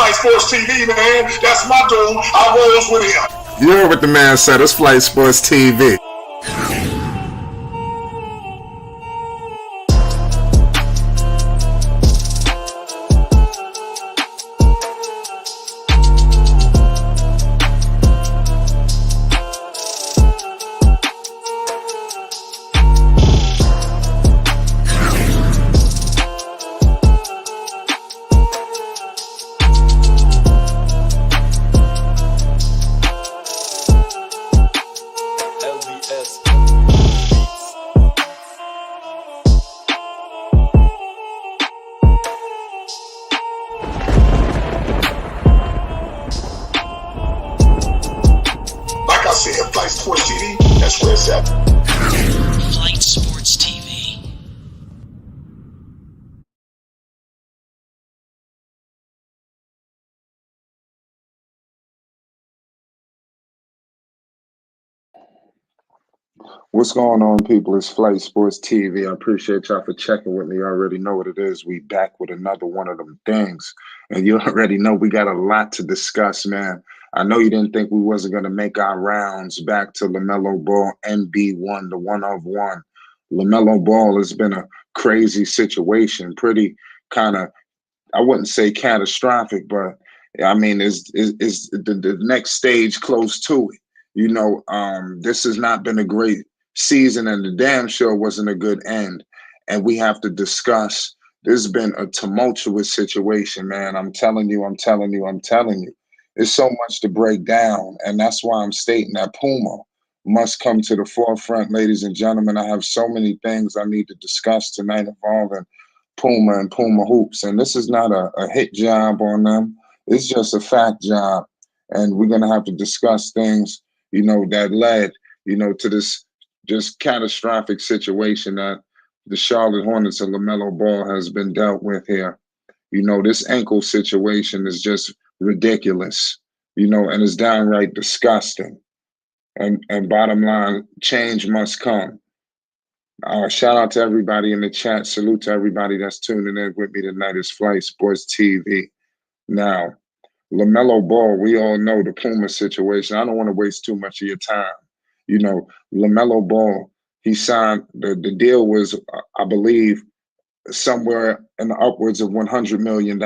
Flight Sports TV, man. That's my dude. I rolls with him. You heard what the man said. It's Flight Sports TV. Flight Sports TV, that's where it's at. Flight Sports TV. What's going on, people? It's Flight Sports TV. I appreciate y'all for checking with me. You already know what it is. We back with another one of them things. And you already know we got a lot to discuss, man. I know you didn't think we wasn't going to make our rounds back to Lamelo Ball NB1, the one of one. Lamelo Ball has been a crazy situation, pretty kind of, I wouldn't say catastrophic, but I mean, is the next stage close to it? You know, this has not been a great season, and the damn sure wasn't a good end. And we have to discuss, this has been a tumultuous situation, man. I'm telling you. There's so much to break down, and that's why I'm stating that Puma must come to the forefront, ladies and gentlemen. I have so many things I need to discuss tonight involving Puma and Puma Hoops, and this is not a hit job on them. It's just a fact job, and we're going to have to discuss things, you know, that led, you know, to this just catastrophic situation that the Charlotte Hornets and Lamelo Ball has been dealt with here. You know, this ankle situation is just ridiculous, you know, and it's downright disgusting. And bottom line, change must come. Shout out to everybody in the chat. Salute to everybody that's tuning in with me tonight. It's Flight Sports TV. Now, Lamelo Ball, we all know the Puma situation. I don't want to waste too much of your time. You know, Lamelo Ball, he signed, the deal was, I believe, somewhere in the upwards of $100 million.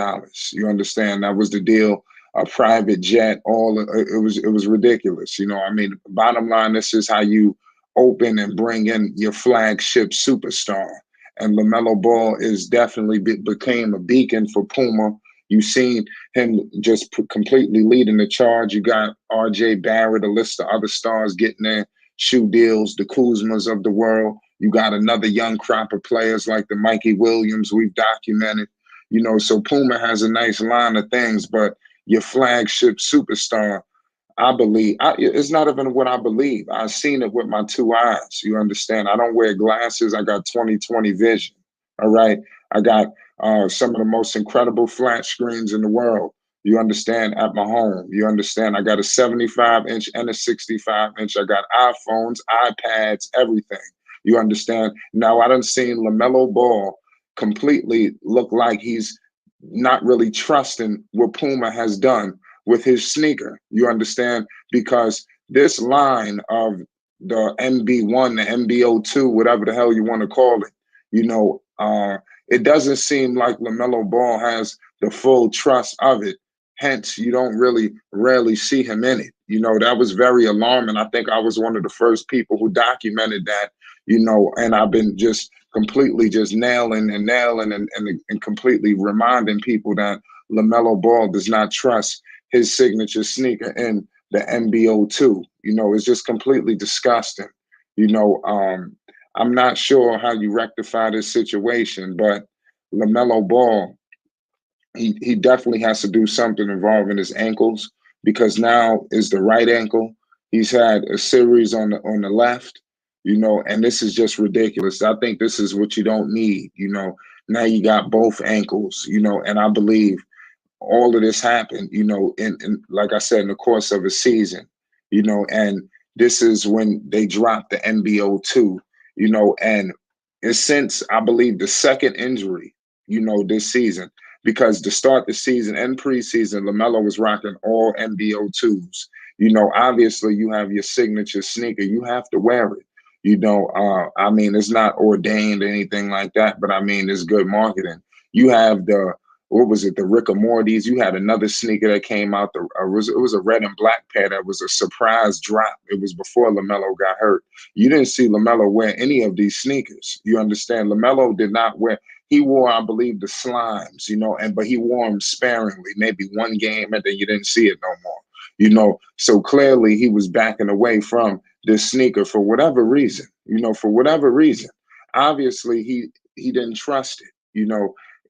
You understand? That was the deal. A private jet, it was ridiculous. You know, I mean, bottom line, this is how you open and bring in your flagship superstar. And Lamelo Ball is definitely became a beacon for Puma. You've seen him just completely leading the charge. You got R.J. Barrett, a list of other stars getting their shoe deals, the Kuzmas of the world. You got another young crop of players like the Mikey Williams we've documented. You know, so Puma has a nice line of things, but your flagship superstar, I believe, it's not even what I believe. I've seen it with my two eyes. You understand? I don't wear glasses. I got 20/20 vision. All right. I got some of the most incredible flat screens in the world. You understand? At my home. You understand? I got a 75-inch and a 65-inch. I got iPhones, iPads, everything. You understand? Now, I done seen Lamelo Ball completely look like he's not really trusting what Puma has done with his sneaker. You understand? Because this line of the MB1, the MB02, whatever the hell you want to call it, you know, it doesn't seem like Lamelo Ball has the full trust of it. Hence, you don't rarely see him in it. You know, that was very alarming. I think I was one of the first people who documented that, you know, and I've been just completely just nailing and completely reminding people that Lamelo Ball does not trust his signature sneaker in the MB02. You know, it's just completely disgusting. You know, I'm not sure how you rectify this situation, but Lamelo Ball, he definitely has to do something involving his ankles, because now is the right ankle. He's had a series on the left, you know, and this is just ridiculous. I think this is what you don't need, you know. Now you got both ankles, you know, and I believe all of this happened, you know, in like I said, in the course of a season, you know, and this is when they dropped the MB02, you know, and it's since, I believe, the second injury, you know, this season because to start the season and preseason, LaMelo was rocking all MBO2s. Obviously you have your signature sneaker. You have to wear it. I mean, it's not ordained or anything like that, but I mean, it's good marketing. You have what was it, the Rick and Morty's? You had another sneaker that came out. It was a red and black pair that was a surprise drop. It was before LaMelo got hurt. You didn't see LaMelo wear any of these sneakers. You understand? LaMelo did not wear. He wore, I believe, the slimes, but he wore them sparingly, maybe one game, and then you didn't see it no more. So clearly he was backing away from this sneaker for whatever reason, for whatever reason. Obviously, he didn't trust it.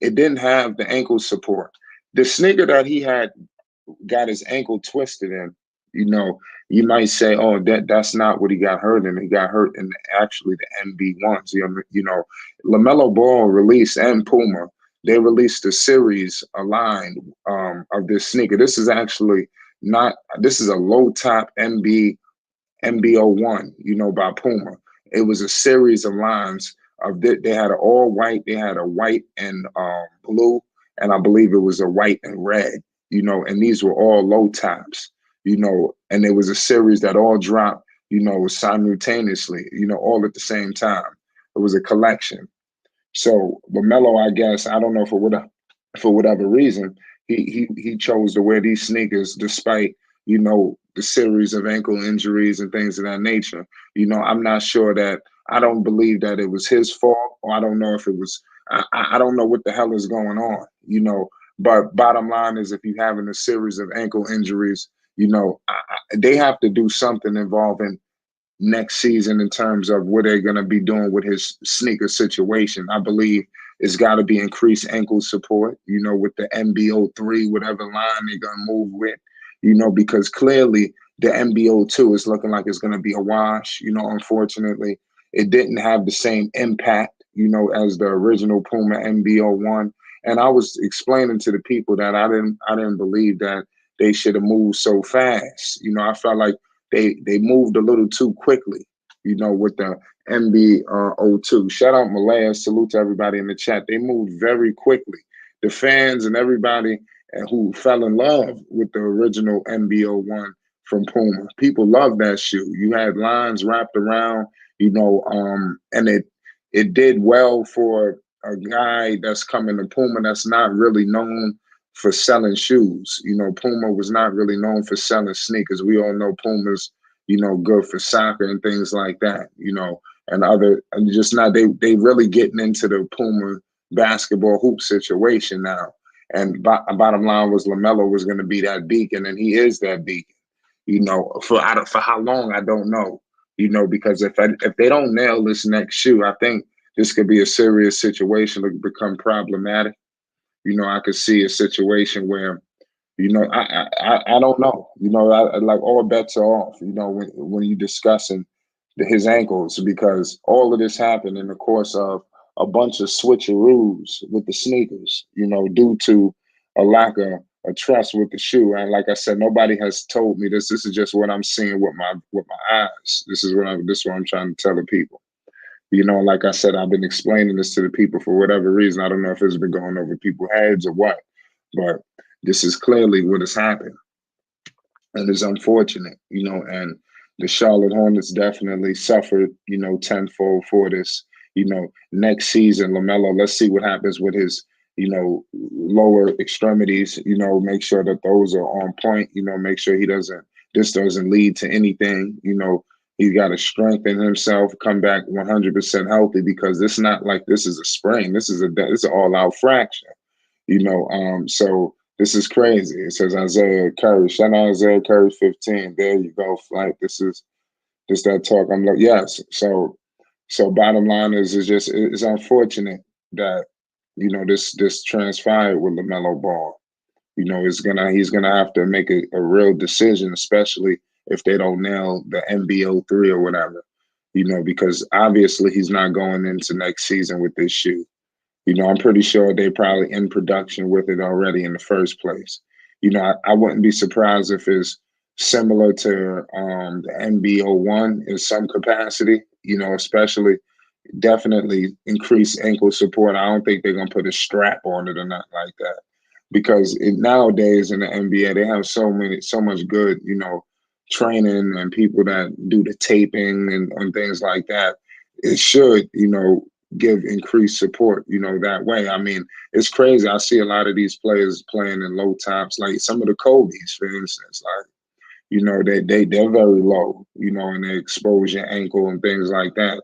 It didn't have the ankle support. The sneaker that he had got his ankle twisted in, you might say, oh, that's not what he got hurt in. He got hurt in actually the NB1s. LaMelo Ball released, and Puma, they released a series, a line of this sneaker. This is actually this is a low top MBO1, by Puma. It was a series of lines of they had an all white, they had a white and blue, and I believe it was a white and red, and these were all low tops, and it was a series that all dropped, simultaneously, all at the same time. It was a collection. So LaMelo, I guess, I don't know for whatever reason, he chose to wear these sneakers despite, the series of ankle injuries and things of that nature. I'm not sure that, I don't believe that it was his fault, or I don't know if it was, I don't know what the hell is going on, but bottom line is, if you're having a series of ankle injuries, they have to do something involving next season in terms of what they're going to be doing with his sneaker situation. I believe it's got to be increased ankle support, with the MBO3, whatever line they're going to move with, because clearly the MBO2 is looking like it's going to be a wash. Unfortunately, it didn't have the same impact, as the original Puma MBO1. And I was explaining to the people that I didn't believe that they should have moved so fast. I felt like they moved a little too quickly, with the MBO2. Shout out Malaya, salute to everybody in the chat. They moved very quickly. The fans and everybody who fell in love with the original MBO1 from Puma. People love that shoe. You had lines wrapped around, and it did well for a guy that's coming to Puma that's not really known for selling shoes. Puma was not really known for selling sneakers. We all know Puma's, good for soccer and things like that, and just now they really getting into the Puma basketball hoop situation now. And bottom line was LaMelo was going to be that beacon, and he is that beacon. For how long, I don't know. Because if they don't nail this next shoe, I think this could be a serious situation to become problematic. I could see a situation where, I don't know. Like all bets are off. When you're discussing his ankles, because all of this happened in the course of a bunch of switcheroos with the sneakers, due to a lack of a trust with the shoe. And like I said, nobody has told me this. This is just what I'm seeing with my eyes. This is what I'm trying to tell the people. Like I said, I've been explaining this to the people for whatever reason. I don't know if it's been going over people's heads or what, but this is clearly what has happened. And it's unfortunate, and the Charlotte Hornets definitely suffered, tenfold for this. Next season, LaMelo, let's see what happens with his, lower extremities, make sure that those are on point, make sure this doesn't lead to anything, he's got to strengthen himself, come back 100% healthy, because it's not like this is a sprain. This is an all-out fracture, so this is crazy. It says Isaiah Curry. Shout out Isaiah Curry 15. There you go, Flight. This is just that talk. I'm like, yes. So bottom line is it's unfortunate that, this transpired with LaMelo Ball. He's gonna have to make a real decision, especially if they don't nail the MBO3 or whatever, because obviously he's not going into next season with this shoe. I'm pretty sure they're probably in production with it already in the first place. I wouldn't be surprised if it's similar to the NBO1 in some capacity, especially definitely increase ankle support. I don't think they're going to put a strap on it or nothing like that. because nowadays in the NBA they have so much good, training and people that do the taping and things like that. It should, give increased support, that way. I mean, it's crazy. I see a lot of these players playing in low tops, like some of the Kobe's, for instance, like they're very low, and they expose your ankle and things like that.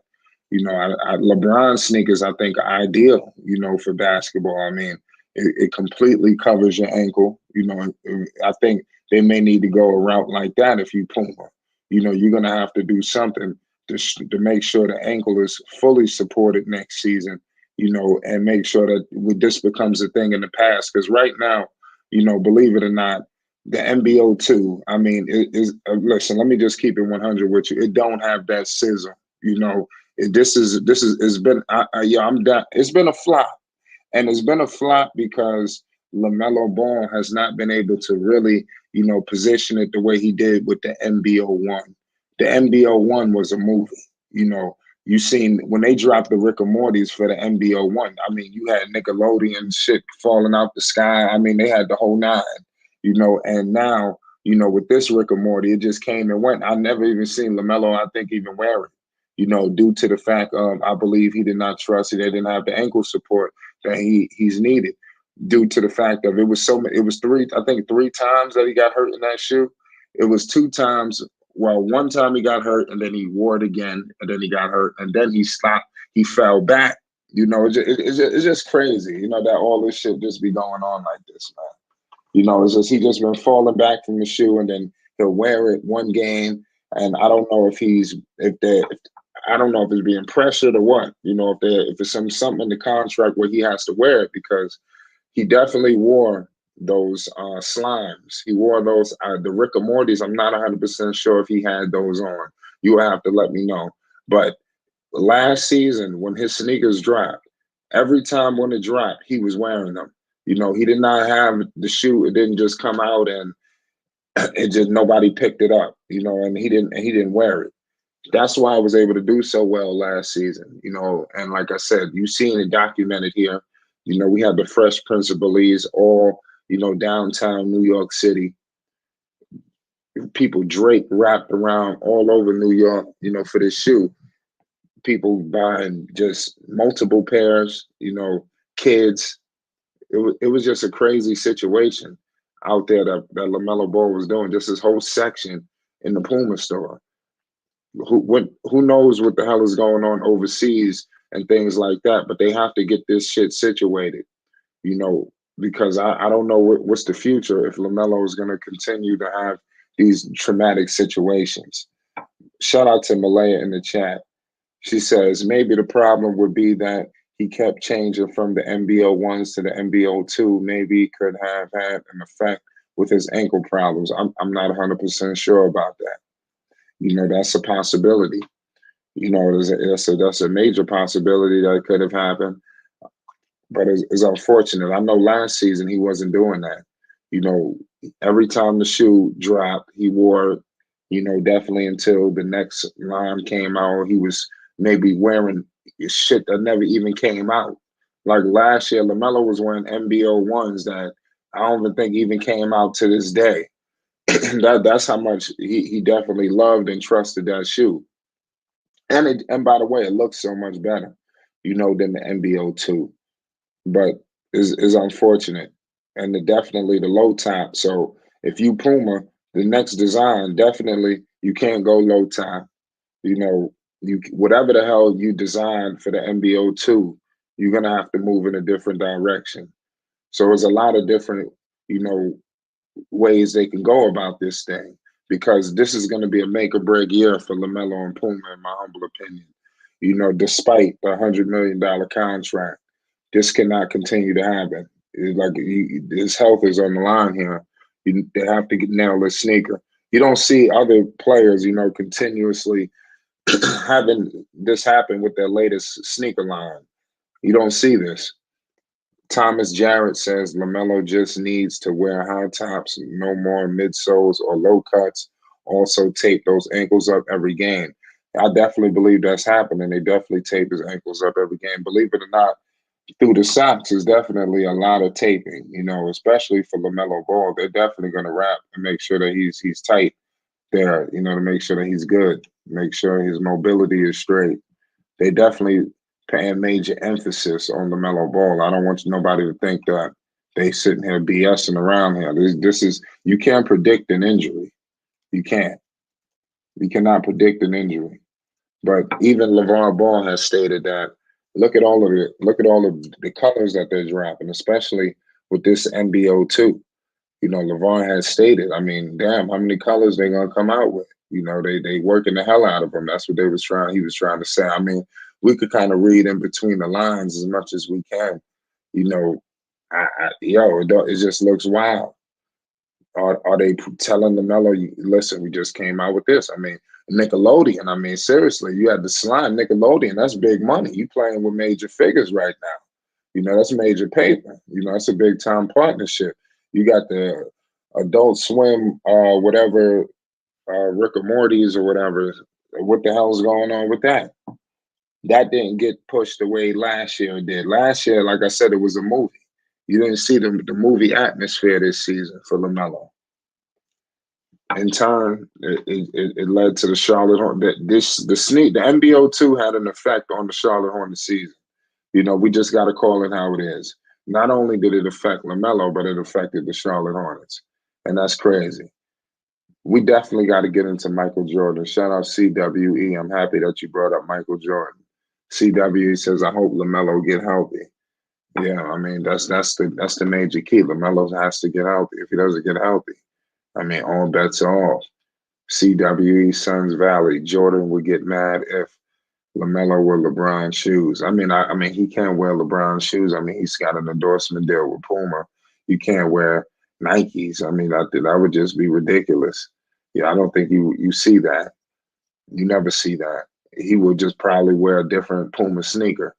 LeBron sneakers I think are ideal, for basketball. I mean, it completely covers your ankle. I think they may need to go a route like that if you Puma. You're gonna have to do something to make sure the ankle is fully supported next season. And make sure that this becomes a thing in the past. Because right now, believe it or not, the MBO2, I mean, listen, let me just keep it 100 with you. It don't have that sizzle, it's been, yeah, I'm done. It's been a flop. And it's been a flop because Lamelo Ball has not been able to really, position it the way he did with the MBO1. The MBO1 was a movie. You seen when they dropped the Rick and Morty's for the MBO1. I mean, you had Nickelodeon shit falling out the sky. I mean, they had the whole nine. And now, with this Rick and Morty, it just came and went. I never even seen Lamelo, I think, even wear it. Due to the fact of, I believe he did not trust it. They didn't have the ankle support that he's needed, due to the fact of it was three times that he got hurt in that shoe. It was two times. Well, one time he got hurt and then he wore it again and then he got hurt and then he stopped. He fell back. It's just crazy, that all this shit just be going on like this, man. It's just he just been falling back from the shoe and then he'll wear it one game. And I don't know I don't know if it's being pressured or what, if it's something in the contract where he has to wear it, because he definitely wore those slimes. He wore those, the Rick and Morty's. I'm not 100% sure if he had those on. You will have to let me know. But last season, when his sneakers dropped, every time when it dropped, he was wearing them. He did not have the shoe. It didn't just come out and it just nobody picked it up. And he didn't wear it. That's why I was able to do so well last season. And like I said, you've seen it documented here. We had the Fresh Prince of Belize, all downtown New York City. People Drake wrapped around all over New York, for this shoe. People buying just multiple pairs, kids. It was just a crazy situation out there that LaMelo Ball was doing. Just this whole section in the Puma store. Who knows what the hell is going on overseas and things like that? But they have to get this shit situated, because I don't know what's the future if LaMelo is going to continue to have these traumatic situations. Shout out to Malaya in the chat. She says maybe the problem would be that he kept changing from the MBO1s to the MBO2. Maybe he could have had an effect with his ankle problems. I'm not 100% sure about that. That's a possibility. That's a major possibility that could have happened. But it's unfortunate. I know last season he wasn't doing that. Every time the shoe dropped, he wore it, definitely until the next line came out. He was maybe wearing shit that never even came out. Like last year, LaMelo was wearing MBO1s that I don't even think even came out to this day. That's how much he definitely loved and trusted that shoe. And by the way, it looks so much better, than the MBO2. But is unfortunate. And definitely the low top. So if you Puma, the next design, definitely you can't go low top. You whatever the hell you design for the MBO2, you're gonna have to move in a different direction. So there's a lot of different, ways they can go about this thing, because this is going to be a make or break year for LaMelo and Puma, in my humble opinion. Despite the $100 million contract, this cannot continue to happen. His health is on the line here. They have to nail this sneaker. You don't see other players, continuously having this happen with their latest sneaker line. You don't see this. Thomas Jarrett says LaMelo just needs to wear high tops, no more midsoles or low cuts. Also tape those ankles up every game. I definitely believe that's happening. They definitely tape his ankles up every game. Believe it or not, through the socks is definitely a lot of taping, especially for LaMelo Ball. They're definitely going to wrap and make sure that he's tight there, to make sure that he's good, make sure his mobility is straight. They definitely paying major emphasis on LaMelo Ball. I don't want nobody to think that they sitting here BSing around here. This is you can't predict an injury. You can't. You cannot predict an injury. But even LeVar Ball has stated that look at all of the colors that they're dropping, especially with this NBO two. LeVar has stated, I mean, damn, how many colors they gonna come out with? They working the hell out of them. That's what he was trying to say. I mean, we could kind of read in between the lines as much as we can. You know, it just looks wild. Are they telling LaMelo, listen, we just came out with this? I mean, Nickelodeon. I mean, seriously, you had to slime Nickelodeon. That's big money. You playing with major figures right now. That's major paper. That's a big time partnership. You got the Adult Swim, whatever, Rick or Morty's or whatever. What the hell's going on with that? That didn't get pushed the way last year did. Last year, like I said, it was a movie. You didn't see the movie atmosphere this season for LaMelo. In turn, it led to the Charlotte Hornets. The NBO two had an effect on the Charlotte Hornets season. We just got to call it how it is. Not only did it affect LaMelo, but it affected the Charlotte Hornets, and that's crazy. We definitely got to get into Michael Jordan. Shout out CWE. I'm happy that you brought up Michael Jordan. CWE says, I hope LaMelo get healthy. Yeah, I mean that's the major key. LaMelo has to get healthy. If he doesn't get healthy, I mean all bets are off. CWE Suns Valley. Jordan would get mad if LaMelo wear LeBron shoes. I mean he can't wear LeBron shoes. I mean he's got an endorsement deal with Puma. You can't wear Nikes. I mean that would just be ridiculous. Yeah, I don't think you see that. You never see that. He would just probably wear a different Puma sneaker.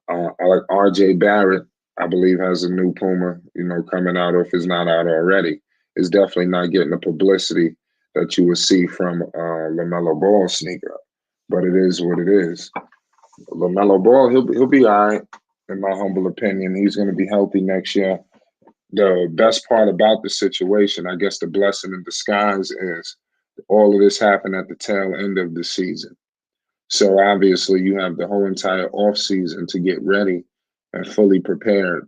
Like RJ Barrett, I believe has a new Puma, coming out, or if it's not out already. It's definitely not getting the publicity that you would see from LaMelo Ball sneaker. But it is what it is. LaMelo Ball, he'll be all right, in my humble opinion. He's going to be healthy next year. The best part about the situation, I guess the blessing in disguise, is all of this happened at the tail end of the season. So obviously you have the whole entire off season to get ready and fully prepared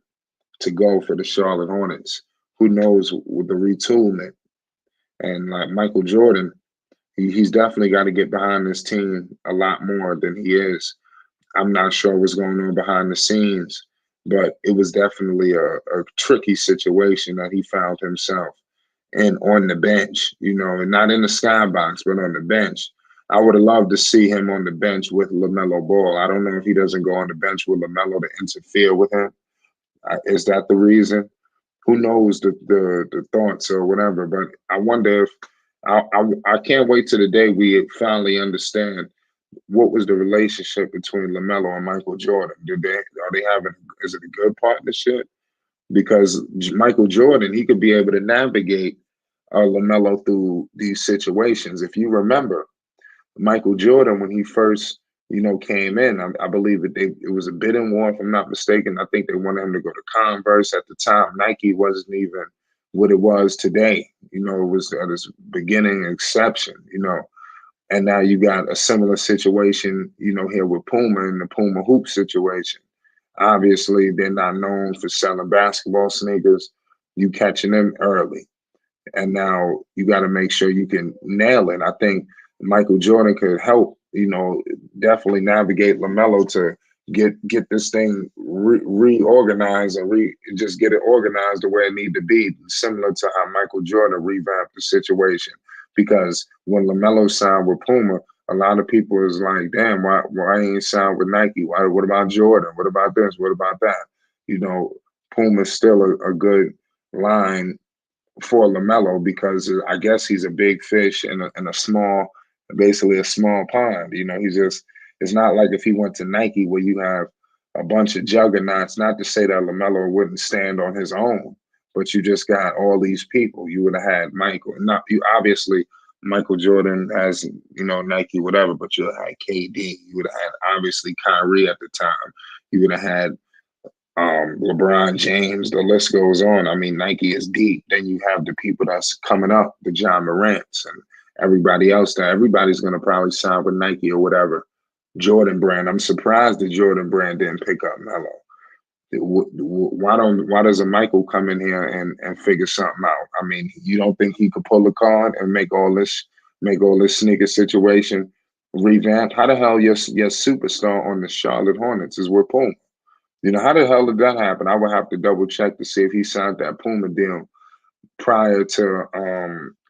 to go for the Charlotte Hornets. Who knows with the retooling? And like Michael Jordan, he's definitely got to get behind this team a lot more than he is. I'm not sure what's going on behind the scenes, but it was definitely a tricky situation that he found himself in on the bench, and not in the skybox, but on the bench. I would have loved to see him on the bench with LaMelo Ball. I don't know if he doesn't go on the bench with LaMelo to interfere with him. Is that the reason? Who knows the thoughts or whatever? But I wonder if I can't wait till the day we finally understand what was the relationship between LaMelo and Michael Jordan. Are they having? Is it a good partnership? Because Michael Jordan, he could be able to navigate LaMelo through these situations. If you remember, Michael Jordan, when he first, came in, I believe it was a bidding war, if I'm not mistaken. I think they wanted him to go to Converse at the time. Nike wasn't even what it was today. It was at its beginning exception, And now you got a similar situation, here with Puma and the Puma hoop situation. Obviously, they're not known for selling basketball sneakers. You catching them early. And now you got to make sure you can nail it. I think Michael Jordan could help, definitely navigate LaMelo to get this thing reorganized and just get it organized the way it need to be, similar to how Michael Jordan revamped the situation. Because when LaMelo signed with Puma, a lot of people is like, damn, why ain't signed with Nike? What about Jordan? What about this? What about that? Puma's still a good line for LaMelo because I guess he's a big fish in a small, basically a small pond. It's not like if he went to Nike where you have a bunch of juggernauts. Not to say that LaMelo wouldn't stand on his own, but you just got all these people. You would have had Michael. Not you, obviously. Michael Jordan has, Nike, whatever, but you would have had KD. You would have had obviously Kyrie at the time. You would have had LeBron James, the list goes on. I mean, Nike is deep. Then you have the people that's coming up, the John Morants and everybody else. That everybody's going to probably sign with Nike or whatever. Jordan Brand. I'm surprised the Jordan Brand didn't pick up Melo. Why doesn't Michael come in here and figure something out? I mean, you don't think he could pull a card and make all this sneaker situation revamp? How the hell your superstar on the Charlotte Hornets is with Puma? You know, how the hell did that happen? I would have to double check to see if he signed that Puma deal prior to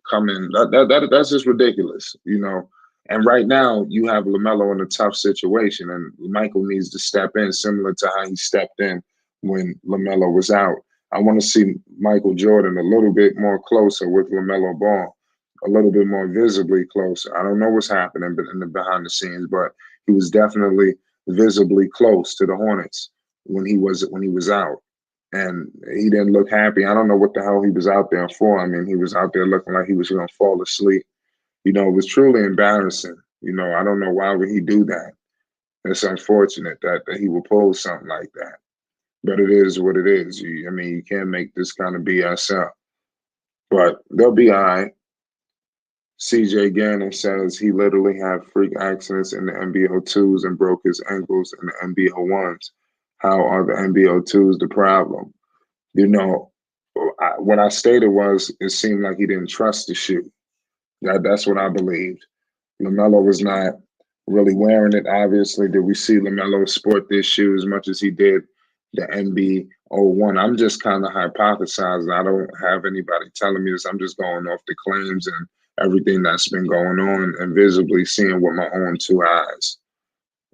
coming. That's just ridiculous, you know. And right now, you have Lamelo in a tough situation, and Michael needs to step in, similar to how he stepped in when Lamelo was out. I want to see Michael Jordan a little bit more closer with Lamelo Ball, a little bit more visibly closer. I don't know what's happening in the behind the scenes, but he was definitely visibly close to the Hornets when he was out, and he didn't look happy. I don't know what the hell he was out there for. I mean, he was out there looking like he was going to fall asleep. You know, it was truly embarrassing. You know, I don't know why would he do that. It's unfortunate that he would pull something like that. But it is what it is. I mean, you can't make this kind of BS up. But they'll be all right. CJ Gannon says he literally had freak accidents in the NBO2s and broke his ankles in the NBO1s. How are the NBO2s the problem? You know, what I stated was it seemed like he didn't trust the shoe. That's what I believed. LaMelo was not really wearing it, obviously. Did we see LaMelo sport this shoe as much as he did the NB01? I'm just kind of hypothesizing. I don't have anybody telling me this. I'm just going off the claims and everything that's been going on and visibly seeing with my own two eyes.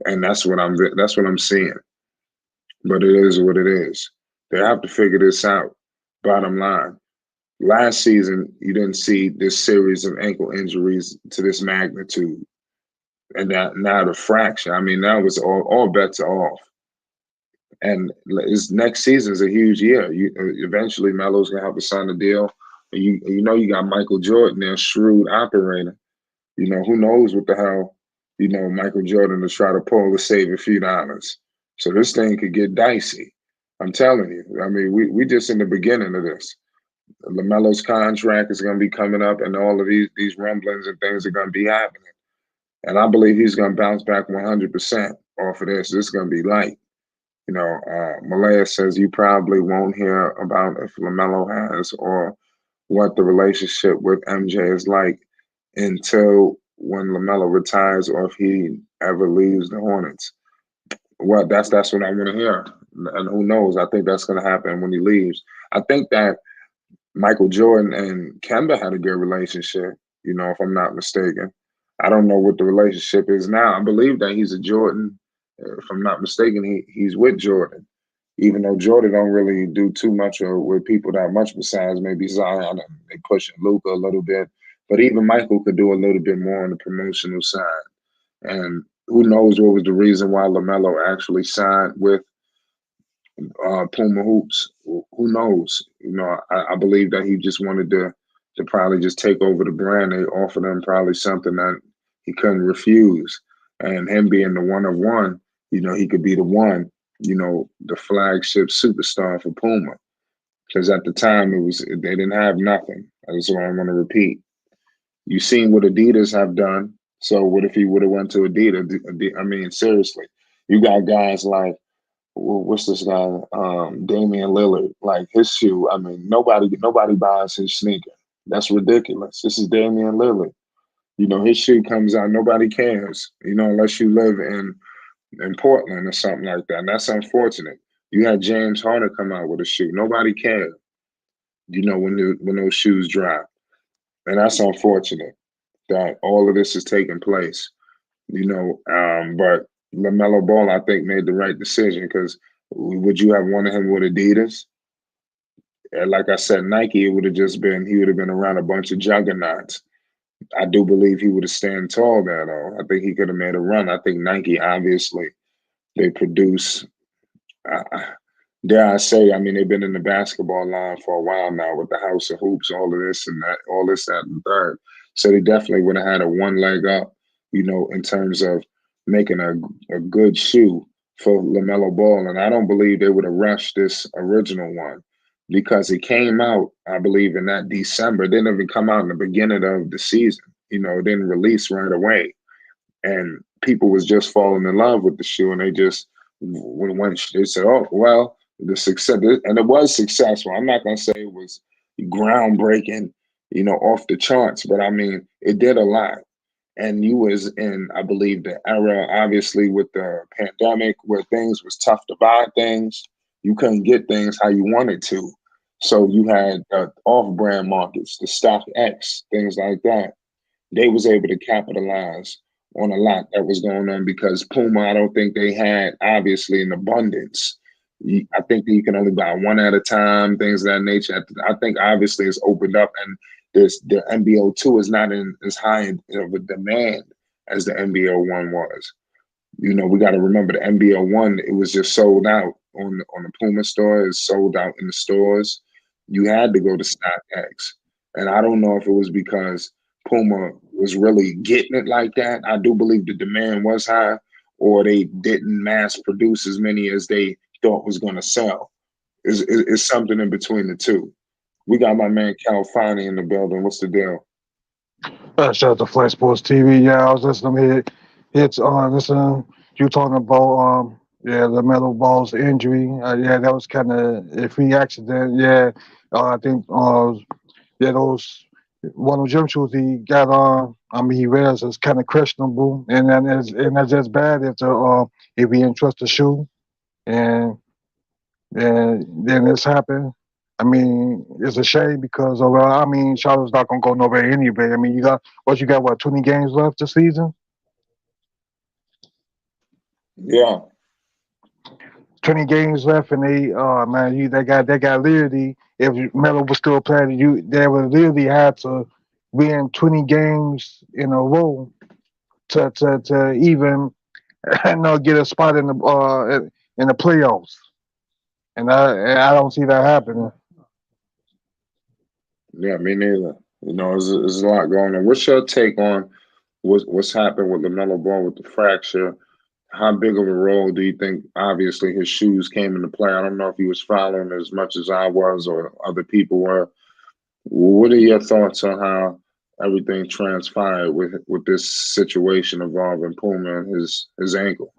And that's what I'm seeing. But it is what it is. They have to figure this out. Bottom line. Last season, you didn't see this series of ankle injuries to this magnitude. And now the fracture. I mean, now it's all bets are off. And next season is a huge year. Eventually, Melo's gonna have to sign a deal. And you know you got Michael Jordan there, shrewd operator. You know, who knows what the hell, you know, Michael Jordan to try to pull to save a few dollars. So this thing could get dicey. I'm telling you. I mean, we just in the beginning of this. LaMelo's contract is going to be coming up, and all of these rumblings and things are going to be happening. And I believe he's going to bounce back 100% off of this. This is going to be light. You know, Malaya says you probably won't hear about if LaMelo has or what the relationship with MJ is like until when LaMelo retires or if he ever leaves the Hornets. Well, that's what I want to hear. And who knows? I think that's going to happen when he leaves. I think that Michael Jordan and Kemba had a good relationship, you know, if I'm not mistaken. I don't know what the relationship is now. I believe that he's a Jordan. If I'm not mistaken, he's with Jordan, even though Jordan don't really do too much with people that much besides maybe Zion, and they pushing Luka a little bit. But even Michael could do a little bit more on the promotional side. And who knows what was the reason why LaMelo actually signed with Puma Hoops. Who knows? You know, I believe that he just wanted to probably just take over the brand. They offered him probably something that he couldn't refuse. And him being the one of one, you know, he could be the one, you know, the flagship superstar for Puma. Because at the time they didn't have nothing. That's what I'm going to repeat. You've seen what Adidas have done. So what if he would have went to Adidas? I mean, seriously, you got guys like, what's this guy? Damian Lillard. Like his shoe. I mean, nobody buys his sneaker. That's ridiculous. This is Damian Lillard. You know, his shoe comes out, nobody cares. You know, unless you live in Portland or something like that. And that's unfortunate. You had James Harden come out with a shoe. Nobody cared. You know, when those shoes drop. And that's unfortunate that all of this is taking place. You know, but LaMelo Ball, I think, made the right decision because would you have wanted him with Adidas? And like I said, Nike, he would have been around a bunch of juggernauts. I do believe he would have stand tall there, though. I think he could have made a run. I think Nike, obviously, they produce, dare I say, I mean, they've been in the basketball line for a while now with the House of Hoops, all of this and that, all this, that, and third. So they definitely would have had a one leg up, you know, in terms of making a good shoe for Lamelo Ball, and I don't believe they would have rushed this original one because it came out, I believe, in that December. It didn't even come out in the beginning of the season. It didn't release right away, and people was just falling in love with the shoe, and they just when they said, "Oh, well, the success," and it was successful. I'm not gonna say it was groundbreaking, off the charts, but I mean, it did a lot. And you was in, I believe, the era, obviously, with the pandemic, where things was tough to buy things. You couldn't get things how you wanted to. So you had off-brand markets, the Stock X, things like that. They was able to capitalize on a lot that was going on because Puma, I don't think they had, obviously, an abundance. I think that you can only buy one at a time, things of that nature. I think, obviously, it's opened up, and the NBO2 is not in as high of a demand as the NBO1 was. We got to remember the NBO1, it was just sold out on the Puma store. It's sold out in the stores. You had to go to StockX. And I don't know if it was because Puma was really getting it like that. I do believe the demand was high, or they didn't mass produce as many as they thought was going to sell. It's something in between the two. We got my man Calfani in the building. What's the deal? Shout out to Flex Sports TV. Yeah, I was listening to hits on listening. You talking about yeah, the Melo Ball's injury. Yeah, that was kind of a free accident. Yeah, I think yeah, those one of the gym shoes he got on. I mean, he wears is kind of questionable, and then that's as bad as if he entrusts the shoe, and then this happened. I mean, it's a shame because I mean, Charlotte's not gonna go nowhere anyway. I mean, you got what 20 games left this season? Yeah. 20 games left, and man, they got literally, if Melo was still playing, they would literally had to win 20 games in a row to even get a spot in the playoffs, and I don't see that happening. Yeah, me neither. There's a lot going on. What's your take on what's happened with LaMelo Ball with the fracture? How big of a role do you think, obviously, his shoes came into play? I don't know if he was following as much as I was or other people were. What are your thoughts on how everything transpired with this situation involving Puma and his ankle?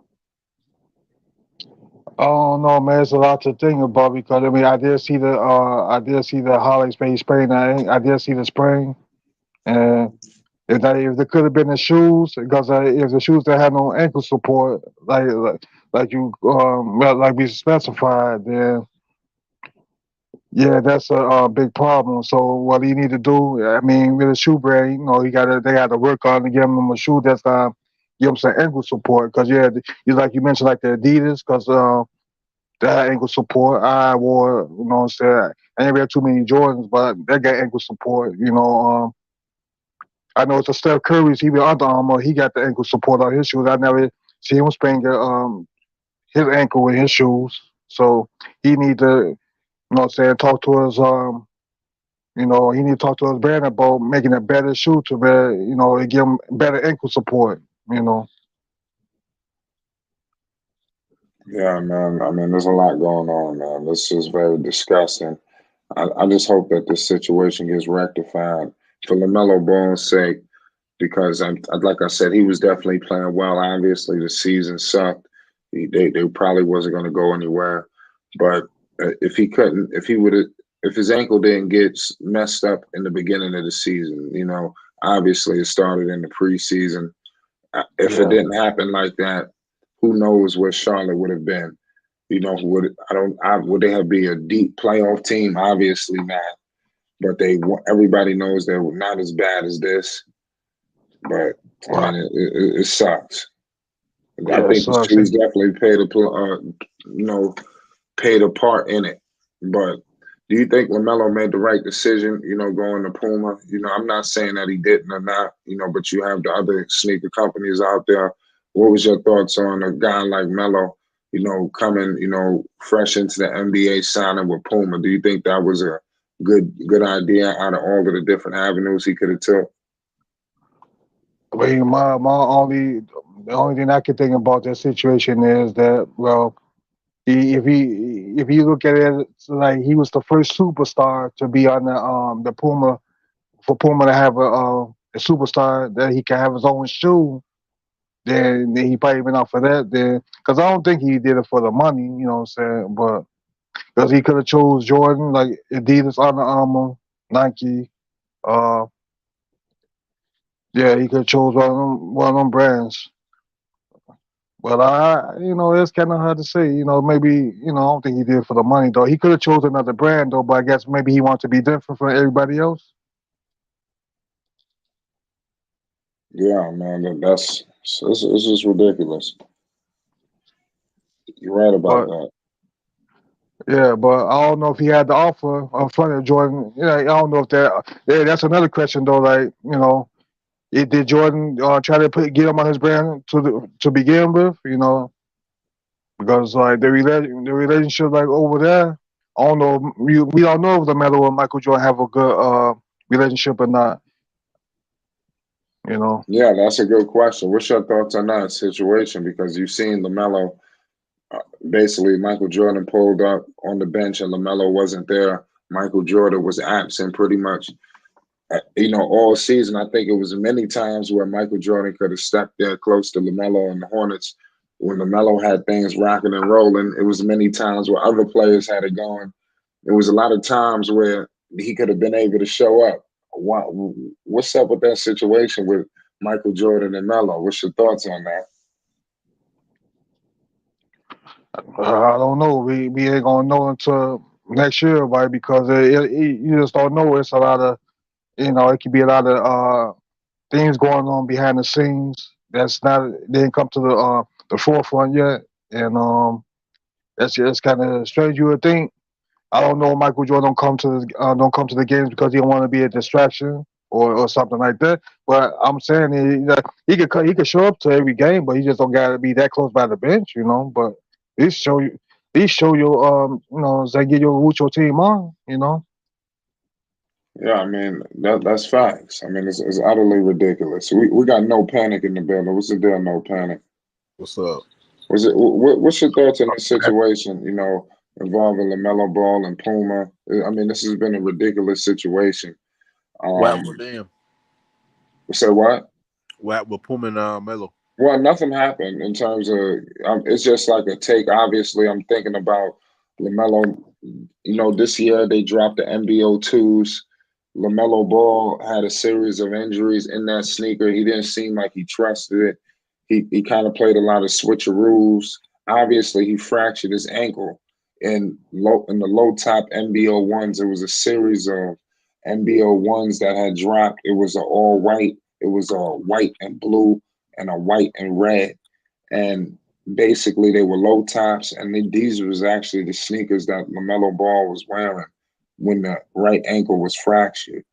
Oh no, man, it's a lot to think about because I mean I did see the Holly Space sprain. I did see the sprain, and if there could have been the shoes, because if the shoes that had no ankle support, like you like we specified, then yeah, that's a big problem. So what do you need to do? I mean, with a shoe brand, they got to work on to give them a shoe that's give them some ankle support. Because yeah, like you mentioned, like the Adidas, because that ankle support. I wore, what I'm saying, I ain't wear too many Jordans, but they got ankle support. I know it's a Steph Curry's. He be Under Armour. He got the ankle support on his shoes. I never see him sprain his ankle with his shoes. So he need to, talk to us. He need to talk to his brand about making a better shoe to give him better ankle support. Yeah, man. I mean, there's a lot going on, man. This is very disgusting. I just hope that this situation gets rectified for LaMelo Ball's sake, because like I said, he was definitely playing well. Obviously, the season sucked. They probably wasn't going to go anywhere. But if his ankle didn't get messed up in the beginning of the season, obviously it started in the preseason. If it Yeah. didn't happen like that, who knows where Charlotte would have been? Would they have be a deep playoff team? Obviously not. But everybody knows they're not as bad as this. But I mean, Right. it sucks. I Yeah, it think the sucks. shoes definitely paid a part in it. But do you think LaMelo made the right decision? Going to Puma. I'm not saying that he didn't or not. But you have the other sneaker companies out there. What was your thoughts on a guy like Melo? Coming, fresh into the NBA, signing with Puma. Do you think that was a good idea out of all of the different avenues he could have took? I mean, the only thing I can think about that situation is that, well, if you look at it, it's like he was the first superstar to be on the Puma, for Puma to have a superstar that he can have his own shoe. Then he probably went out for that. Then because I don't think he did it for the money, you know what I'm saying? But because he could have chose Jordan, like Adidas, Under Armour, Nike. Uh, yeah, he could have chose one of them brands. But it's kind of hard to say. Maybe I don't think he did it for the money though. He could have chose another brand though, but I guess maybe he wanted to be different from everybody else. Yeah, man, it's just ridiculous. You're right about But that. yeah, but I don't know if he had the offer in front of Jordan. I don't know if that. Yeah, that's another question though. Like did Jordan try to get him on his brand to begin with? Because like the relationship like over there, I don't know. We don't know if Lamelo and Michael Jordan have a good relationship or not. You know. Yeah, that's a good question. What's your thoughts on that situation? Because you've seen LaMelo, basically Michael Jordan pulled up on the bench and LaMelo wasn't there. Michael Jordan was absent pretty much, all season. I think it was many times where Michael Jordan could have stepped there close to LaMelo and the Hornets when LaMelo had things rocking and rolling. It was many times where other players had it going. There was a lot of times where he could have been able to show up. What's up with that situation with Michael Jordan and Melo? What's your thoughts on that? I don't know. We ain't gonna know until next year, right? Because you just don't know. It's a lot of it could be a lot of things going on behind the scenes that's not they didn't come to the forefront yet, and that's just kind of strange. You would think. I don't know. Michael Jordan don't come to the games because he don't want to be a distraction or something like that. But I'm saying he could show up to every game, but he just don't got to be that close by the bench, But these show you they get your root your team on. Yeah, I mean that's facts. I mean it's utterly ridiculous. We got no panic in the building. What's the deal? No panic. What's up? What's your thoughts on this situation? Involving Lamelo Ball and Puma. I mean, this has been a ridiculous situation. What with them? So what? What with Puma and Melo? Well, nothing happened in terms of. It's just like a take. Obviously, I'm thinking about Lamelo. This year they dropped the MBO twos. Lamelo Ball had a series of injuries in that sneaker. He didn't seem like he trusted it. He kind of played a lot of switcheroos. Obviously, he fractured his ankle in the low top MBO ones. There was a series of MBO ones that had dropped. It was all white. It was a white and blue and a white and red. And basically they were low tops, and these was actually the sneakers that LaMelo Ball was wearing when the right ankle was fractured.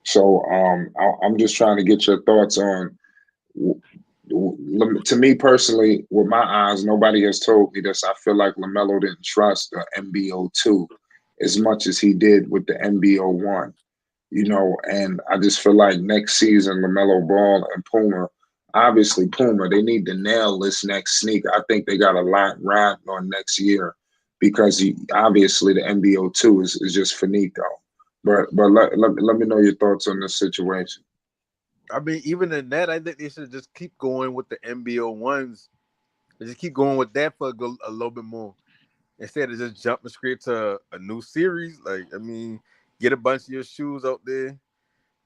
So I'm just trying to get your thoughts on. To me personally, with my eyes, nobody has told me this. I feel like LaMelo didn't trust the MBO two as much as he did with the MBO one. And I just feel like next season, LaMelo Ball and Puma, obviously Puma, they need to nail this next sneaker. I think they got a lot riding on next year because obviously the MBO two is just finito. But let me know your thoughts on this situation. I mean, even in that, I think they should just keep going with the MBO ones. They just keep going with that for a little bit more instead of just jumping straight to a new series. Like, I mean, get a bunch of your shoes out there,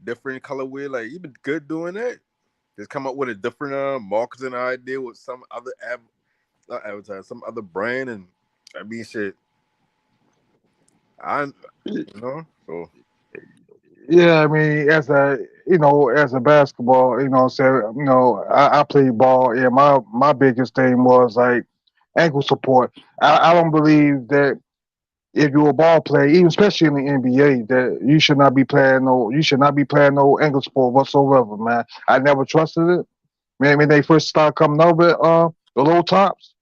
different colorway. Like, you've been good doing that. Just come up with a different marketing idea with some other not advertise, some other brand, and I mean, shit. So. Yeah, I mean, as a basketball, I played ball, and my biggest thing was like ankle support. I don't believe that if you're a ball player, even especially in the NBA, that you should not be playing no ankle support whatsoever, man. I never trusted it. Man, when they first started coming over, the low tops,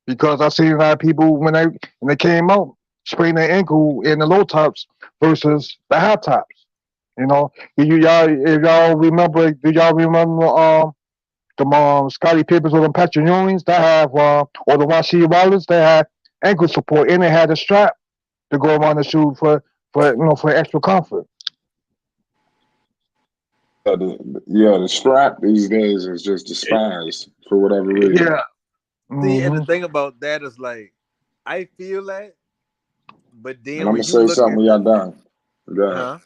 because I seen a lot of people when they came out sprain their ankle in the low tops versus the high tops. Do y'all remember? Do y'all remember the Scottie Pippens or the Patrick Ewings, they have or the Rasheed Wallace, they had ankle support and they had a strap to go around the shoe for extra comfort. The strap these days is just despised for whatever reason. Yeah. See, and the Mm-hmm. thing about that is like, I feel that, but And then I'm when gonna you say look something at when y'all the, done. Go ahead. huh?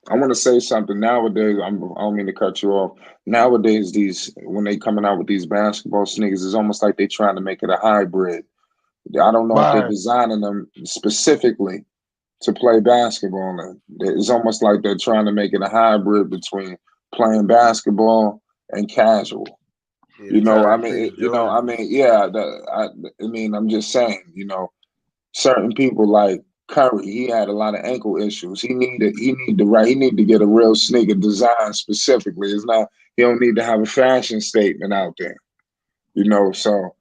I want to say something nowadays. I don't mean to cut you off. Nowadays, when they coming out with these basketball sneakers, it's almost like they trying to make it a hybrid. I don't know if they're Right. designing them specifically to play basketball in. It's almost like they're trying to make it a hybrid between playing basketball and casual. Yeah, they try to recreate Jordan. Yeah. I mean, I'm just saying, certain people like Curry, he had a lot of ankle issues. He need to get a real sneaker design specifically. It's not he don't need to have a fashion statement out there, So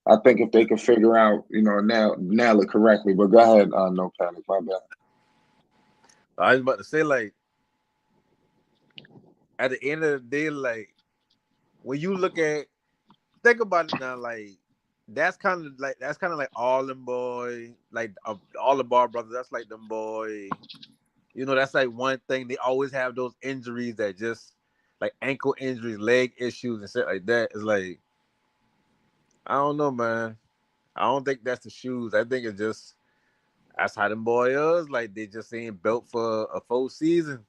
I think if they could figure out, nail it correctly. But go ahead, no panic, my bad. I was about to say, like, at the end of the day, like, when you think about it now, like, that's kind of like all them boy, like all the Ball brothers. That's like them boy. That's like one thing. They always have those injuries that just like ankle injuries, leg issues, and shit like that. It's like, I don't know, man. I don't think that's the shoes. I think it's just that's how them boy is. Like they just ain't built for a full season.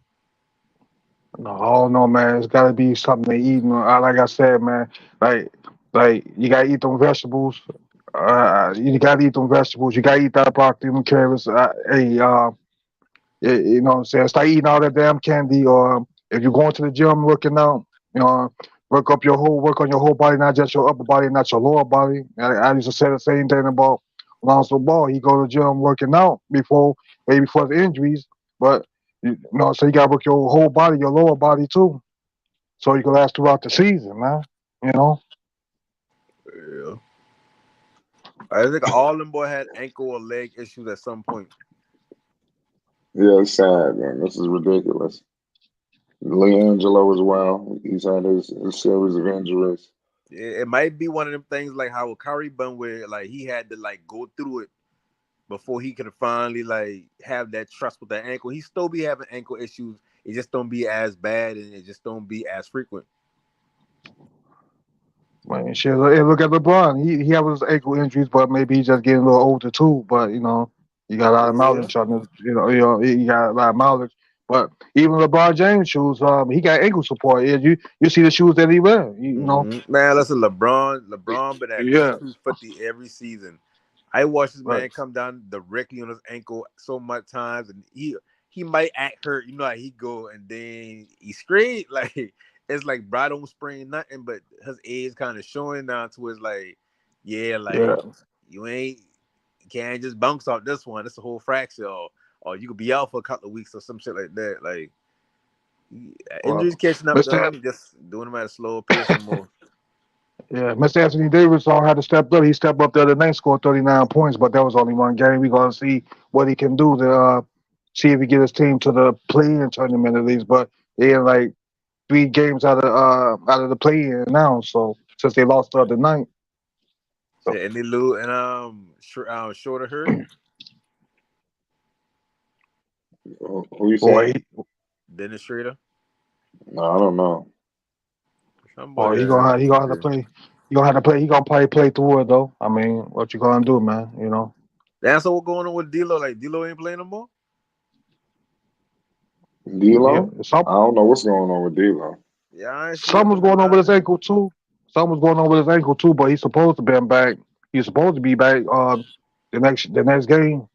No, I don't know, man. It's got to be something they eat. Like I said, man, like like you gotta eat them vegetables. You gotta eat them vegetables. You gotta eat that broccoli, them carrots. You know what I'm saying? Start eating all that damn candy. Or if you're going to the gym working out, you know, work on your whole body, not just your upper body, not your lower body. I used to say the same thing about Lonzo Ball. He go to the gym working out maybe before the injuries, but so you gotta work your whole body, your lower body too, so you can last throughout the season, man. You know. Yeah. I think all them boy had ankle or leg issues at some point. Yeah, it's sad, man. This is ridiculous. Leangelo as well. He's had his series of injuries. It might be one of them things like how Curry bun where like he had to like go through it before he could finally like have that trust with that ankle. He still be having ankle issues. It just don't be as bad and it just don't be as frequent. Man, shit, look at LeBron. He has his ankle injuries, but maybe he's just getting a little older too. But you got a lot of Yeah. knowledge on this. You got a lot of knowledge. But even LeBron James shoes, he got ankle support. Yeah, you see the shoes that he wear. Man, listen, LeBron, but at Yeah, $250 every season. I watched this right. man come down directly on his ankle so much times, and he might act hurt. You know how he go, and then he straight like it's like bro don't sprain nothing, but his age kind of showing down to his like, yeah, Yeah, like you can't just bounce off this one. It's a whole fracture, or you could be out for a couple of weeks or some shit like that. Like injuries well, catching up to Mr. him, just doing them at a slower pace some more. Yeah, Mr. Anthony Davis had to step up. He stepped up the other night, scored 39 points, but that was only one game. We're gonna see what he can do to see if he get his team to the play-in tournament at least. But they in like 3 games out of the play-in now. So since they lost the other night, so Yeah, and they lose and shorter hurt. Who you boy, saying? Dennis Schrader. No, I don't know. Somebody he that gonna had have, he gonna have to injury. play. He gonna have to play. He gonna probably play through it though. I mean, what you gonna do, man? That's what's going on with D'Lo. Like D'Lo ain't playing no more. Yeah, D'Lo? I don't know what's going on with D'Lo. Yeah, I ain't see something was nothing going on with about his it. ankle too. Something was going on with his ankle too, but he's supposed to be back. He's supposed to be back the next game.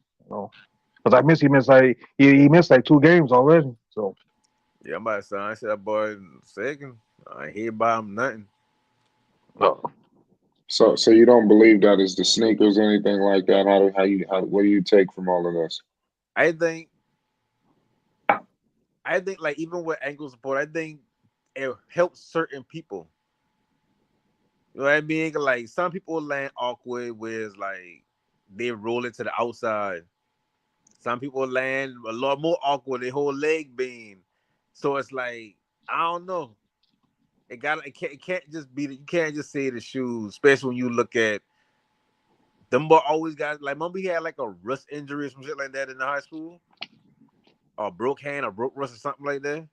Because he missed like he missed like 2 games already. So Yeah, I'm about to say I see that boy second. I ain't hear about him nothing. uh, So you don't believe that is the sneakers or anything like that? What do you take from all of this? I think like even with ankle support, I think it helps certain people. You know what I mean? Like some people land awkward with like they roll it to the outside. Some people land a lot more awkward, their whole leg beam. So it's like, I don't know. It can't just be you can't just say the shoes, especially when you look at them. Boy always got like remember he had like a wrist injury or some shit like that in the high school, or broke hand or broke wrist or something like that.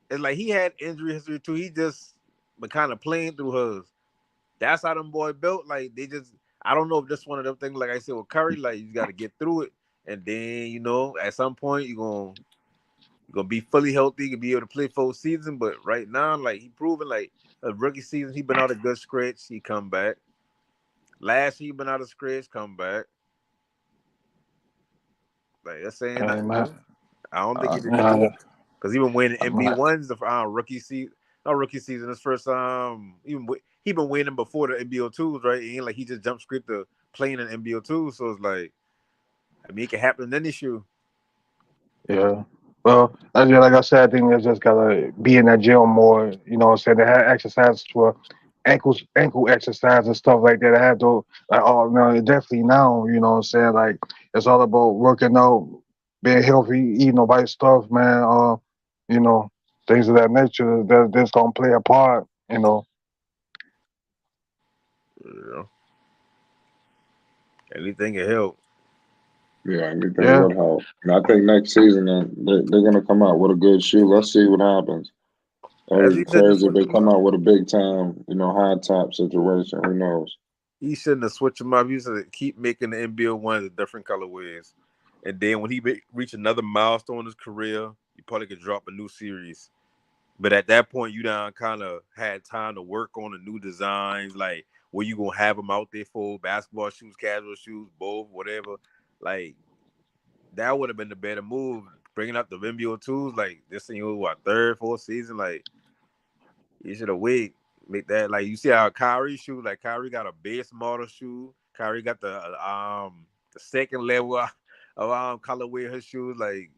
It's like he had injury history too. He just been kind of playing through hers. That's how them boy built. Like they just, I don't know if this one of them things. Like I said with Curry, like you got to get through it, and then at some point you're gonna be fully healthy, you can be able to play full season. But right now, like he proven like a rookie season, he been out a good stretch. He come back. Last year he been out of stretch, come back. Like that's saying Hey, nothing, man. though. I don't think he did good because he been winning Man, MB1s the rookie season. Not rookie season. His first he been winning before the NBO2s, right? It ain't like he just jumped straight to playing in NBO2. So it's like, I mean, it can happen in any shoe. yeah. Well, like I said, I think they just gotta be in that gym more. You know what I'm saying? They have exercises for ankle exercise and stuff like that. I have to like oh no, definitely now, you know what I'm saying? Like it's all about working out, being healthy, eating the right stuff, man. You know, things of that nature that's gonna play a part, you know. You know, anything can help. Yeah, anything Yeah. would help. And I think next season they're gonna come out with a good shoe. Let's see what happens. That'd As be he said, to crazy if switch they him come up. out with a big time, high top situation. Who knows? He shouldn't have switched him up. He should keep making the NBO ones in different colorways. And then when he reach another milestone in his career, he probably could drop a new series. But at that point, you done kind of had time to work on the new designs, like where you gonna have them out there for basketball shoes, casual shoes, both, whatever. Like that would have been the better move. Bringing up the NBO twos, like this thing was what third, fourth season, like you should have wait. Make that like you see how Kyrie shoe, like Kyrie got a base model shoe. Kyrie got the second level of colorway of his shoes. Like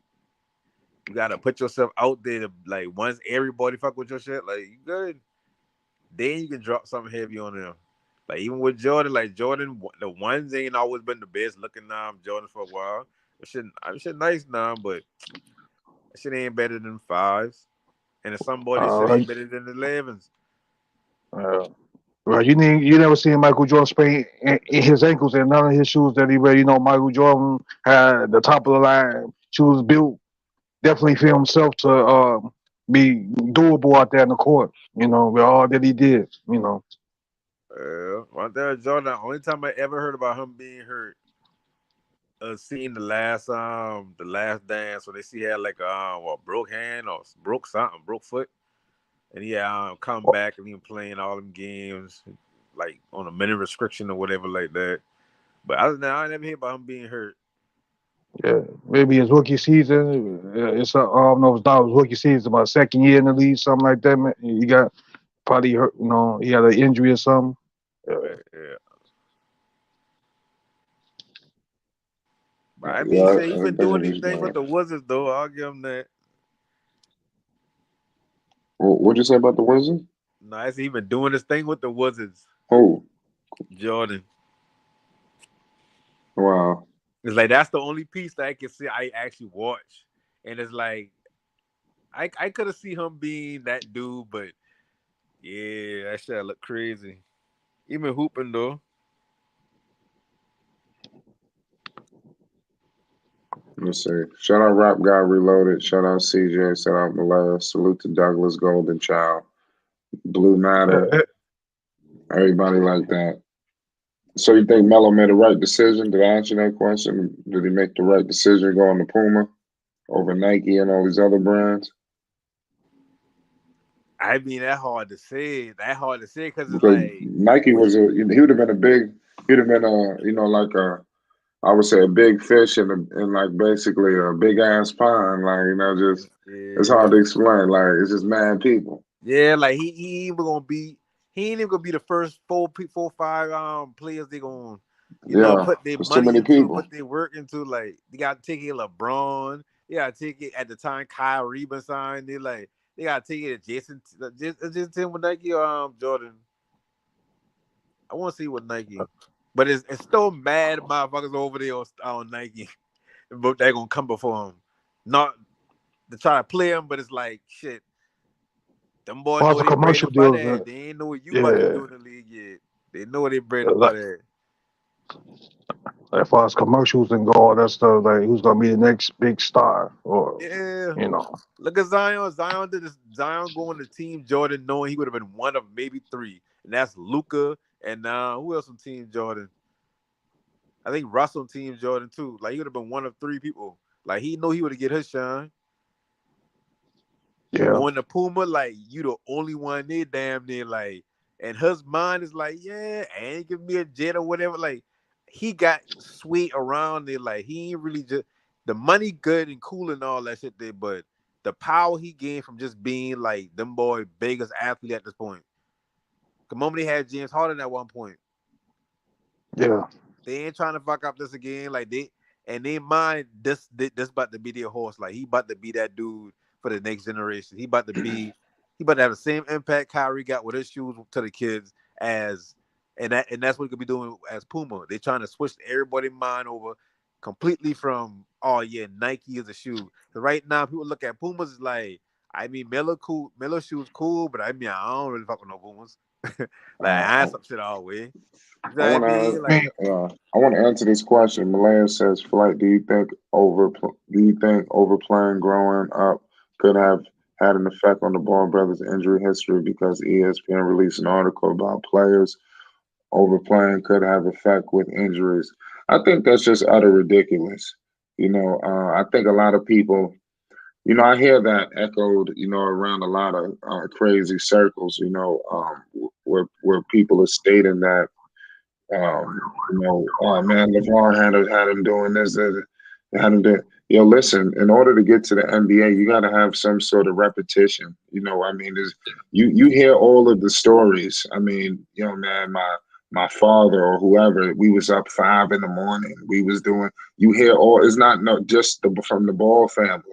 you gotta put yourself out there to like once everybody fuck with your shit, like you good. Then you can drop something heavy on them. Like even with Jordan, like Jordan, the ones ain't always been the best looking Jordan for a while. Shit nice now, but shit ain't better than fives. And if somebody shit Uh, ain't better than the 11s. uh, Right, you never seen Michael Jordan sprain in his ankles and none of his shoes that he wear. You know, Michael Jordan had the top of the line shoes built definitely for himself to be doable out there in the court. You know, with all that he did. You know, Right there, Jordan. The only time I ever heard about him being hurt, seeing the last dance, where they see he had like broke hand or broke something, broke foot, and he come back and he playing all them games like on a minute restriction or whatever like that. But other than that, I never hear about him being hurt. yeah, maybe his rookie season. It's I don't know if it's not his rookie season, but second year in the league, something like that. Man. He got probably hurt. You know, he had an injury or something. Yeah. But I mean, Yeah, shit, he I been think doing it these was things with the Wizards though. I'll give him that. What'd you say about the Wizards? Nice, he been doing this thing with the Wizards. Oh, Jordan. wow. It's like that's the only piece that I can see I actually watch. And it's like I could have seen him being that dude, but yeah, that shit look crazy. Even hooping though. Let's see. Shout out Rap God Reloaded. Shout out CJ. Shout out Malaya. Salute to Douglas Golden Child. Blue Matter. Uh, Everybody like that. So you think Melo made the right decision? Did I answer that question? Did he make the right decision going to Puma over Nike and all these other brands? I mean that hard to say. That hard to say because it's Because like Nike what he would have been he'd have been like I would say a big fish in like basically a big ass pond. Like, just it's hard yeah. to explain. Like, it's just mad people. Yeah, like he even gonna be he ain't even gonna be the first four, five players they gonna Yeah, put their there's too money many into, people. put their work into. Like they gotta take it LeBron, they gotta take it at the time Kyrie been signed. They gotta take it at Jason Timberlake or Jordan. I want to see what Nike, but it's still mad motherfuckers over there on Nike, but they're gonna come before him, not to try to play him, but it's like shit. them boys As far know as the they bread commercial and butter deals, at. They ain't know what you about to yeah. do in the league yet. They know what they bread and Like, butter as far as commercials and all that stuff, like who's gonna be the next big star, at. or Yeah. you know, Look at Zion. Zion did this. Zion going to Team Jordan, knowing he would have been one of maybe three, and that's Luca. And who else on Team Jordan? I think Russell on Team Jordan too. Like he would have been one of three people. Like he know he would have get his shine. yeah, Going to Puma, like you the only one there, damn near. Like, and his mind is like, yeah, ain't give me a jet or whatever. Like he got sweet around there. Like he ain't really just the money good and cool and all that shit there, but the power he gained from just being like them boy biggest athlete at this point. The moment he had James Harden at one point, yeah, they ain't trying to fuck up this again. Like they mind this about to be their horse. Like he about to be that dude for the next generation. He about to have the same impact Kyrie got with his shoes to the kids as and that's what he could be doing as Puma. They trying to switch everybody's mind over completely from oh yeah, Nike is a shoe. So right now people look at Pumas as like I mean Miller shoes cool, but I mean I don't really fuck with no Pumas. Like I I, some shit all way. You know I what I want mean? to. Like I want to answer this question. Malaya says, "Flight, do you think overplaying growing up could have had an effect on the Ball brothers' injury history because ESPN released an article about players overplaying could have effect with injuries?" I think that's just utter ridiculous. I think a lot of people. I hear that echoed, around a lot of crazy circles. Where people are stating that oh man, LeVar had him doing this, had him doing. Listen, in order to get to the NBA, you got to have some sort of repetition. I mean, you hear all of the stories. I mean, man, my father or whoever, we was up 5 in the morning. We was doing. You hear all. It's not no just from the Ball family.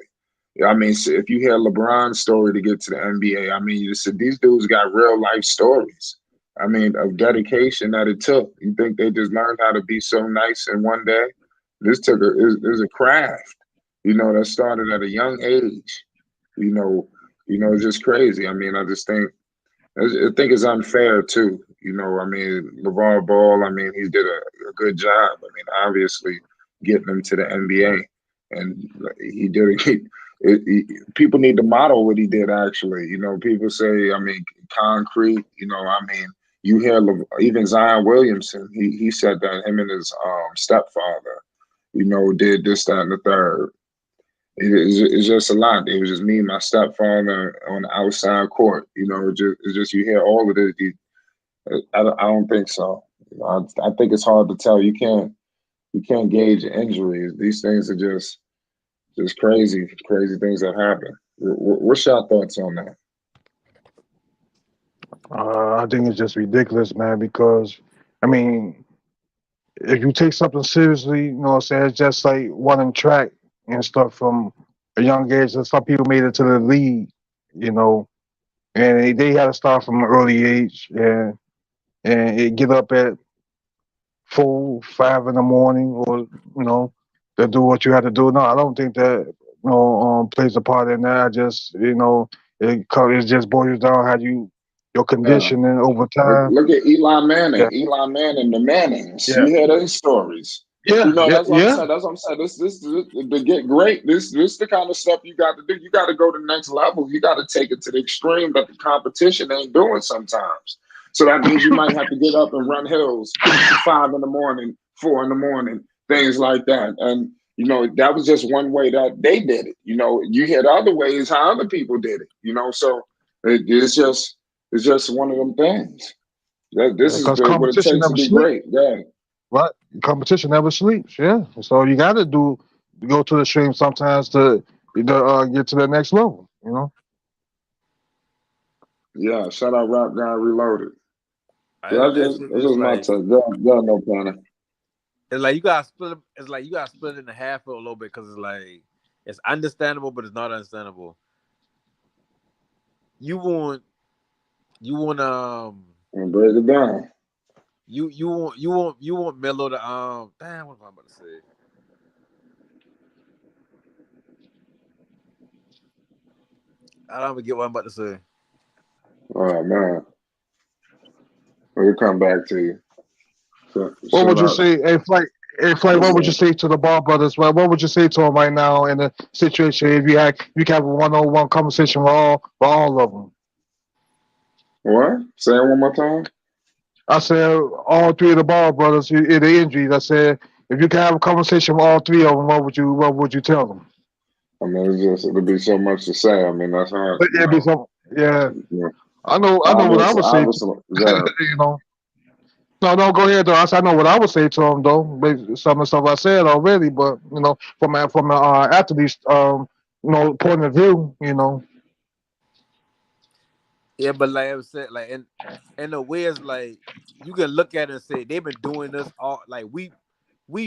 I mean, so if you hear LeBron's story to get to the NBA, I mean, these dudes got real life stories. I mean, of dedication that it took. You think they just learned how to be so nice in one day? This is a craft, that started at a young age. You know, it's just crazy. I mean, I think it's unfair too. I mean, LeVar Ball. I mean, he did a good job. I mean, obviously getting him to the NBA, and he did it. People need to model what he did. Actually, people say, I mean, concrete. I mean, you hear even Zion Williamson. He said that him and his stepfather, did this, that, and the third. It's just a lot. It was just me and my stepfather on the outside court. It's just you hear all of this. I don't think so. I think it's hard to tell. You can't gauge injuries. These things are just crazy things that happen. What's your thoughts on that? I think it's just ridiculous, man. Because I mean, if you take something seriously, what I'm saying, it's just like running track and stuff from a young age. And some people made it to the league, you know, and they had to start from an early age and it get up at 4, 5 in the morning, or to do what you had to do. No, I don't think that plays a part in that. I just it just boils down how your Yeah. conditioning over Look, time. look at Eli Manning. Yeah, Eli Manning, the Mannings. yeah, You hear their stories. yeah, yeah, That's what I'm yeah. saying. That's what I'm saying. This to get great. This the kind of stuff you got to do. You got to go to the next level. You got to take it to the extreme that the competition ain't doing sometimes. So that means you might have to get up and run hills 5 in the morning, 4 in the morning, things like that. And that was just one way that they did it. You hear the other ways how other people did it. So it's just one of them things. This is Because what it competition takes to never be sleeps, great. Yeah. right? Competition never sleeps. Yeah, so you got to go to the extreme sometimes to get to the next level. Yeah. Shout out Rap Guy Reloaded. So I, that's that just shit that's is just my like take. Yeah, no panic. it's like you gotta split. It's like you gotta split it in half a little bit because it's like it's understandable, but it's not understandable. You want you want And break it down. you want Melo to damn what am I about to say? I don't even get what I'm about to say. Oh man, we'll come back to you. So, What would shout you out. say, if like, What's what would you up? say to the Ball brothers? What would you say to them right now in a situation if you can have a one-on-one conversation with all of them? What? Say it one more time. I said all three of the Ball brothers in the injuries. I said if you can have a conversation with all three of them, what would you tell them? I mean, it'd be so much to say. I mean, that's hard. But it'd be some, yeah. You know, I know what I would say. obviously, yeah. You know, no, go ahead though. I know what I would say to them though. Some of the stuff I said already, but from an athlete's point of view, Yeah, but like I said, like in a way, it's like you can look at it and say they've been doing this all. Like we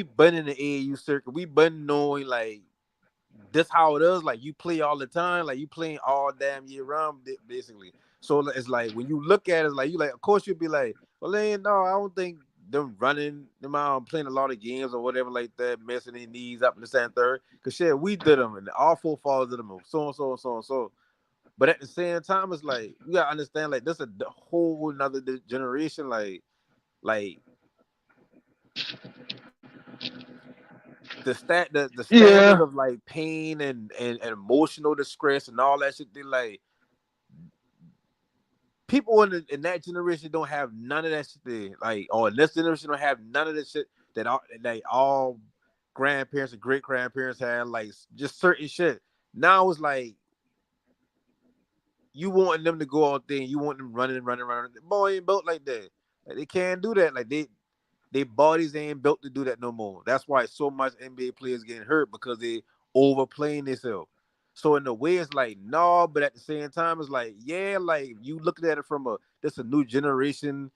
been in the AAU circuit. We been knowing like this how it is. Like you play all the time. Like you playing all damn year round, basically. So it's like when you look at it, it's like you like. Of course, you'll be like, well, no, I don't think them running them out playing a lot of games or whatever like that, messing their knees up in the second third. Cause shit, we did them and all four falls did them, so and so and so and so. But at the same time, it's like you gotta understand, like this is a whole another generation. Like the standard yeah. of like pain and emotional distress and all that shit. They like people in that generation don't have none of that shit. Like, or in this generation don't have none of that shit that all grandparents and great grandparents had. Like just certain shit. Now it's like you want them to go out there and you want them running. The boy ain't built like that. Like, they can't do that. Like their bodies ain't built to do that no more. That's why so much NBA players getting hurt because they overplaying themselves. So in a way, it's like no, but at the same time, it's like yeah, like you looking at it from a new generation,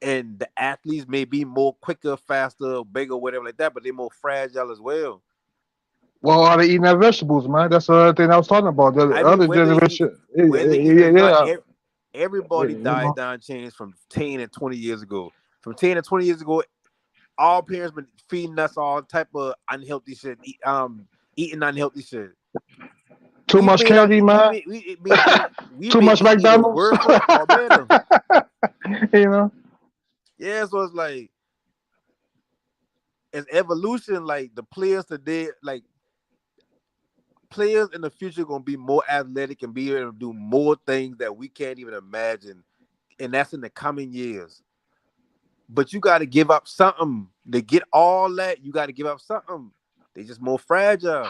and the athletes may be more quicker, faster, bigger, whatever like that, but they're more fragile as well. Well, are they eating their vegetables, man? That's the other thing I was talking about. The I mean, other generation, whether eating or not, yeah, everybody you died know. down changed from 10 and 20 years ago. From 10 and 20 years ago, all parents been feeding us all type of unhealthy shit, eating unhealthy shit. Too much candy, man. We Too may much eat either McDonald's. worse or better. you know. Yeah, so it's like it's evolution. Like the players today, like players in the future gonna be more athletic and be able to do more things that we can't even imagine, and that's in the coming years. But you got to give up something to get all that. You got to give up something. They just more fragile.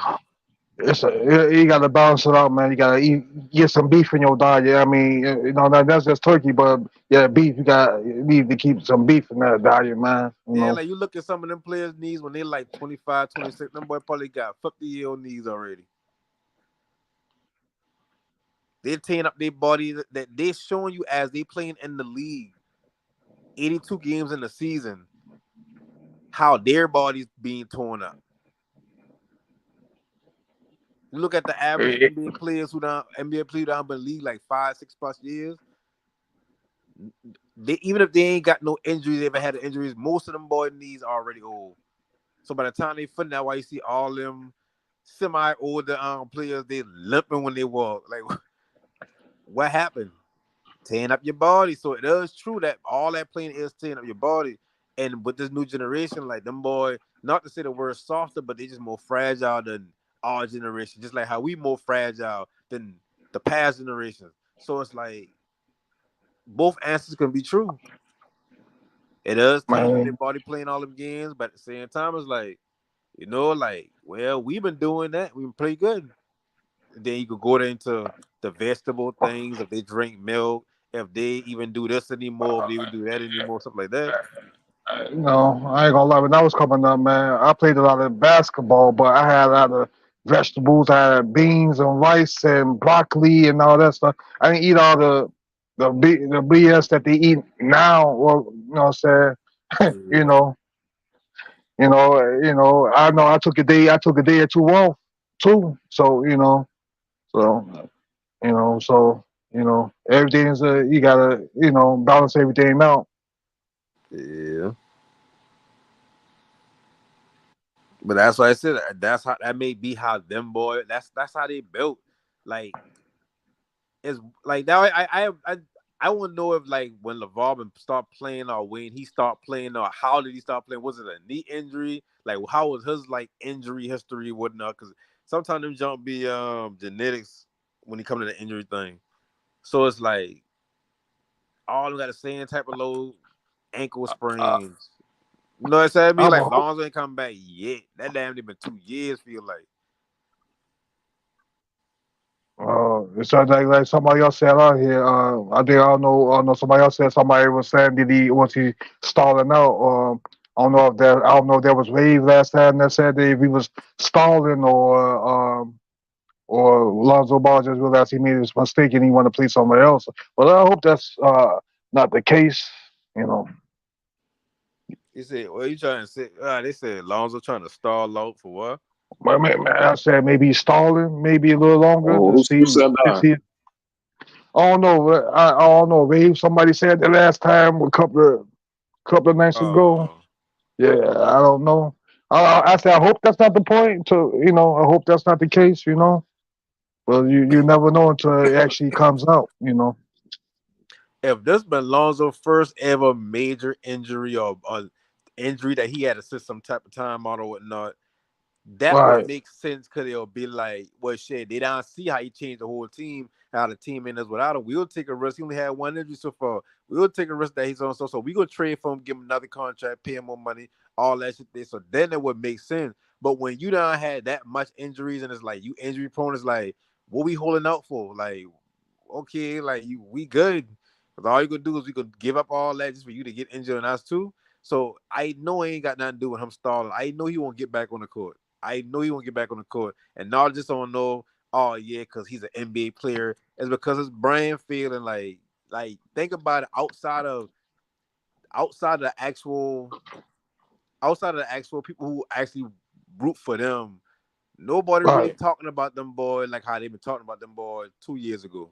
You got to balance it out, man. You got to get some beef in your diet. I mean, that's just turkey, but yeah, beef. You need to keep some beef in that diet, man. Yeah, like you look at some of them players' knees when they like 25, 26. Them boy probably got 50-year-old knees already. They're tearing up their body that they're showing you as they playing in the league. 82 games in the season. How their bodies being torn up. You look at the average NBA players who down NBA player down in the league like 5, 6+ years. They even if they ain't got no injuries, they ever had injuries, most of them boy knees are already old. So by the time they foot that, why you see all them semi-older players, they limping when they walk. Like, what happened? Tearing up your body. So it is true that all that playing is tearing up your body. And with this new generation, like them boy, not to say the word softer, but they just more fragile than our generation. Just like how we more fragile than the past generation. So it's like both answers can be true. It does tearing up their Man, body playing all them games, but at the same time, it's like, like, well, we've been doing that. We've been pretty good. And then you could go into the vegetable things, if they drink milk, if they even do this anymore, if they even do that anymore, stuff like that. no, I ain't gonna lie. When I was coming up, man, I played a lot of basketball, but I had a lot of vegetables. I had beans and rice and broccoli and all that stuff. I didn't eat all the BS that they eat now. Well, what I'm saying, you Yeah. know, I know I took a day or two off too. So so everything's you gotta balance everything out. Yeah. But that's why I said that's how that may be how them boy. That's how they built. Like it's like now I want to know if like when LeVar start playing or when he start playing or how did he start playing? Was it a knee injury? Like how was his like injury history and whatnot? Because sometimes them jump be genetics when he come to the injury thing. So it's like all them got the same type of low ankle Uh, sprains. You know what I'm saying? I mean, I'm a like hope. Lonzo ain't come back yet. That damn near been 2 years. Feel like. It's like somebody else said on here. I think I don't know. Somebody else said somebody was saying was he stalling out? I don't know if that was Wave last time that said that if he was stalling or Lonzo Ball just realized he made his mistake and he want to play somewhere else. But I hope that's not the case. You know, He said, "Well, you trying to say?" They said Lonzo trying to stall out for what? but I said maybe he's stalling, maybe a little longer Oh, to who see said to that? see. I don't know. I don't know. Wave. Somebody said the last time a couple of nights ago. Oh, Yeah, I don't know. I said I hope that's not the point. I hope that's not the case. Well, you never know until it actually comes out. if this been Lonzo's first ever major injury or injury that he had to sit some type of time out or whatnot, that would Right. make sense because it'll be like, well, shit, they don't see how he changed the whole team, how the team in us without him. We'll take a risk. He only had one injury so far. We'll take a risk that he's on. So we gonna trade for him, give him another contract, pay him more money, all that shit. There. So then it would make sense. But when you don't had that much injuries and it's like you injury prone, it's like, what we holding out for? Like, okay, like we good. Because all you gonna do is we could give up all that just for you to get injured and us too. So I know it ain't got nothing to do with him stalling. I know he won't get back on the court. I know he won't get back on the court. And not just don't know, oh yeah, because he's an NBA player. It's because his brain feeling like think about it outside of the actual outside of the actual people who actually root for them. Nobody really Right. talking about them boys like how they been talking about them boys 2 years ago.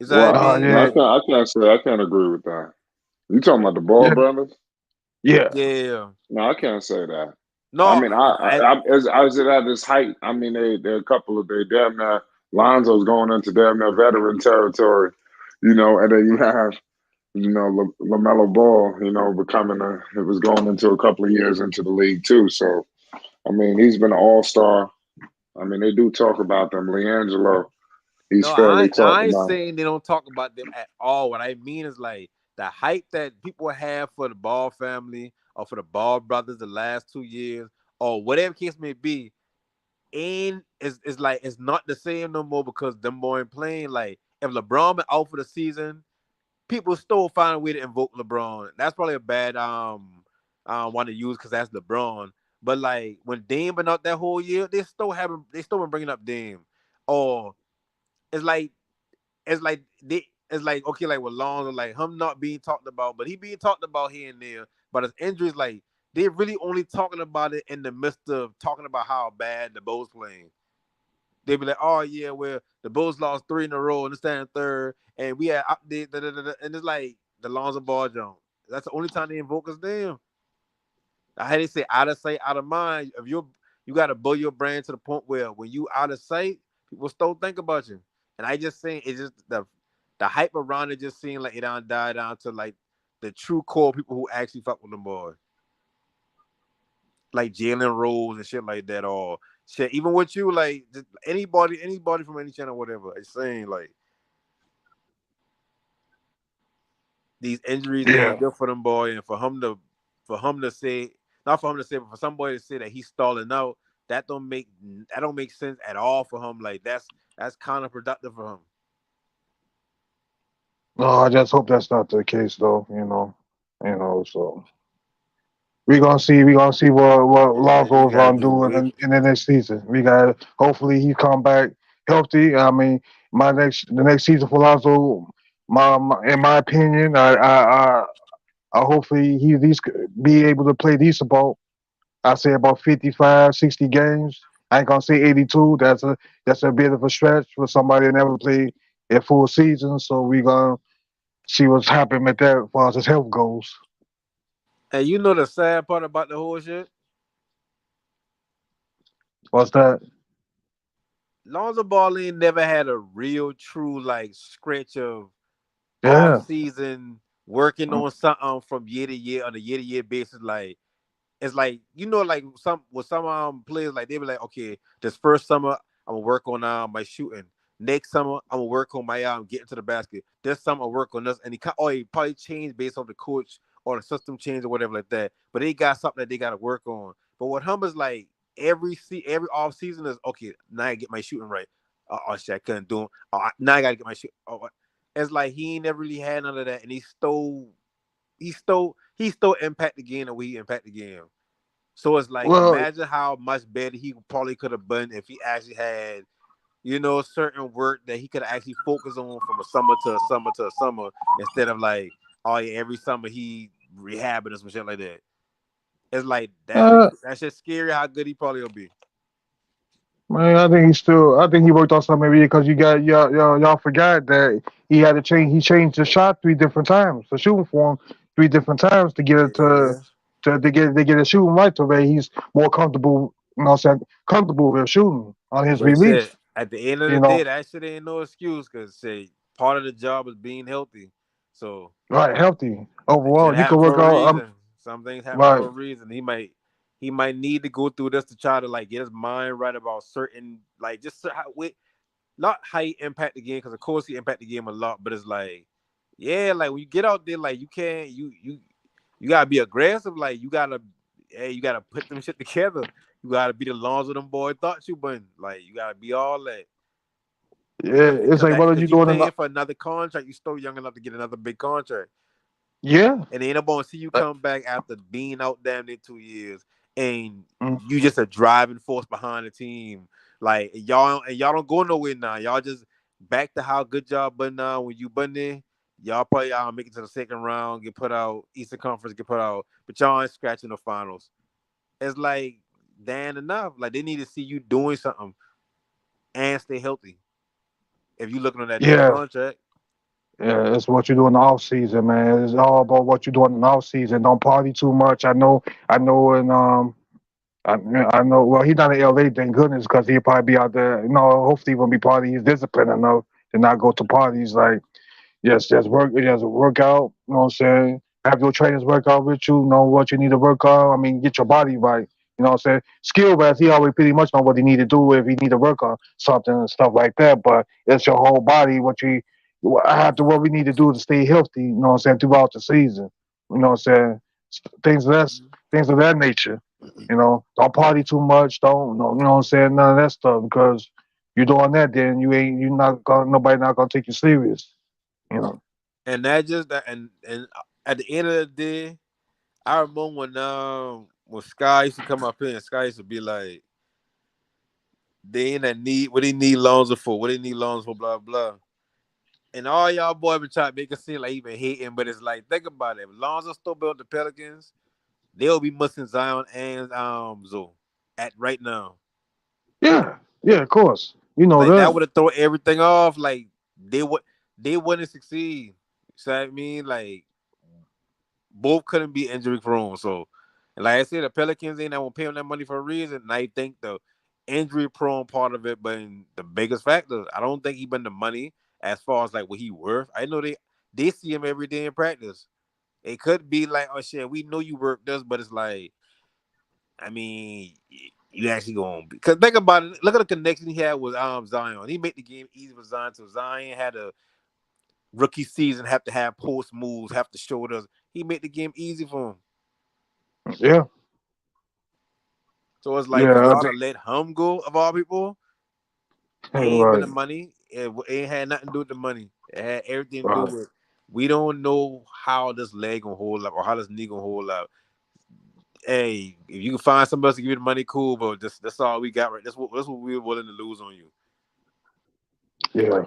Is that what I Well, mean? no, Yeah. Like, I can't agree with that. You talking about the Ball Yeah. brothers? Yeah. yeah. No, I can't say that. I No, mean, as it at this height, I mean, they're a couple of they damn near Lonzo's going into damn near veteran territory, and then you have Lamelo Ball, becoming it was going into a couple of years into the league too. So I mean, he's been an all star. I mean, they do talk about them. Leangelo, he's no, fairly talked I ain't about. saying they don't talk about them at all. What I mean is like the hype that people have for the Ball family or for the Ball brothers the last 2 years or whatever case may be, and is like it's not the same no more because them boy ain't playing. Like if LeBron been out for the season, people still find a way to invoke LeBron. That's probably a bad one to use because that's LeBron. But like when Dame been out that whole year, they still been bringing up Dame. Or it's like it's like okay, like with Lonzo, like him not being talked about, but he being talked about here and there. But his injuries, like they really only talking about it in the midst of talking about how bad the Bulls playing. They be like, oh yeah, well the Bulls lost 3 in a row and stand third, and we had update, and it's like the Lonzo Ball jump. That's the only time they invoke us. Damn, I had to say out of sight, out of mind. If you got to build your brand to the point where when you out of sight, people still think about you. And I just saying it's just the hype around it just seemed like it don't die down to like the true core people who actually fuck with them boys, like Jalen Rose and shit like that, or shit. Even with you, like just anybody from any channel, whatever. It's saying like these injuries Yeah. ain't good for them boy, and for him to say not for him to say, but for somebody to say that he's stalling out, that don't make sense at all for him. Like that's counterproductive for him. No, I just hope that's not the case, though. So we gonna see what Yeah, you Lonzo's gotta gonna just do wait. in the next season. We got hopefully he come back healthy. I mean, the next season for Lonzo, in my opinion, I hopefully he at least be able to play decent ball. I say about 55, 60 games. I ain't gonna say 82. That's a bit of a stretch for somebody that never played a full season. So we gonna see what's happening with that as far as his health goes. And you know the sad part about the whole shit? What's that? Lonzo Ball ain't never had a real true like stretch of off Yeah. season working on something from year to year on a year to year basis. Like it's like like some players like they be like, okay, this first summer I'm gonna work on my shooting. Next summer I'm gonna work on my getting to the basket. This summer I'll work on this, and he probably changed based on the coach or the system change or whatever like that. But they got something that they got to work on. But what Humber's like every off season is okay. Now I get my shooting right. Oh shit, I couldn't do it. Now I gotta get my shoot. It's like he ain't never really had none of that, and he still impact the game the way he impact the game. So it's like Well, imagine how much better he probably could have been if he actually had, certain work that he could actually focus on from a summer to a summer to a summer instead of like, oh yeah, every summer he rehabbing or some shit like that. It's like uh, that's just scary how good he probably will be. man, I think he worked on something maybe because y'all forgot that he had to change. He changed the shot 3 different times, the shooting form 3 different times to get it Yeah. to get it shooting right to where he's more comfortable. You know, what I'm saying comfortable with shooting on his But release. shit, at the end of the You day, know, that shit ain't no excuse because say part of the job is being healthy. So right, healthy like shit overall. You can happen for work a out. reason. Some things happen for Right, a reason. He might need to go through this to try to like get his mind right about certain like just not how he impact the game because of course he impact the game a lot, but it's like yeah, like when you get out there, like you can't you gotta be aggressive. Like you gotta put them shit together. You gotta be the Lonzo them boy thought you, but like you gotta be all that. yeah. It's like whether you Because you doing it. paying for another contract, you still young enough to get another big contract. Yeah. And ain't nobody see you Uh, come back after being out damn near 2 years and mm, you just a driving force behind the team. Like y'all don't go nowhere now. Y'all just back to how good job but now when you button in, y'all probably make it to the second round, get put out, Eastern Conference get put out, but y'all ain't scratching the finals. It's like damn enough. Like they need to see you doing something and stay healthy. If you looking on that next yeah. contract. Yeah, it's what you do in the off season, man. It's all about what you do in the off season. Don't party too much. I know, and I, I know. Well, he's not in LA, thank goodness, because he'll probably be out there. Hopefully, he won't be partying. He's disciplined enough to not go to parties. Like, just work out. You know what I'm saying? Have your trainers work out with you. Know what you need to work on. I mean, get your body right. You know what I'm saying? Skill wise, he always pretty much know what he need to do if he need to work on something and stuff like that. But it's your whole body. I have to what we need to do to stay healthy. You know what I'm saying throughout the season. You know what I'm saying? Things of that things of that nature. Don't party too much. Don't no, you know what I'm saying? None of that stuff because you're doing that, then you're not gonna nobody not gonna take you serious. You know. And that just that and at the end of the day, I remember when Sky used to come up here and Sky used to be like, they in that need what they need Lonzo for, what they need Lonzo for, blah blah. And all y'all boys been trying to make it seem like he been hating, but it's like think about it. If Lonzo still built the Pelicans, they'll be missing Zion and Zoe at right now. Yeah, yeah, of course. You know Like that that. would have thrown everything off. Like they wouldn't succeed. So I mean, like both couldn't be injury prone. So, and like I said, the Pelicans ain't that won't pay him that money for a reason. And I think the injury prone part of it been the biggest factor. I don't think he been the money as far as like what he worth. I know they see him every day in practice. It could be like, oh shit, we know you work this, but it's like, I mean, you actually going because think about it. Look at the connection he had with Zion. He made the game easy for Zion. So Zion had a rookie season, have to have post moves, have to show us. He made the game easy for him. Yeah, So it's like for yeah. I y'all to think let him go of all people, it ain't been right, the money. It ain't had nothing to do with the money. It had everything to do right. with we don't know how this leg gonna hold up or how this knee gonna hold up. Hey, if you can find somebody else to give you the money, cool. But that's all we got right. That's what we were willing to lose on you. Yeah,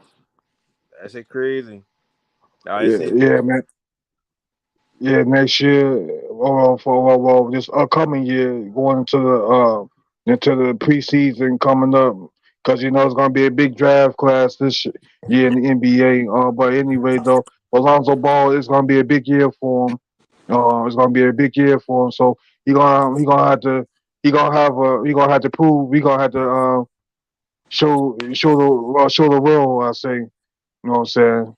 That shit crazy. I yeah, said, yeah, man. Yeah, next year, this upcoming year, going into the preseason coming up, because it's gonna be a big draft class this year in the NBA. But anyway, though, Alonzo Ball is gonna be a big year for him. It's gonna be a big year for him. So he gonna have to prove he gonna have to show the world. I say, you know what I'm saying?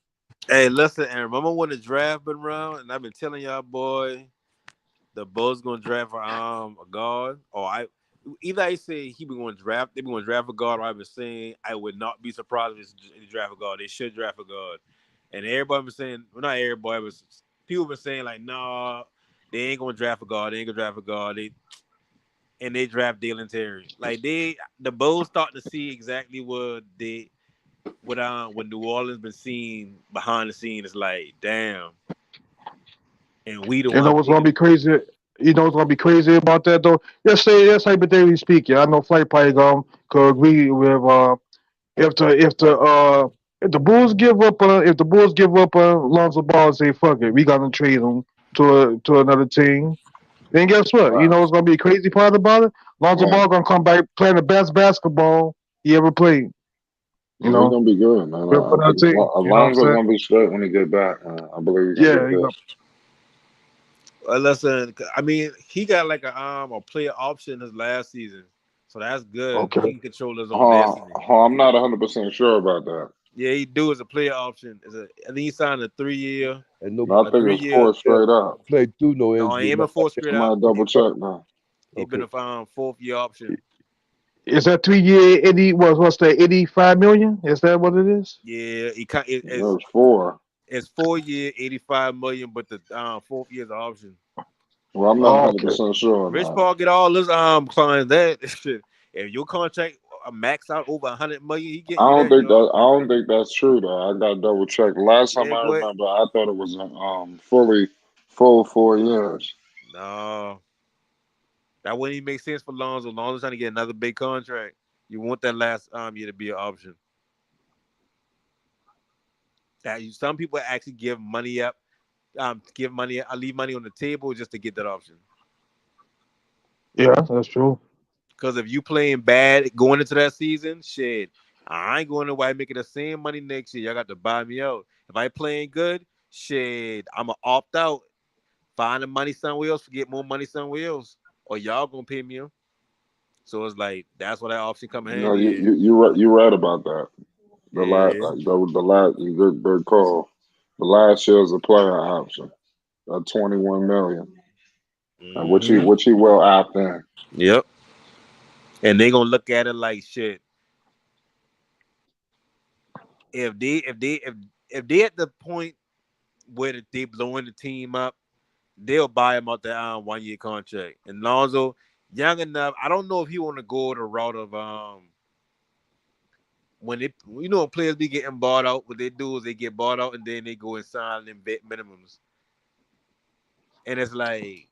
Hey, listen, and remember when the draft been around, and I've been telling y'all, boy, the Bulls gonna draft for a guard, or either I say he been going to draft, they been going to draft a guard, or I've been saying I would not be surprised if they draft a guard. They should draft a guard, and everybody been saying, well, not everybody, but people been saying like, nah, they ain't gonna draft a guard. They ain't gonna draft a guard. They draft Dalen Terry. Like the Bulls starting to see exactly what New Orleans been seeing behind the scenes. Is like, damn, and we the You know one what's gonna picking. be crazy? You know what's gonna be crazy about that though? Let's say that's hypothetically speaking. I know Flight probably could agree with if the Bulls give up Lonzo Ball and say fuck it, we gonna trade him to another team. Then guess what? You Right. know what's gonna be a crazy part about it? Lonzo Right. Ball gonna come back playing the best basketball he ever played. You He's know, gonna be good, man. for I another think team. You know what I'm Alonzo's saying? gonna be straight when he get back. I believe he's gonna be Yeah, you good. know. Listen, I mean, he got like a player option his last season, so that's good. Okay. He can control his own destiny. I'm not 100% sure about that. Yeah, he do as a player option. I think he signed a 3 year, And no No, I a think three it's year. 4 straight up. play through no No, he injury. ain't been four straight out. Somebody double check now. He been Okay. a 4th year option. Is that 3 year 80? What's that? 85 million? Is that what it is? Yeah, There's 4. it's 4 year, 85 million, but the 4th year's an option. Well, I'm not Oh, okay. 100% sure on Rich that. Paul get all his clients that shit. If your contract max out over 100 million, he getting you that, yo. I don't think that's true though. I got to double check. Last time Yeah, I go ahead. remember, I thought it was full 4 years. No, that wouldn't even make sense for Lonzo. Lonzo's trying to get another big contract. You want that last year to be an option. Some people actually give money up, leave money on the table just to get that option. Yeah, that's true. Because if you playing bad going into that season, shit, I ain't going to White making the same money next year. Y'all got to buy me out. If I playing good, shit, I'ma opt out, find the money somewhere else, get more money somewhere else, or y'all gonna pay me. So it's like that's where that option come in No, handy. you right about that. Yeah, The last good call. The last year is a player option. 21 million, and mm-hmm. which he will opt in. Yep. And they gonna look at it like shit. If they at the point where they blowing the team up, they'll buy him out the 1 year contract. And Lonzo, young enough, I don't know if he want to go the route of when when players be getting bought out. What they do is they get bought out and then they go and sign them vet minimums. And it's like,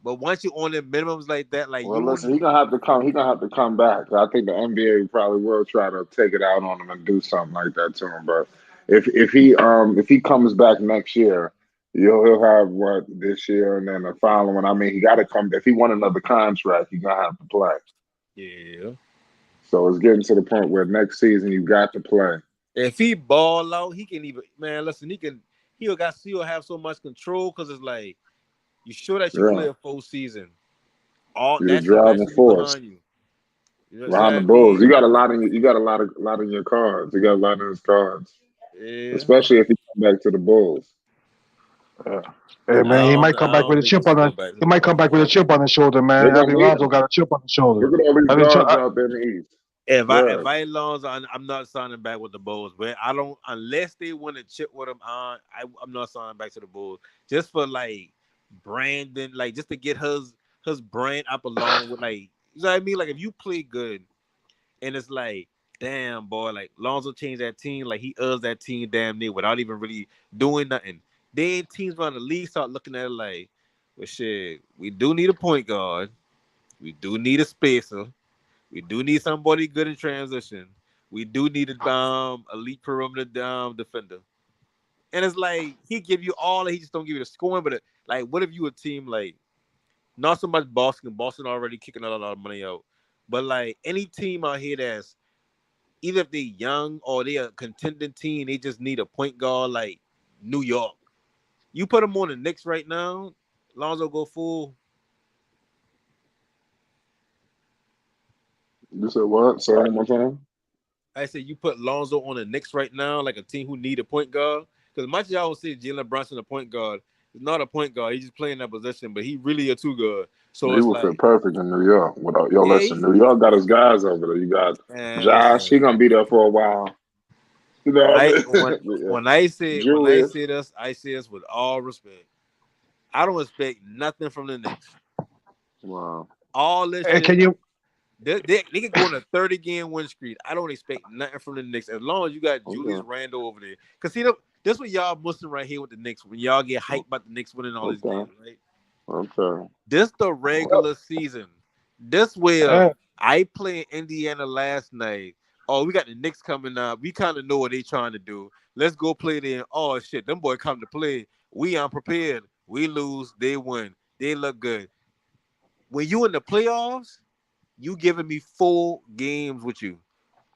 but once you're on the minimums like that, like Well, you listen, only He gonna have to come back. I think the NBA probably will try to take it out on him and do something like that to him. But if he comes back next year, he'll have what this year and then the following. I mean, he got to come. If he want another contract, he's gonna have to play. yeah. So it's getting to the point where next season you got to play. If he ball out, he can even man. Listen, he'll have so much control because it's like you sure that you Yeah, play a full season. All you're the that driving should be force behind you. You know what behind the I Bulls. mean? You got a lot in lot in your cards. You got a lot in his cards, Yeah. especially if he come back to the Bulls. Yeah. Hey man, he might come I back with don't a think he chip should on go the. back to He the might come Bulls. back with a chip on his shoulder, They're man. I gonna think need Lonzo him. got a chip on his shoulder. Look at all these I think, guards out there in the East. If Good. I Lonzo, I'm not signing back with the Bulls. But I don't unless they want to chip with him on. I'm not signing back to the Bulls just for like Brandon, like just to get his brand up along with like you know what I mean. Like if you play good and it's like damn boy, like Lonzo changed that team, like he owes that team damn near without even really doing nothing. Then teams around the league start looking at it like, well shit, we do need a point guard, we do need a spacer. We do need somebody good in transition. We do need a elite perimeter defender. And it's like he give you all, he just don't give you the scoring. But like, what if you a team like not so much Boston? Boston already kicking a lot of money out. But like any team out here that's either if they young or they a contending team, they just need a point guard like New York. You put them on the Knicks right now, Lonzo go full. You said what? Say it one more time. I said you put Lonzo on the Knicks right now, like a team who need a point guard. Because much y'all will say Jalen Brunson a point guard. He's not a point guard. He's just playing that position, but he really a two guard. So He it's would fit like, perfect in New York. Without yo, yeah, listen, New York got his guys over there. You got and Josh. listen, He gonna be there for a while. You know when what I I when mean? Yeah. when Julius. I say this with all respect. I don't expect nothing from the Knicks. Wow. All this Hey, shit, can you? they could go on a 30-game win streak. I don't expect nothing from the Knicks as long as you got Julius Okay. Randle over there. Cause see, this what y'all Muslim right here with the Knicks when y'all get hyped about the Knicks winning all these games, Okay. right? Okay. This the regular season. This where Uh, I played Indiana last night. Oh, we got the Knicks coming up. We kind of know what they trying to do. Let's go play there. Oh shit, them boy come to play. We unprepared. We lose. They win. They look good. When you in the playoffs, you giving me 4 games with you.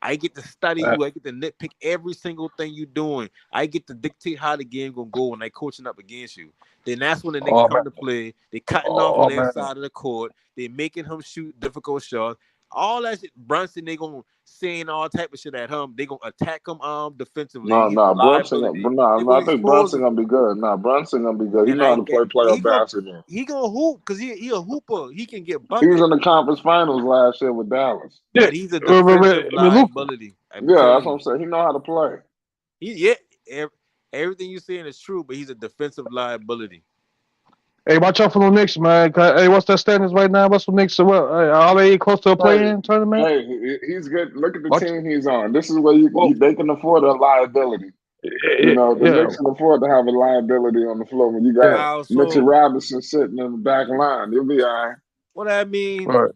I get to study uh, you. I get to nitpick every single thing you're doing. I get to dictate how the game gonna go when I coaching up against you. Then that's when the Knicks oh man, come to play. They cutting off oh man. left side of the court. They making him shoot difficult shots. All that shit. Brunson, they gonna saying all type of shit at him. They gonna attack him defensively. No, He's a no, Brunson. liability. No, They no, gonna I think expose Brunson him. gonna be good. No, Brunson gonna be good. He And know how to like play he playoff gonna basketball. hoop because he a hooper. He can get He was buckets. in the conference finals last year with Dallas. Yeah, But he's a defensive Luka. liability. I'm Yeah, telling that's what you. I'm saying. He know how to play. Everything you're saying is true, but he's a defensive liability. Hey, watch out for the Knicks, man. Hey, what's their standings right now? What's the Knicks? What are they close to a Hey, play-in tournament? hey, he's good. Look at the Watch. team he's on. This is where Well, they can afford a liability. You know, the yeah, Knicks can afford to have a liability on the floor when you got yeah. Wow, Mitchell so Robinson sitting in the back line. You'll be all right. what I mean, Right.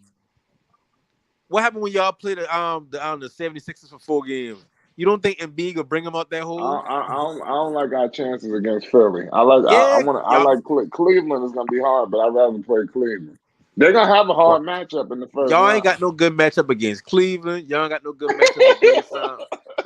what happened when y'all played the 76ers for 4 games? You don't think Embiid will bring him out that hole? I don't like our chances against Philly. I Yeah, want I y'all like Cleveland is gonna be hard, but I'd rather play Cleveland. They're gonna have a Well, hard matchup in the first y'all ain't round. got no good matchup against Cleveland. Y'all ain't got no good matchup against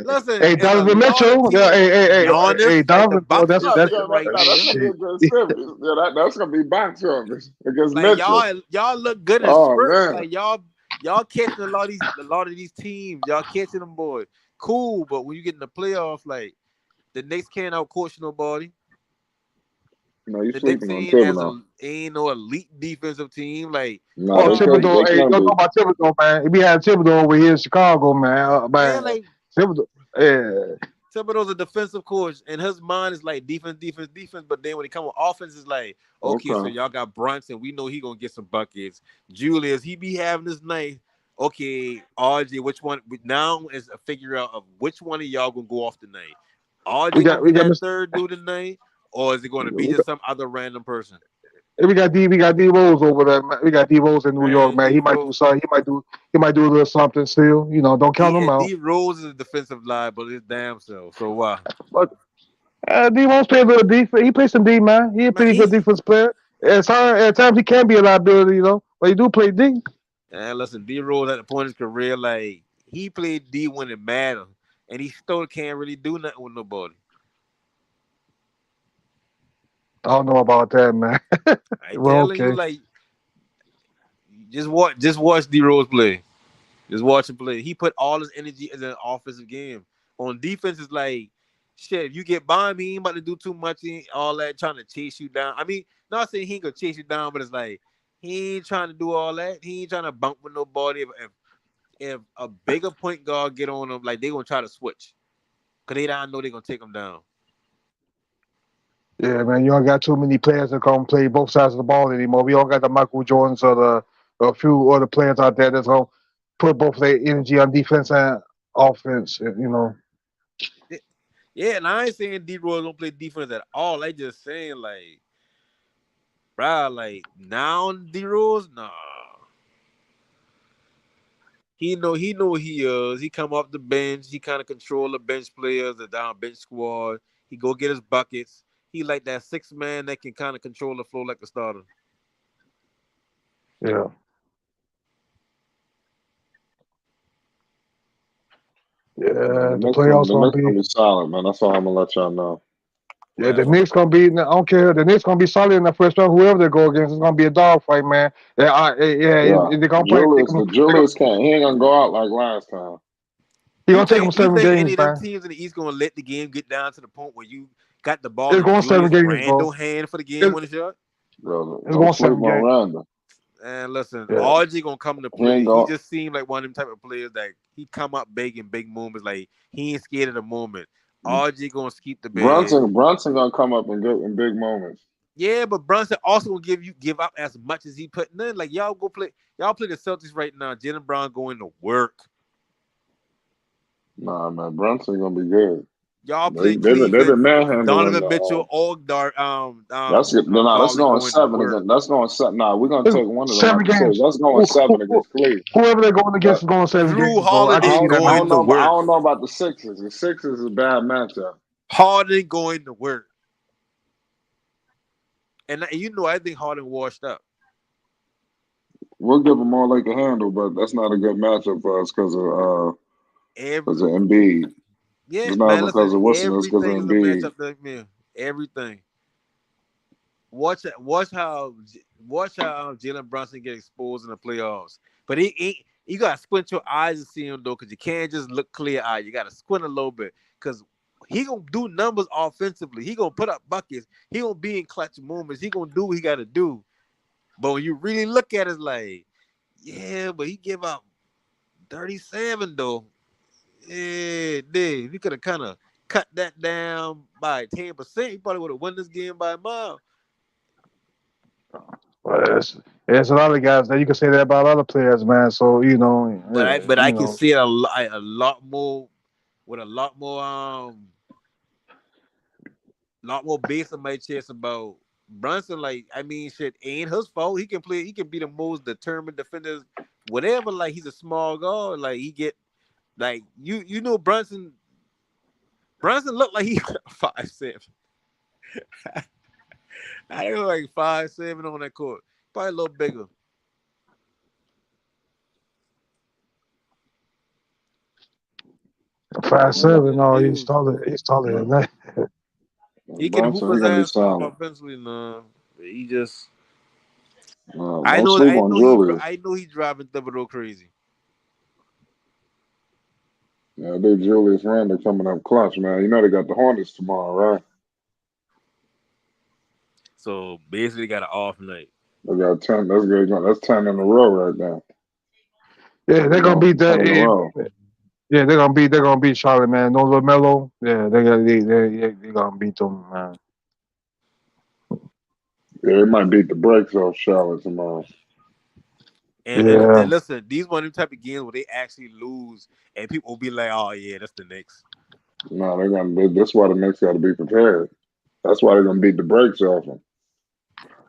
Listen, hey, it's a Donovan lot of Mitchell. Yeah, teams. hey, Giannis, like the Donovan. Oh, box that's just that's sitting right That's there. gonna be a shit. good series. Yeah, that's gonna be box office against Like Mitchell. y'all look good in Oh spurts. man, Like y'all catching a lot of these teams. Y'all catching them, boy. Cool, but when you get in the playoffs, like the Knicks can't outcoach nobody. no, you The Knicks sleeping on Thibodeau. ain't no elite defensive team. Like No, Oh, they y'all could. like Thibodeau. They Hey, you can don't know be. about Thibodeau, man. He be having Thibodeau over here in Chicago, man. yeah, Man, like Thibodeau. Yeah, Thibodeau's a defensive coach, and his mind is like defense, defense, defense. But then when it comes with offense, it's like, okay, so Okay. y'all got Brunson. We know he gonna get some buckets. Julius, he be having this night. Okay, RJ, which one? Now is a figure out of which one of y'all gonna go off tonight. RJ gonna we be got that Mr. third dude tonight, or is it gonna be We just got, some other random person? we got D Rose over there, man. We got D Rose in New York, Man, man. He might do something. He might do a little something still. You know, don't count him out. D Rose is a defensive line, but his damn self. So why? But D Rose plays a little defense. He plays some D, man. He a Man, pretty good defense player. At times he can be a liability, you know, but he do play D. and listen, D Rose at the point of his career, like he played D when it mattered, and he still can't really do nothing with nobody. I don't know about that, man. I Well, telling you, okay. like just watch D Rose play. Just watch him play. He put all his energy in an offensive game. On defense, it's like shit. If you get by me, he ain't about to do too much. He ain't all that trying to chase you down. I mean, not saying he ain't gonna chase you down, but it's like he ain't trying to do all that. He ain't trying to bump with nobody. If a bigger point guard get on him, like they gonna try to switch because they don't know they gonna take him down. Yeah, man. You don't got too many players that can play both sides of the ball anymore. We all got the Michael Jordans or a few other players out there that's gonna put both their energy on defense and offense. You know. Yeah, and I ain't saying D Rose don't play defense at all. I just saying like, bruh, like now D Rose, nah. He know what he is. He come off the bench. He kind of control the bench players, the down bench squad. He go get his buckets. He like that 6 man that can kind of control the flow like a starter. Yeah. No, Yeah. The playoffs The gonna Knicks be. gonna be solid, man. That's all I'm gonna let y'all know. Yeah, the Well, Knicks gonna be. I don't care. The Knicks gonna be solid in the first round. Whoever they go against, it's gonna be a dogfight, man. Yeah, Yeah, they're gonna play. Julius can't. He ain't gonna go out like last time. He gonna take him You 7 think any games, of them man. teams in the East gonna let the game get down to the point where you got the ball It's in going 7 Julius games, bro. Randle hand for the game It's, winning shot? Brother, it's don't going sleep 7 on games. Randall. And listen, Yeah. RG gonna come to He ain't play. He going. just seemed like one of them type of players that he come up big in big moments. Like he ain't scared of the moment. RG gonna keep the bed. Brunson gonna come up and get in big moments. Yeah, but Brunson also gonna give up as much as he putting in. Like y'all play the Celtics right now. Jalen Brown going to work. Nah, man, Brunson gonna be good. Y'all play They've been Cleveland. manhandling Donovan the. Mitchell, or That's it. Nah, let's Garland go on going to 7 work. again. Let's go on 7. Nah, we're gonna It's take one of them 7 out the series. games. Let's go on 7 against Cleveland. Whoever they're going But against is going 7 Drew games, bro. I can Holiday see that, I going man. don't to know. I work. don't know about the Sixers. The Sixers is a bad matchup. Harden going to work. And you know, I think Harden washed up. We'll give them all they can handle, but that's not a good matchup for us because of Embiid. Yeah, It's not man. Listen, because of Wilson. It's because of everything is a Embiid. matchup to me. Everything. Watch how Jalen Brunson get exposed in the playoffs. But you gotta squint your eyes to see him though, because you can't just look clear eyed. You gotta squint a little bit, because he gonna do numbers offensively. He gonna put up buckets. He gonna be in clutch moments. He gonna do what he gotta do. But when you really look at it, it's like, yeah, but he give up 37 though. Yeah, dude, he could have kind of cut that down by 10%. He probably would have won this game by a mile. But there's a lot of guys that you can say that about other players, man. So But I can see it a lot more with a lot more bass in my chest about Brunson. Like, I mean, shit ain't his fault. He can play. He can be the most determined defenders, whatever. Like, he's a small guard. Like, he get like you know Brunson. Brunson looked like he 5'7". I look like 5'7" on that court. Probably a little bigger. Five Going seven. against No, dudes. He's taller than that. He can hoop Brunson, he his gonna be ass off solid. offensively, nah. He just I Don't know sleep on Julius. I know he driving Thibodeau crazy. Yeah, they Julius Randle coming up clutch, man. You know they got the Hornets tomorrow, right? So basically got an off night. They got 10. That's good. That's 10 in a row right now. Yeah, they're gonna Going beat for 10 that. in a row. Yeah, they're gonna beat Charlotte, man. No Lamelo. Yeah, they're gonna beat them, man. Yeah, they might beat the brakes off Charlotte tomorrow. And Yeah, listen, these one of them type of games where they actually lose and people will be like, oh yeah, that's the Knicks. No, they're gonna. That's why the Knicks got to be prepared. That's why they're gonna beat the brakes off them.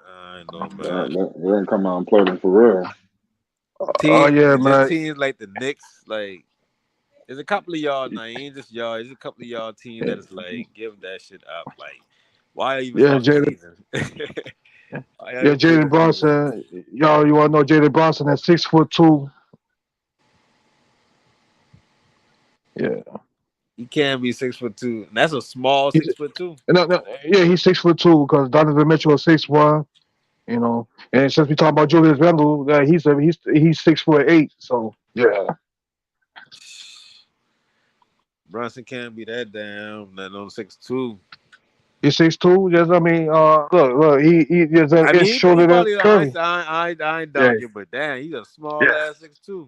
I know, They're, man. they're gonna come out and play them for real. oh yeah, Just man. teams like the Knicks, like there's a couple of y'all now, ain't just y'all. There's a couple of y'all teams that is like give that shit up. Like, why even Yeah, start the Jalen. season? Why y'all Yeah, even play Jalen the season? Brunson. Y'all, you wanna know Jalen Brunson at 6'2"? Yeah, He can't be 6'2". That's a small he's 6'2". no, yeah, he's 6'2" because Donovan Mitchell is 6'1". And since we talk about Julius Randle, he's 6'8". So yeah, Brunson can't be that damn. That on 6'2". he's 6'2". Yes, I mean, look, he is I it's mean, he shorter than probably I Curry. I ain't Yeah, dog it, but damn, he's a small yeah. ass 6'2".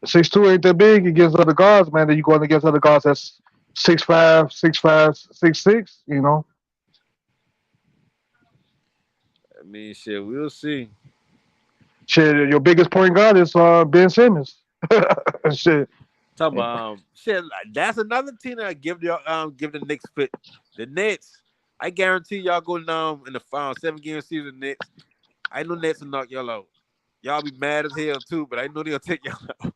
6'2" ain't that big against other guards, man. That you going against other guards that's 6'5", 6'5", 6'6". I mean, shit, we'll see. Shit, your biggest point guard is Ben Simmons. Shit. Talking about shit. That's another team that I give the Knicks fit. The Nets, I guarantee y'all go down in the final 7-game season. Nets, I know Nets will knock y'all out. Y'all be mad as hell too, but I know they'll take y'all out.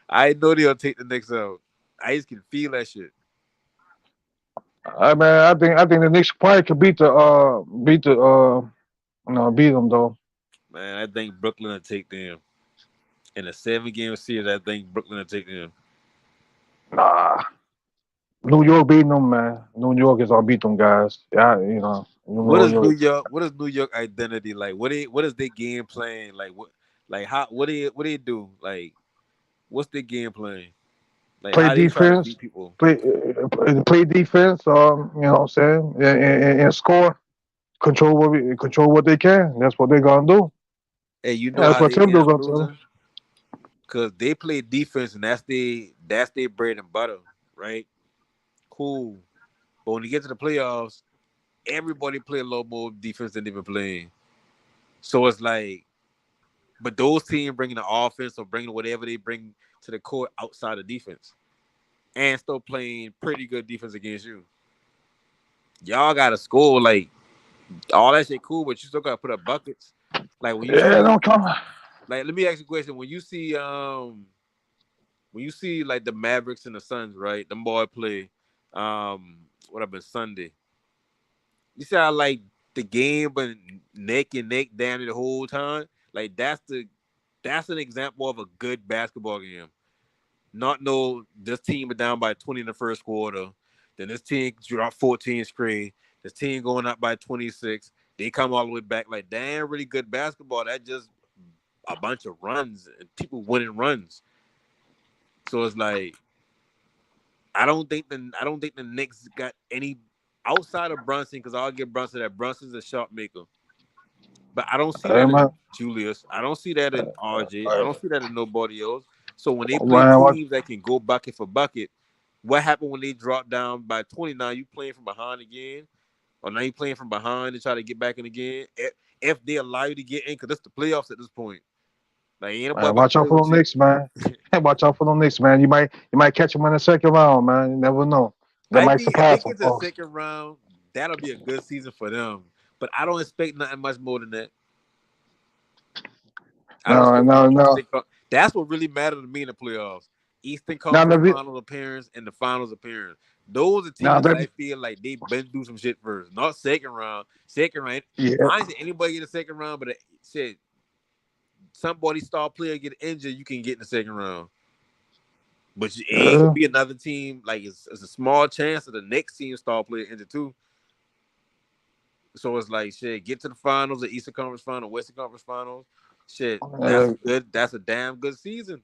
I know they'll take the Knicks out. I just can feel that shit. I think the Knicks probably could beat them though. Man, I think Brooklyn will take them. In a 7-game series, I think Brooklyn will take them. Nah, New York beating them, man. New York is gonna beat them guys. Yeah, What New is New York. York? What is New York identity like? What is their game plan? Like what? Like how? What do they do? Like What's their game plan? Like, Play how they try to defense. beat people? Play defense. You know what I'm saying, and score. Control what they can. That's what they're gonna do. And you know That's how what they end Thibodeau up gonna tell. losing? Because they play defense, and that's their bread and butter, right? Cool. But when you get to the playoffs, everybody play a little more defense than they've been playing. So it's like, but those teams bringing the offense or bringing whatever they bring to the court outside of defense, and still playing pretty good defense against you. Y'all got to score, like, all that shit cool, but you still got to put up buckets. Like when you Yeah, see, don't come. like, let me ask you a question: when you see like the Mavericks and the Suns, right? Them boy play, what happened Sunday? You see how like the game but neck and neck down the whole time. Like that's an example of a good basketball game. Not no, this team is down by 20 in the first quarter. Then this team dropped 14 straight. This team going up by 26. They come all the way back. Like, damn, really good basketball. That just a bunch of runs and people winning runs. So it's like I don't think the Knicks got any outside of Brunson, because I'll give Brunson that Brunson's a shot maker. But I don't see Hey that man, in Julius. I don't see that in RJ. I don't see that in nobody else. So when they play man, what? teams that can go bucket for bucket, what happened when they drop down by 20? Now you playing from behind again, or now you playing from behind and try to get back in again. If they allow you to get in, because it's the playoffs at this point. Like, ain't nobody Man, about to watch out play for with them you. Knicks, man. Watch out for them Knicks, man. You might catch them in the second round, man. You never know. They I might think if they surprise some get to the folks. second round, that'll be a good season for them. But I don't expect nothing much more than that. I don't No, expect no no, no. That's what really matters to me in the playoffs. Eastern Now, Conference Finals appearance and the Finals appearance. Those are now, teams that I feel like they've been through some shit first. Not second round. Second round. yeah, I ain't say anybody get a second round, but it said somebody star player get injured, you can get in the second round. But it ain't gonna yeah, be another team. Like, it's a small chance that the next team star player injured too. So it's like, shit, get to the finals, the Eastern Conference Final, Western Conference Finals. Shit, that's uh, good. That's a damn good season.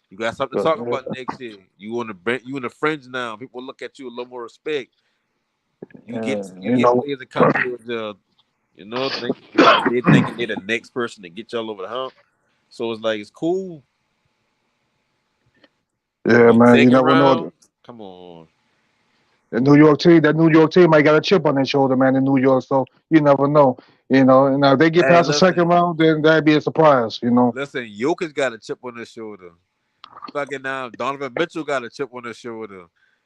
You got something to talk uh, about next year. You in the fringe now. People look at you a little more respect. You you get know, players that come towards they thinking they're the next person to get y'all over the hump. So it's like, it's cool. yeah, But man. You second never know. round, come on. That New York team might got a chip on their shoulder, man. In New York, so you never know. And now if they get Hey, past the second listen, round, then that'd be a surprise. listen. Jokic got a chip on his shoulder. Fucking now, Donovan Mitchell got a chip on his shoulder.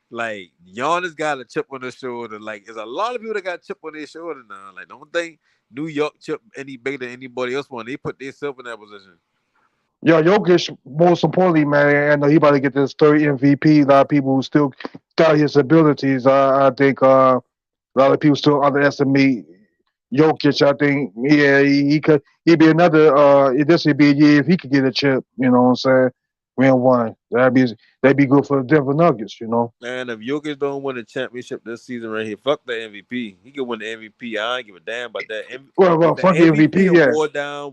Like, Giannis got a chip on his shoulder. Like, there's a lot of people that got a chip on their shoulder now. Like, don't think New York chip any bigger than anybody else when they put themselves in that position. Yeah, Jokic, most importantly, man, I know he about to get this third MVP. A lot of people who still doubt his abilities. I think a lot of people still underestimate Jokic. I think, yeah, he could. He'd be another. This would be a year if he could get a chip. You know what I'm saying? Win one. That'd be good for the Denver Nuggets. Man, if Jokic don't win the championship this season right here, fuck the MVP. He could win the MVP. I ain't give a damn about that. Well, If the fuck the MVP MVP. done Yeah.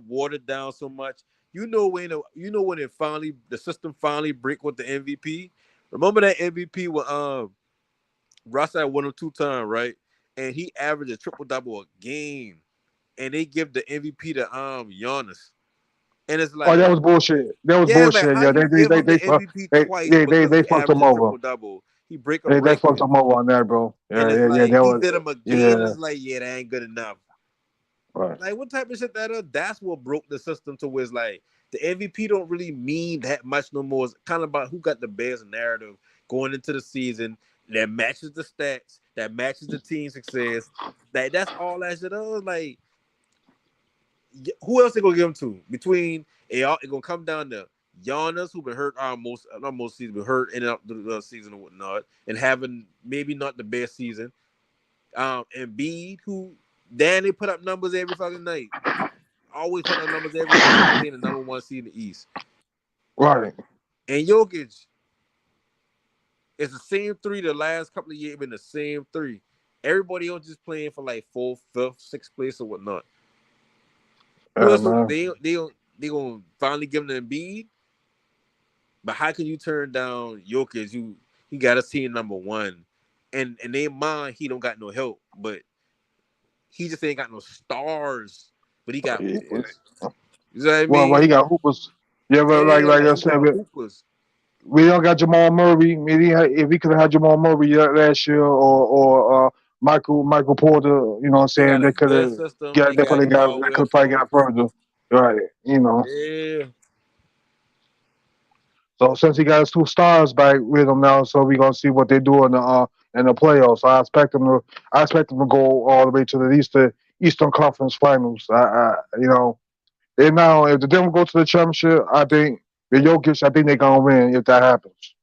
watered down so much, when it finally the system finally break with the MVP. Remember that MVP with Russ had won him 2 times, right? And he averaged a triple double a game, and they give the MVP to Giannis, and it's Oh, that like, was bullshit. That was yeah, like, bullshit. how Yeah, you give him the MVP twice because they he fucked him averaged a over. triple double? He break a They fucked record, him over on that, bro. and Yeah, it's yeah, yeah. like That he was did him again, and yeah. it's like, yeah, that ain't good enough. Right. Like, what type of shit that is? That's what broke the system to where it's like the MVP don't really mean that much no more. It's kind of about who got the best narrative going into the season that matches the stats, that matches the team success. That's all that shit is. Like, who else they gonna give him to? Between it gonna come down to Giannis, who been hurt almost not most season, been hurt in and out the season and whatnot, and having maybe not the best season. And Embiid, who they put up numbers every fucking night. Always put up numbers every night, being the number one seed in the East. Right. And Jokic, it's the same three. The last couple of years been the same three. Everybody else just playing for like 4th, 5th, 6th place or whatnot. Who Yeah, else? man. They gonna finally give them the Embiid? But how can you turn down Jokic? He got us team number one, and in their mind he don't got no help, but he just ain't got no stars. But he got Yeah. hoopers. You know what I Well, he mean? got hoopers. Yeah, but Yeah, like like I he said, got hoopers. we don't got Jamal Murray. Maybe if we could have had Jamal Murray last year, or Michael Porter, you know what I'm They saying, got a they could good have system. They they got probably Caldwell probably Pope. got further, right? You know. Yeah, So since he got his two stars back with him now, so we gonna see what they do in the playoffs. So I expect them to go all the way to the Eastern Conference Finals. You know, they now if the Denver go to the championship, I think the Jokic, I think they're gonna win if that happens.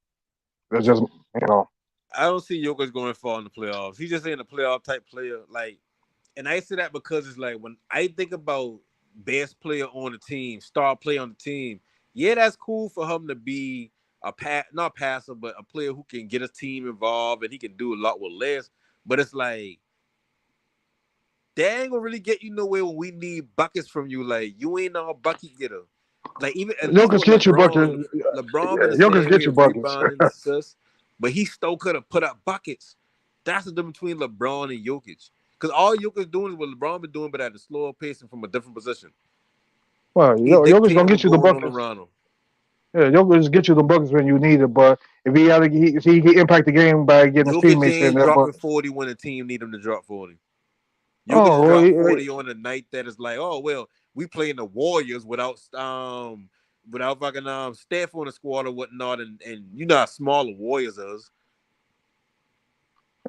It's just you know. I don't see Jokic going far in the playoffs. He just ain't a playoff type player. Like, and I say that because it's like when I think about best player on the team, star player on the team. Yeah, that's cool for him to be not passive, but a player who can get his team involved and he can do a lot with less. But it's like they ain't gonna really get you nowhere when we need buckets from you. Like you ain't no bucket getter. Like even at least Jokic with get you LeBron, buckets. LeBron been Yeah, the Jokic same get way you buckets. rebounding assists, but he still could have put up buckets. That's the difference between LeBron and Jokic. Because all Jokic doing is what LeBron been doing, but at a slower pace and from a different position. Well, He Jokic gonna dictating get what's you the going on buckets. around him. Yeah, Jokic get you the buckets when you need it. But if he can impact the game by getting his Jokic teammates in ain't there, but dropping 40 when the team need him to drop 40. Jokic oh, just well, dropped 40 on a night that is like, oh well, we playing the Warriors without fucking Steph on the squad or whatnot, and you know how small the Warriors is.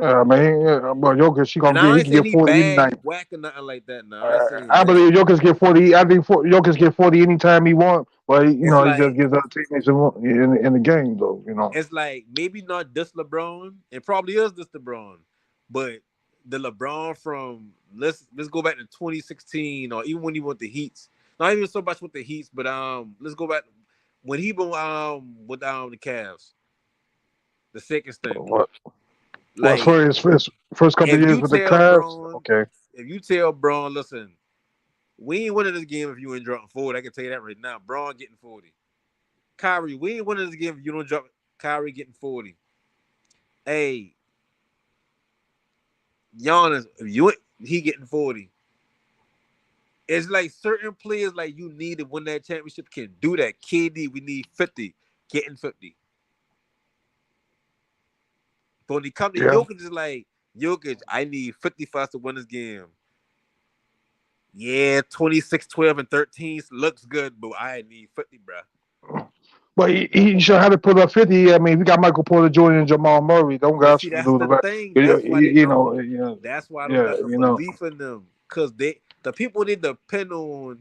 I mean, but Jokic, And I he ain't can saying get he 40 any bad, he night. whack or nothing like that. No, I ain't saying I that. believe Jokic get 40. I think Jokic get 40 anytime he want, but It's he just like gives other teammates in the game though. You know. it's like maybe not this LeBron. It probably is this LeBron, but the LeBron from let's go back to 2016 or even when he went the Heats. Not even so much with the Heats, but let's go back when he been with the Cavs, the second stint. What? Well, Like for his first couple of if years you with the tell Cavs, Braun, okay. if you tell Braun, listen, we ain't winning this game if you ain't dropping 40. I can tell you that right now. Braun getting 40. Kyrie, we ain't winning this game if you don't drop Kyrie getting 40. Hey, Giannis, he getting 40. It's like certain players like you need to win that championship can do that. KD, we need 50, getting 50. But when he come to Yeah. Jokic, it's like Jokic, I need 50 for us to win this game. Yeah, 26, 12, and 13 looks good, but I need 50, bro. But he should have to put up 50. I mean, we got Michael Porter Jr. and Jamal Murray. Don't But guys see, to that's do the the rest. thing. That's why they don't. That's why I don't Yeah, got no belief in them. Cause the people they depend on.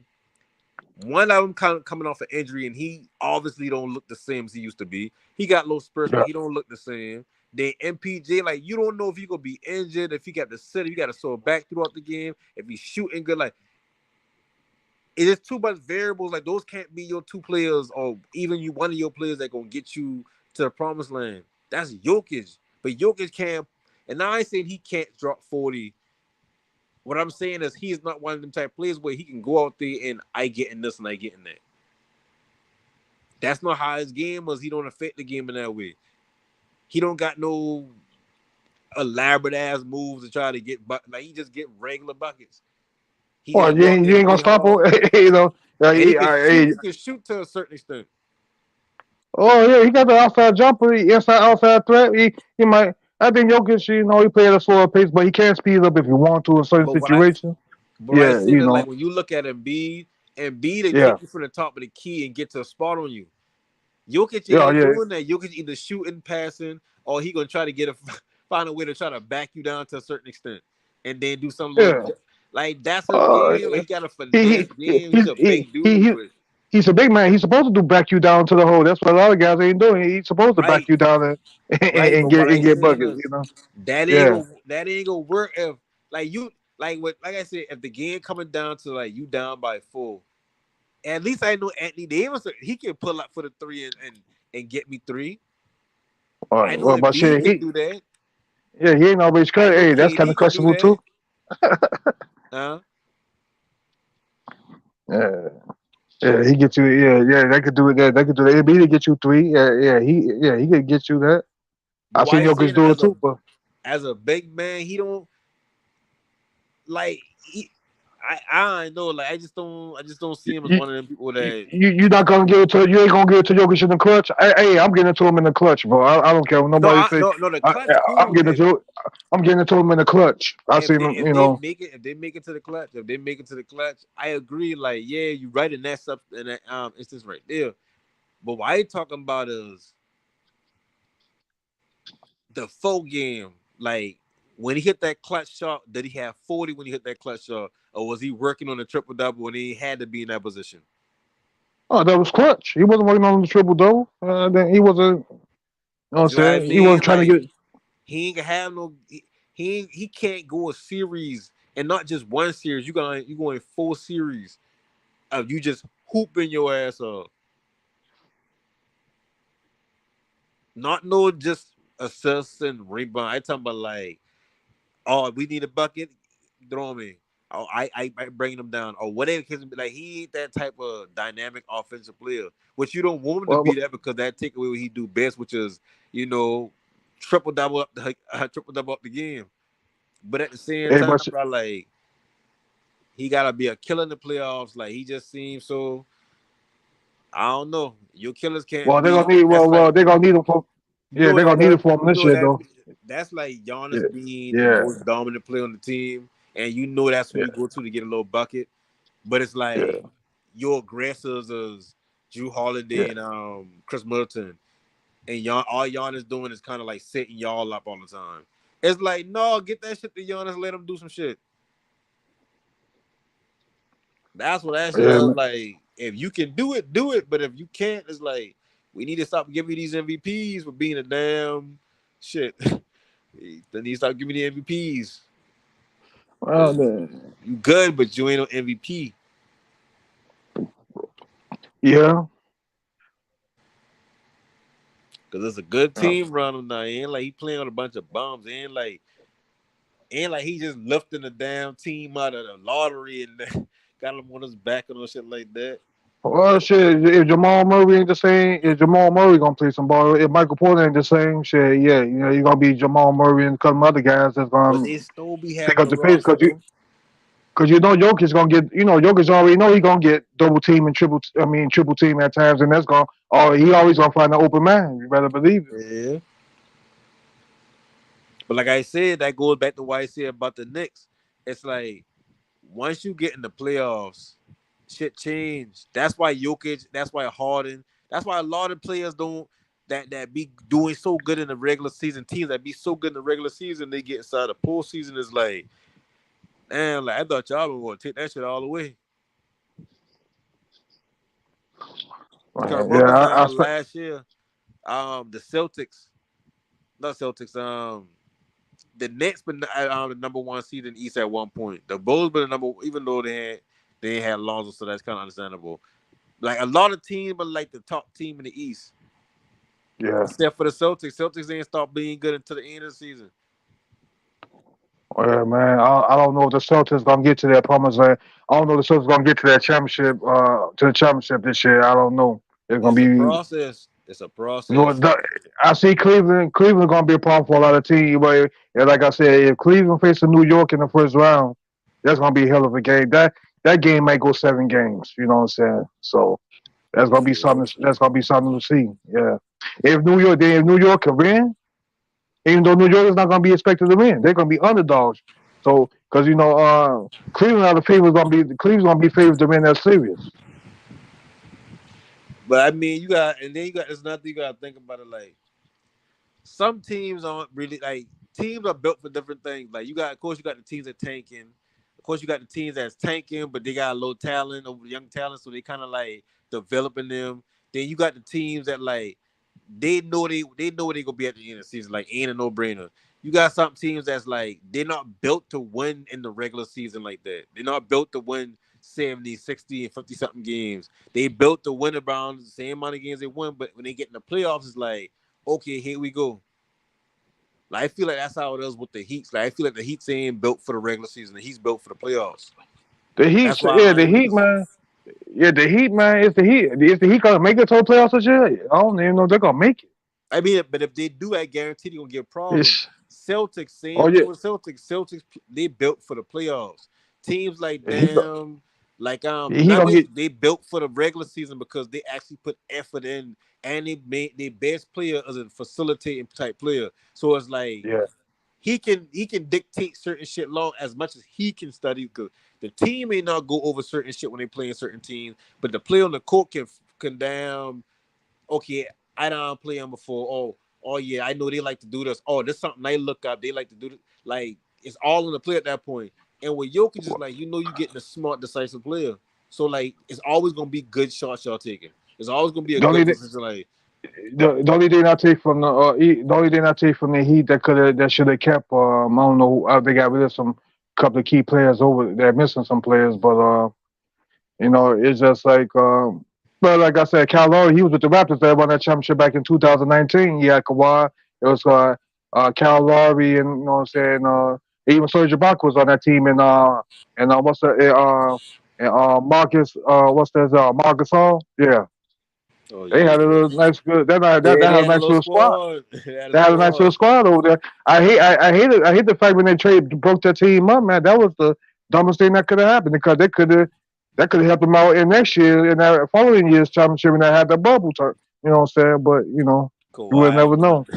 One of them coming off an injury, and he obviously don't look the same as he used to be. He got low spurts, yeah. but he don't look the same. Then MPJ, like you don't know if he gonna be injured, if he got to sit, if he got to sore back throughout the game, if he's shooting good. Like it is too much variables. Like those can't be your two players, or even you one of your players that gonna get you to the promised land. That's Jokic, but Jokic can't. And now I ain't saying he can't drop 40. What I'm saying is he's not one of them type of players where he can go out there and I get in this and I get in that. That's not how his game was. He don't affect the game in that way. He don't got no elaborate ass moves to try to get like he just get regular buckets. He Well, just go out there you and ain't gonna play stop him. hard. You know. And he can shoot. Hey, He can shoot to a certain extent. oh yeah, he got the outside jumper, inside outside threat. He might. I think Jokic, he play at a slower pace, but he can speed up if you want to in certain But what I situations. but what I Yeah, said you is like know. when you look at Embiid, Embiid to Yeah, take you from the top of the key and get to a spot on you. Jokic yeah, ain't yeah, doing that. Jokic either shooting, passing, or he gonna try to find a way to try to back you down to a certain extent, and then do some little yeah. like that's his Uh, game. Like he got a finesse he, game. He's a big dude, he but he's a big man. He's supposed to do back you down to the hole. That's what a lot of guys ain't doing. He's supposed to back right, you down right. But what I and get saying buckets. is You know. Yeah. that ain't gonna work if like you like I said if the game coming down to like you down by 4. At least I know Anthony Davis. He can pull up for the 3 and get me 3. I know But Embiid shit, can do that. he ain't always I cut. know Hey, that's kind of KD can do questionable too. that. Huh? Yeah. Yeah, he get you. Yeah. They could do it. They could do that. He get you 3. He could get you that. But I why seen you Jokic saying that do it too, but as a big man, he don't like he, I know like I just don't see him as you one of them people that you not gonna give it to you ain't gonna give it to Jokic in the clutch. Hey, I'm getting it to him in the clutch, bro. I don't care what nobody say. no the I, clutch I'm cool getting it to I'm getting it to him in the clutch. I seen him, if they make it if they make it to the clutch, I agree. Like yeah, you right in that stuff in that instance right there. But what I talking about is the full game. Like when he hit that clutch shot, did he have 40 when he hit that clutch shot, or was he working on a triple double when he had to be in that position? Oh, that was clutch. He wasn't working on the triple double. Then he wasn't. You know what I'm You know what I saying? He wasn't mean? trying to Like get. he ain't gonna have no. He can't go a series and not just one series. You going 4 series of you just hooping your ass up. Not no just assists and rebound. I talking about like, oh, we need a bucket, throw me. Oh, I bringing him down or whatever. Like he ain't that type of dynamic offensive player. Which you don't want him to Well, be that because that take away what he do best, which is you know triple double up the game. But at the same hey, time, but bro, like he gotta be a killer in the playoffs. Like he just seems so. I don't know. Your killers can't well, they're be. gonna need. That's like They're gonna need him for. you Yeah, know they're that gonna need that it for him you this know year, that though. that's like Yeah, Giannis being the yeah, most dominant player on the team, and you know that's who yeah, you go to get a little bucket. But it's like yeah, your aggressors is Drew yeah. Holiday and Chris Middleton, and all Giannis doing is kind of like setting y'all up all the time. It's like no, get that shit to Giannis, let him do some shit. That's what that shit Yeah, is man. like. If you can do it, do it. But if you can't, it's like we need to stop giving you these MVPs for being a damn shit. They need to stop giving me the MVPs. Well, then, You good, but you ain't no MVP. yeah. Cause it's a good Uh, team running now. It ain't like he playing with a bunch of bums. Ain't like he just lifting the damn team out of the lottery and got them on his back and shit like that. well, shit. If Jamal Murray ain't the same, if Jamal Murray gonna play some ball, if Michael Porter ain't the same, shit, yeah, you're gonna be Jamal Murray and a couple other guys that's But gonna they still be pick having up the the pace roster though. because Jokic gonna get, Jokic already know he gonna get double team and triple team at times, and that's gonna, oh, he always gonna find an open man. You better believe it. Yeah. But like I said, that goes back to what I said about the Knicks. It's like once you get in the playoffs, shit change. That's why Jokic, that's why Harden, that's why a lot of players don't that be doing so good in the regular season. Teams that be so good in the regular season, they get inside the postseason. Is like, man, like I thought y'all were gonna take that shit all the way. Cause Man, yeah, remember I expect. last year, the Celtics, not Celtics, the Nets been the number one seed in the East at one point. The Bulls been the number, even though they had Lonzo, so that's kind of understandable. Like a lot of teams, but like the top team in the East, Yeah. except for the Celtics. Celtics ain't start being good until the end of the season. Yeah, man. I don't know if the Celtics gonna get to that promised land. I don't know if the Celtics gonna get to that championship, to the championship this year. I don't know. It's gonna It's be, a process. It's a process. I see Cleveland gonna be a problem for a lot of teams. But yeah, like I said, if Cleveland faces New York in the first round, that's gonna be a hell of a game. That game might go 7 games. You know what I'm saying? So that's gonna be Yeah. something. That's gonna be something to see. Yeah. If New York can win, even though New York is not going to be expected to win. They're going to be underdogs. So, because Cleveland are the favorites Cleveland's going to be favorites to win that series. But I mean, there's nothing you got to think about it. Like some teams aren't really like teams are built for different things. Like of course, you got the teams that tanking. Of course, you got the teams that's tanking, but they got low talent over young talent, so they kind of like developing them. Then you got the teams that like they know where they gonna be at the end of the season. Like ain't a no brainer. You got some teams that's like they're not built to win in the regular season like that. They're not built to win 70, 60, and 50 something games. They built to win around the same amount of games they win, but when they get in the playoffs, it's like, okay, here we go. Like I feel like that's how it is with the Heat. Like I feel like the Heat ain't built for the regular season. The Heat's built for the playoffs. The That's Heat, why yeah, my the Heat, niggas. man. Yeah, the Heat, man. Is the Heat? Is the Heat gonna make it to the playoffs this year? I don't even know if they're gonna make it. I mean, but if they do, I guarantee they're gonna get problems. It's, Celtics, oh same yeah, thing with Celtics. Celtics, they built for the playoffs. Teams like he go, them, like he gonna Nuggets, get they built for the regular season because they actually put effort in, and they made their best player as a facilitating type player. So it's like yeah. he can dictate certain shit long as much as he can study. Because the team may not go over certain shit when they play in certain teams, but the player on the court can damn okay, I don't play them before. Oh yeah, I know they like to do this. Oh, this is something I look up. They like to do this. Like it's all in the play at that point. And with Jokic is like, you getting a smart, decisive player. So like it's always gonna be good shots y'all taking. It's always gonna be a The good only decision. Like the only thing I take from the only thing I take from the Heat that should have kept I don't know they got rid of some couple of key players over they're missing some players but it's just like but like I said Cal Lowry he was with the Raptors they won that championship back in 2019 he had Kawhi it was Cal Lowry and you know what I'm saying even Serge Ibaka was on that team and what's the Marcus what's that Marcus Hall yeah oh they yeah, had a little nice good that yeah, they had a had a nice little little squad. squad. They had a They had a nice little squad. squad over there. I hate the fact when they broke their team up, man. That was the dumbest thing that could have happened because that could have helped them out in next year in that following year's championship and they had the bubble turn. You know what I'm saying? But you would Kawhi never was know.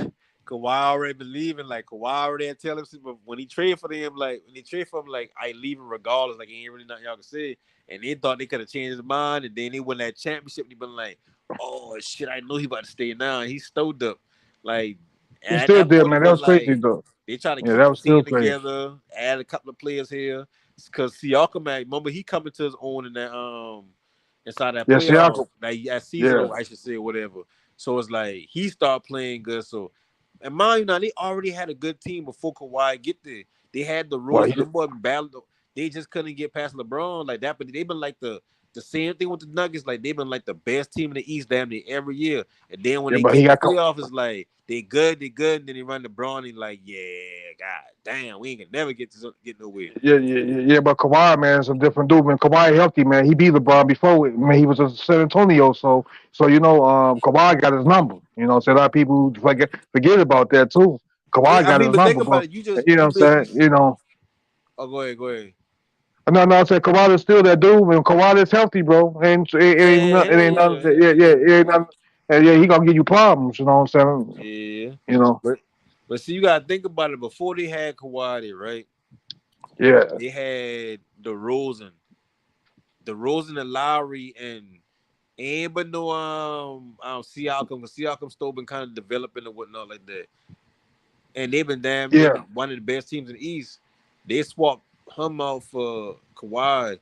Kawhi already believing like Kawhi already had tell him but when he traded for them, like when he traded for him, like I leave him regardless, like ain't really nothing y'all can say. And they thought they could have changed his mind, and then they won that championship. And he been like, "Oh shit, I know he about to stay now." And he stowed up, like, and He at still that did, point it man. That was was crazy like though. they trying to Yeah, keep that the was still team crazy. together, add a couple of players here, because Siakam, remember he coming to his own in that inside that Yeah, playoff, Siakam. that season, Yeah. or I should say, whatever. So it's like he started playing good. So, and mind you, now they already had a good team before Kawhi get there. They had the Well, rules, and them boys battled. They just couldn't get past LeBron like that. But they've been like the same thing with the Nuggets. Like they've been like the best team in the East damn near every year. And then when yeah, they but get he in the got playoffs, it's like they good, and then they run LeBron and like, yeah, god damn, we ain't gonna never get nowhere. yeah, but Kawhi, man, is a different dude. Man, Kawhi healthy, man. He beat LeBron before. Man, he was in San Antonio, so Kawhi got his number. So a lot of people forget about that too. Yeah, Kawhi I got mean, his but think number, about but it. You just you know you what I'm basically. saying. Oh, go ahead. No, I said Kawhi is still that dude. Man, Kawhi is healthy, bro. Yeah, It hell ain't yeah, nothing. hell Yeah, yeah, yeah, it ain't nothing. And yeah, he gonna give you problems. You know what I'm saying? yeah. You know. But see, you gotta think about it. Before they had Kawhi, there, right? Yeah, They had the Rosen and Lowry, and but no Siakam, because Siakam still been kind of developing and whatnot like that. And they've been damn near yeah, one of the best teams in the East. They swapped him out for Kawhi.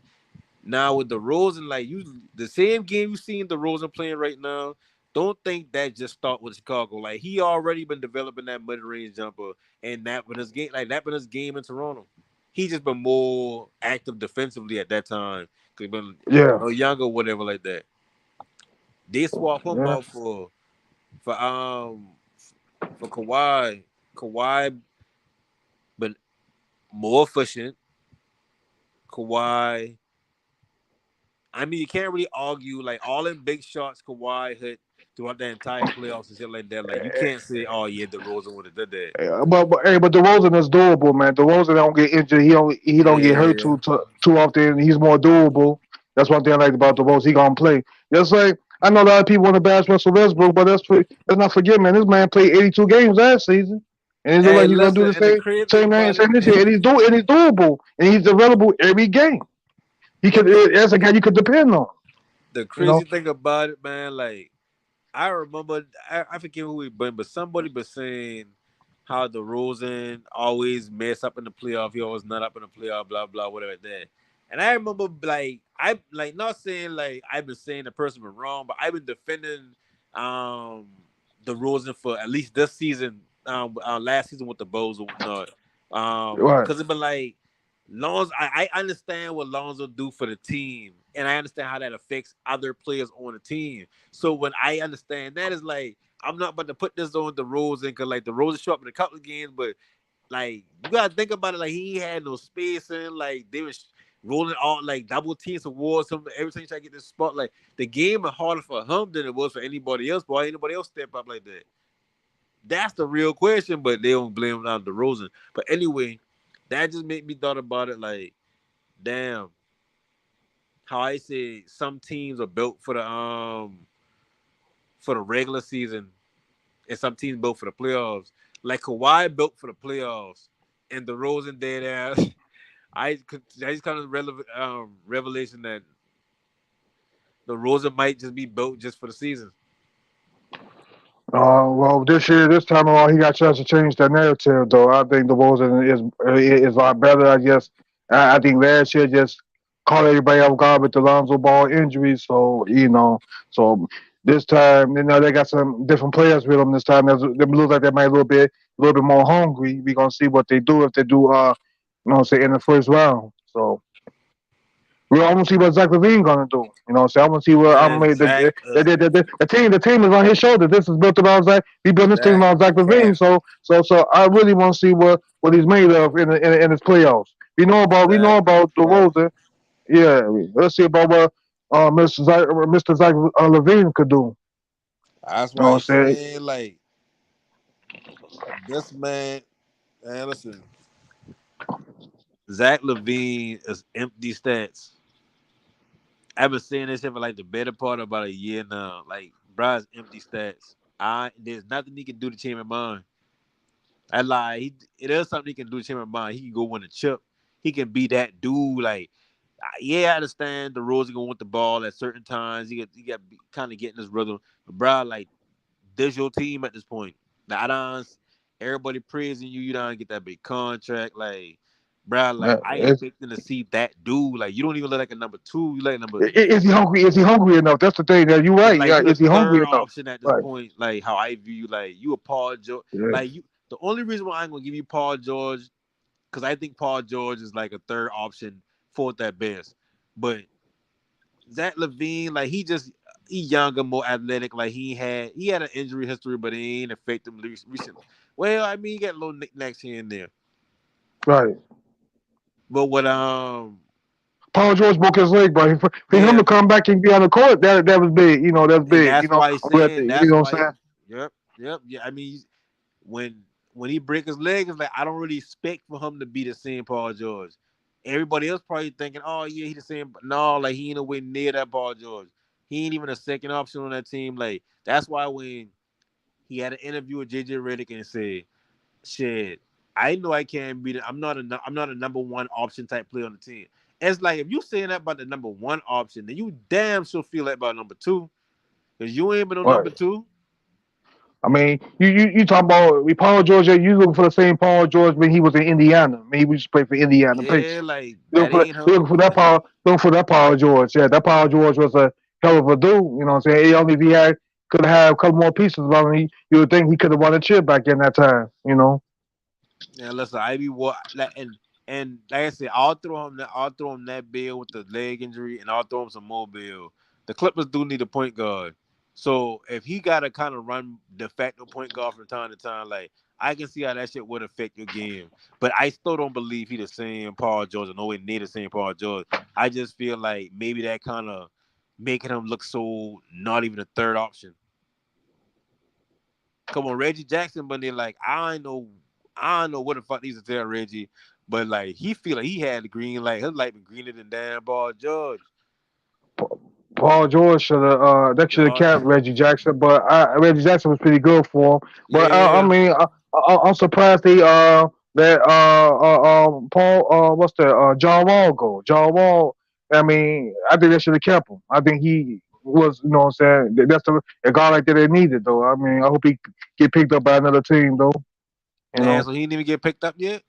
Now with the Rosen, like the same game you seen the Rosen playing right now. Don't think that just start with Chicago. Like he already been developing that mid range jumper, and that been his game, like that been his game in Toronto. He just been more active defensively at that time. Cause he been yeah, younger, whatever like that. They swap him yeah. out for for Kawhi. Kawhi been more efficient. Kawhi, I mean, you can't really argue like all them big shots Kawhi hit throughout the entire playoffs and shit like that. Like you can't say, "Oh yeah, DeRozan would have did that." But DeRozan is doable, man. DeRozan don't get injured. He don't get hurt Yeah, too often. He's more doable. That's one thing I like about DeRozan. He gonna play. Just like I know a lot of people want to bash Russell Westbrook, but let's not forget, man. This man played 82 games last season, and it looks hey, like he's gonna do listen, the and the same crazy thing same about it, same this year. And he's doable, and he's available every game. He the could as a guy you could depend on. the You know. crazy thing about it, man, like I remember, I forget who it been, but somebody was saying how DeRozan always mess up in the playoff. He always not up in the playoff, blah blah, whatever like that. And I remember, like I like not saying like I've been saying the person was wrong, but I've been defending um DeRozan for at least this season, last season with the Bulls or whatnot. Right. Because it been like Lonzo, I understand what Lonzo do for the team, and I understand how that affects other players on the team. So when I understand that, is like I'm not about to put this on the Rose because like the Rose show up in a couple of games, but like you gotta think about it, like he had no spacing, like they was rolling all like double teams towards him every time he try to get this spot. Like the game is harder for him than it was for anybody else. But why anybody else step up like that? That's the real question. But they don't blame him on DeRozan. But anyway, that just made me thought about it. Like, damn, how I say some teams are built for the regular season, and some teams built for the playoffs. Like Kawhi built for the playoffs, and DeRozan dead ass. I just kind of revelation that DeRozan might just be built just for the season. Well, this time around, he got a chance to change that narrative, though. I think the Wilson is a lot better. I think last year just caught everybody off guard with the Lonzo Ball injury. So so this time, they got some different players with them this time. They look like they might a little bit more hungry. We're gonna see what they do if they do, say in the first round. So. I want to see what Zach LaVine gonna do. I want to see what I'm Man, made. Zach, The team is on his shoulder. This is built around Zach. He built this team Zach around Zach LaVine. Cap, So I really want to see what he's made of in his playoffs. We know Zach about the Cap. Rosen. Yeah, let's see about what Mr. Zach LaVine could do. That's You know why what I'm he's saying? saying like this man. Man, listen, Zach LaVine is empty stats. I've been saying this shit for like the better part of about a year now. Like, bruh's empty stats. There's nothing he can do to change my mind. I lie. It is something he can do to change my mind. He can go win a chip. He can be that dude. Like, yeah, I understand the rules are gonna want the ball at certain times. He got kind of getting his rhythm. But bruh, like, this your team at this point. Like, I don't. Everybody praising you. You don't get that big contract. Like, bruh, like I Is, expecting to see that dude. Like, you don't even look like a number two. You like number. is he hungry? Is he hungry enough? That's the thing. That you're It's right. like Yeah, you the is he hungry third enough? option at this Right. point. Like how I view you. Like you a Paul George. Yeah. Like you. The only reason why I'm gonna give you Paul George, because I think Paul George is like a third option, fourth at best. But Zach LaVine, like he younger, more athletic. Like he had an injury history, but it ain't affect him recently. Well, I mean, he got a little knickknacks here and there. Right. But what Paul George broke his leg, bro. For him yeah, to come back and be on the court, that was big. That's and big. that's why he's saying You that's know what why. I'm saying? Yep. Yeah, I mean, when he break his leg, it's like I don't really expect for him to be the same Paul George. Everybody else probably thinking, oh yeah, he the same. But no, like he ain't nowhere near that Paul George. He ain't even a second option on that team. Like that's why when he had an interview with JJ Redick and said, "Shit, I know I can't be. I'm not a number one option type player on the team." It's like if you saying that about the number one option, then you damn sure feel that about number two, because you ain't been on Right. number two. I mean, you talking about Paul George? You looking for the same Paul George when he was in Indiana? I mean, he was play for Indiana Yeah, Pacers. like that ain't You looking him. for that Like Paul? Looking for that Paul George? Yeah, that Paul George was a hell of a dude. You know what I'm saying? He only if he could have had a couple more pieces about him, you would think he could have won a chip back in that time. yeah, listen, I be what like and like I said, I'll throw him that bill with the leg injury, and I'll throw him some more bill. The Clippers do need a point guard, so if he got to kind of run de facto point guard from time to time, like I can see how that shit would affect your game. But I still don't believe he the same Paul George, or nowhere near the same Paul George. I just feel like maybe that kind of making him look so not even a third option. Come on, Reggie Jackson, but then like I don't know what the fuck needs to tell Reggie, but like he feel like he had the green light. His light been greener than damn Ball George. Paul George should have Dog. kept Reggie Jackson, but Reggie Jackson was pretty good for him. But I Yeah. mean, I'm surprised that Paul what's that John Wall go. John Wall. I mean, I think they should have kept him. I think he was, what I'm saying, that's a guy like that they needed though. I mean, I hope he get picked up by another team though. You Damn, know, so he didn't even get picked up yet?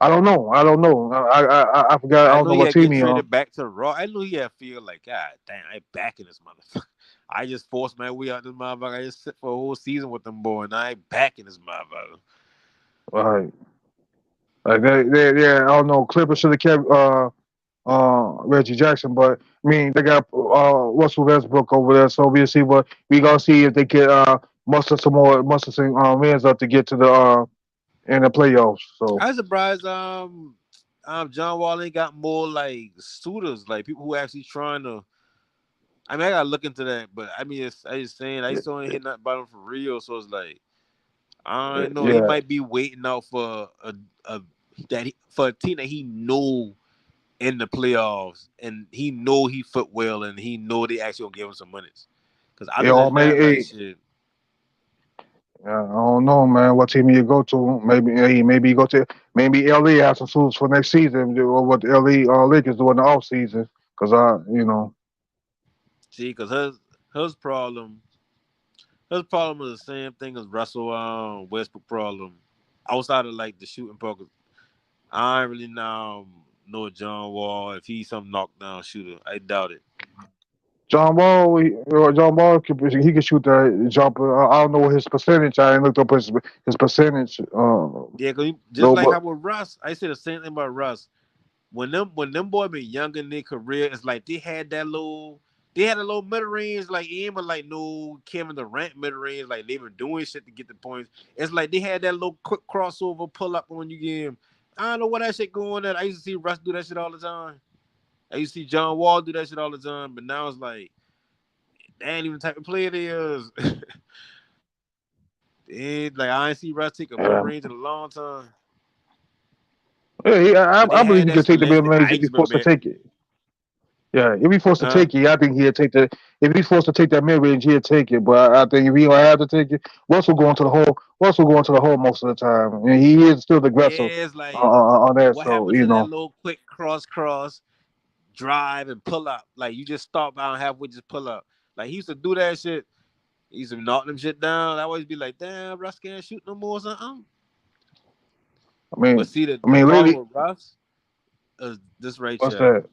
I don't know. I don't know. I forgot. I I don't know know he what had team get he on. traded back to Raw. I knew he had feel like, God damn, I back in this motherfucker. I just forced my way out this motherfucker. I just sit for a whole season with them boy, and I ain't back in this motherfucker. Right. Like yeah, I don't know. Clippers should have kept Reggie Jackson, but I mean they got Russell Westbrook over there, so we'll see what we gonna see if they can muster some wins up to get to the in the playoffs. So I was surprised. John Wall ain't got more like suitors, like people who actually trying to. I mean, I gotta look into that, but I mean, I just saying I still ain't hitting that bottom for real. So it's like I don't know. He Yeah. might be waiting out for a for a team that he know in the playoffs, and he know he fit well, and he know they actually gonna give him some minutes. Because Yeah, other or than that, like maybe, shit, I don't know, man. What team you go to? Maybe you go to maybe LA has some suits for next season. Or what the LA Lakers do in the off season? Because see, because his problem, his problem is the same thing as Russell Westbrook problem. Outside of like the shooting part, 'cause I ain't really know John Wall if he's some knockdown shooter. I doubt it. John Wall he can shoot the jumper. I don't know his percentage. I ain't looked up his percentage. Yeah, cause just No, like but how with Russ, I say the same thing about Russ. When them boys been younger in their career, it's like they had a little mid range, like aim like no Kevin Durant mid range, like they been doing shit to get the points. It's like they had that little quick crossover pull up on you game. I don't know what that shit going at. I used to see Russ do that shit all the time. I used to see John Wall do that shit all the time, but now it's like that ain't even the type of player they is. Like I ain't see Russ take a mid yeah, range in a long time. But they I believe had he that could shit the take the last mid thing range if Ike's he's been forced to back. take it. Yeah, if he's forced to Huh? take it, I think he'll take the. If he's forced to take that mid range, he'll take it. But I think if he don't have to take it, Russell going to the hole most of the time, and he is still aggressive Yeah, it's like on that. what So happened to that little quick cross drive and pull up? Like you just stop out halfway, just pull up. Like he used to do that shit. He used to knock them shit down. I always be like, damn, Russ can't shoot no more or something. I mean, But see the problem lately, with Russ is this right what's here. that?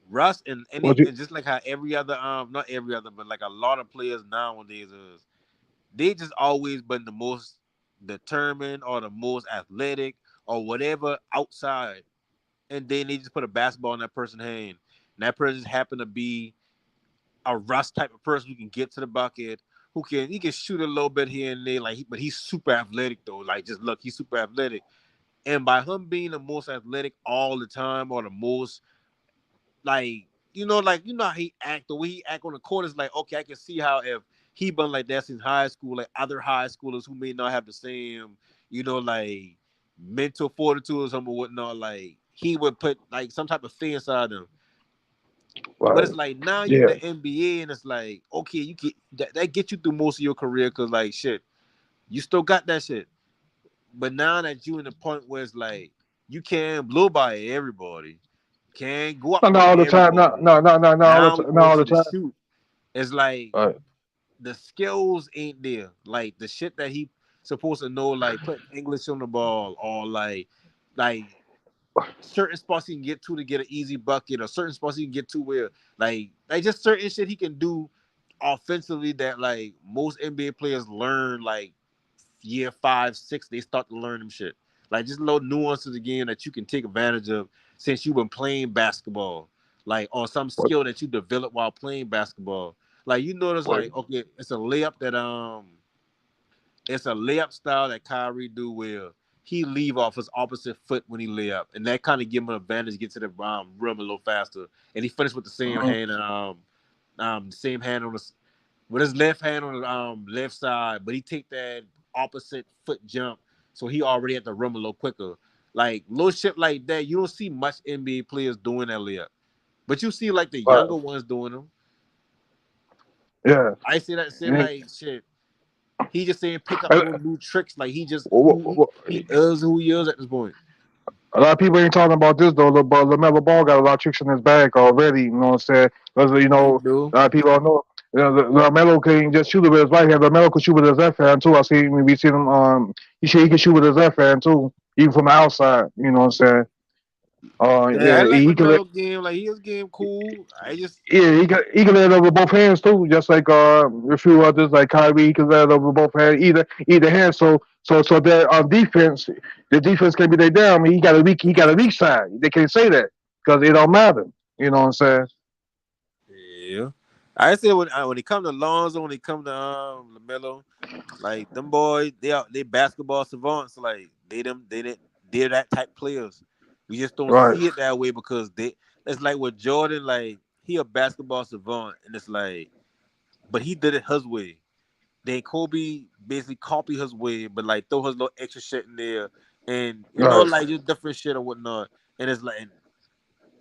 Russ and What you? and just like how every other not every other, but like a lot of players nowadays is they just always been the most determined or the most athletic or whatever outside, and then they just put a basketball in that person's hand. And that person just happened to be a Russ type of person who can get to the bucket, he can shoot a little bit here and there, but he's super athletic though. Like just look, he's super athletic. And by him being the most athletic all the time, or the most how he act, the way he act on the court is like, okay, I can see how if he been like that since high school, like other high schoolers who may not have the same, like mental fortitude or something or whatnot, like he would put like some type of fear inside them. But Right. it's like now you in Yeah. the NBA and it's like, okay, you get that get you through most of your career because like shit, you still got that shit. But now that you in the point where it's like you can't blow by everybody, can't go up Not on all the time. everybody. Not all the Now we time. Not all want the you to time. shoot. It's like Right. the skills ain't there. Like the shit that he supposed to know, like put English on the ball or like certain spots he can get to get an easy bucket, or certain spots he can get to where like just certain shit he can do offensively that like most NBA players learn like year 5, 6, they start to learn them shit. Like just little nuances again that you can take advantage of since you've been playing basketball, like on some What? skill that you develop while playing basketball. Like you notice, What? like okay, it's a layup style that Kyrie do where he leave off his opposite foot when he lay up, and that kind of give him an advantage to get to the rim a little faster. And he finished with the same Uh, hand and same hand on the with his left hand on the left side, but he take that opposite foot jump, so he already at the rim a little quicker. Like little shit like that, you don't see much NBA players doing that layup, but you see like the right. younger ones doing them. Yeah. I see that shit And like shit. He just saying pick up uh, no new tricks. Like he just wh- he wh- is who he is at this point. a lot of people ain't talking about this though. But Lamelo Ball got a lot of tricks in his bag already. You know what I'm saying? Because He a do. lot of people don't know. Lamelo can just shoot it with his right hand. Lamelo can shoot with his left hand too. We seen him. He can shoot with his left hand too, even from the outside. You know what I'm saying? Yeah, I Yeah, like he can. Lamelo game. Like his game cool. I just Yeah, he can let it over both hands too, just like a few others like Kyrie. He can let it over both hands, either hand. So that on defense, the defense can be their down. I mean, he got a weak side. They can't say that because it don't matter. You know what I'm saying? yeah. I say when it come to Lonzo, when it come to Lamelo, like them boys, they basketball savants. Like they're that type players. We just don't Right. see it that way because it's like with Jordan, like he a basketball savant, and it's like, but he did it his way. Then Kobe basically copied his way, but like throw his little extra shit in there, and Right. like just different shit or whatnot. And it's like,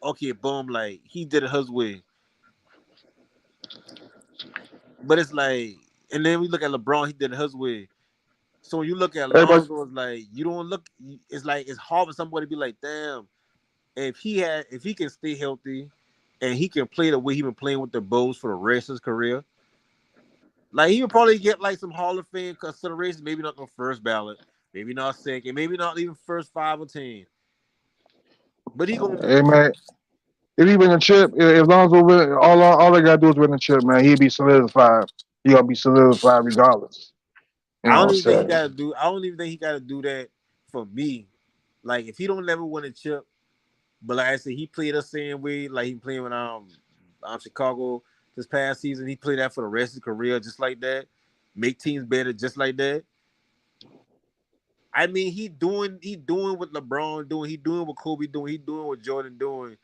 okay, boom, like he did it his way, but it's like, and then we look at LeBron, he did it his way. So when you look at Everybody. Lonzo, it's like you don't look. It's like it's hard for somebody to be like, damn, if he can stay healthy, and he can play the way he been playing with the Bulls for the rest of his career, like he would probably get like some Hall of Fame consideration. Maybe not the first ballot, maybe not second, maybe not even first 5 or 10. But he gonna Hey man, if he win a chip, if Lonzo win, all they gotta do is win the chip, man. He'll be solidified. He gonna be solidified regardless. You know I what don't I'm even think he saying? gotta do. I don't even think he gotta do that for me. Like if he don't never win a chip, but like I said, he played the same way. Like he played with Chicago this past season. He played that for the rest of his career, just like that. Make teams better, just like that. I mean, he doing what LeBron doing. He doing what Kobe doing. He doing what Jordan doing.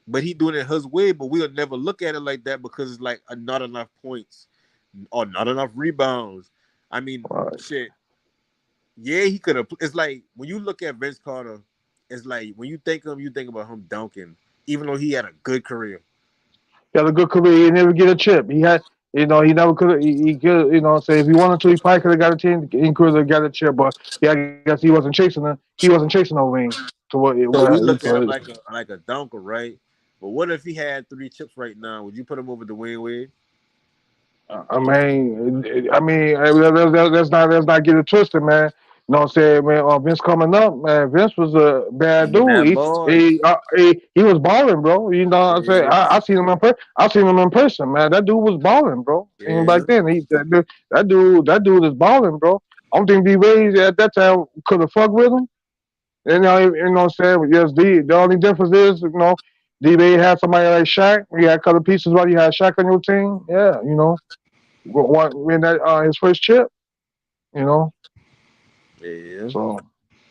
But he doing it his way. But we'll never look at it like that because it's like not enough points or not enough rebounds. I mean, Right. shit. Yeah, he could have. It's like when you look at Vince Carter, it's like when you think of him, you think about him dunking, even though he had a good career. He had a good career. He never get a chip. He had, he never could. He could, say if he wanted to, he probably could have got a team. He could have got a chip, but yeah, I guess he wasn't chasing the. He wasn't chasing no ring to So we what he look at him could. like a dunker, right? But what if he had 3 chips right now? Would you put him over Dwayne Wade? Let's not get it twisted, man. You know what I'm saying, man? Vince coming up, man. Vince was a bad He dude. that boy. He was balling, bro. You know what I'm saying? Yeah, I seen him in person, man. That dude was balling, bro. Even back yeah. then, that dude is balling, bro. I don't think D Wade at that time could have fucked with him. You know what I'm saying? Yes, the only difference is, D Wade had somebody like Shaq. You had a couple pieces while you had Shaq on your team. Yeah, win that his first chip, you know. Yeah. So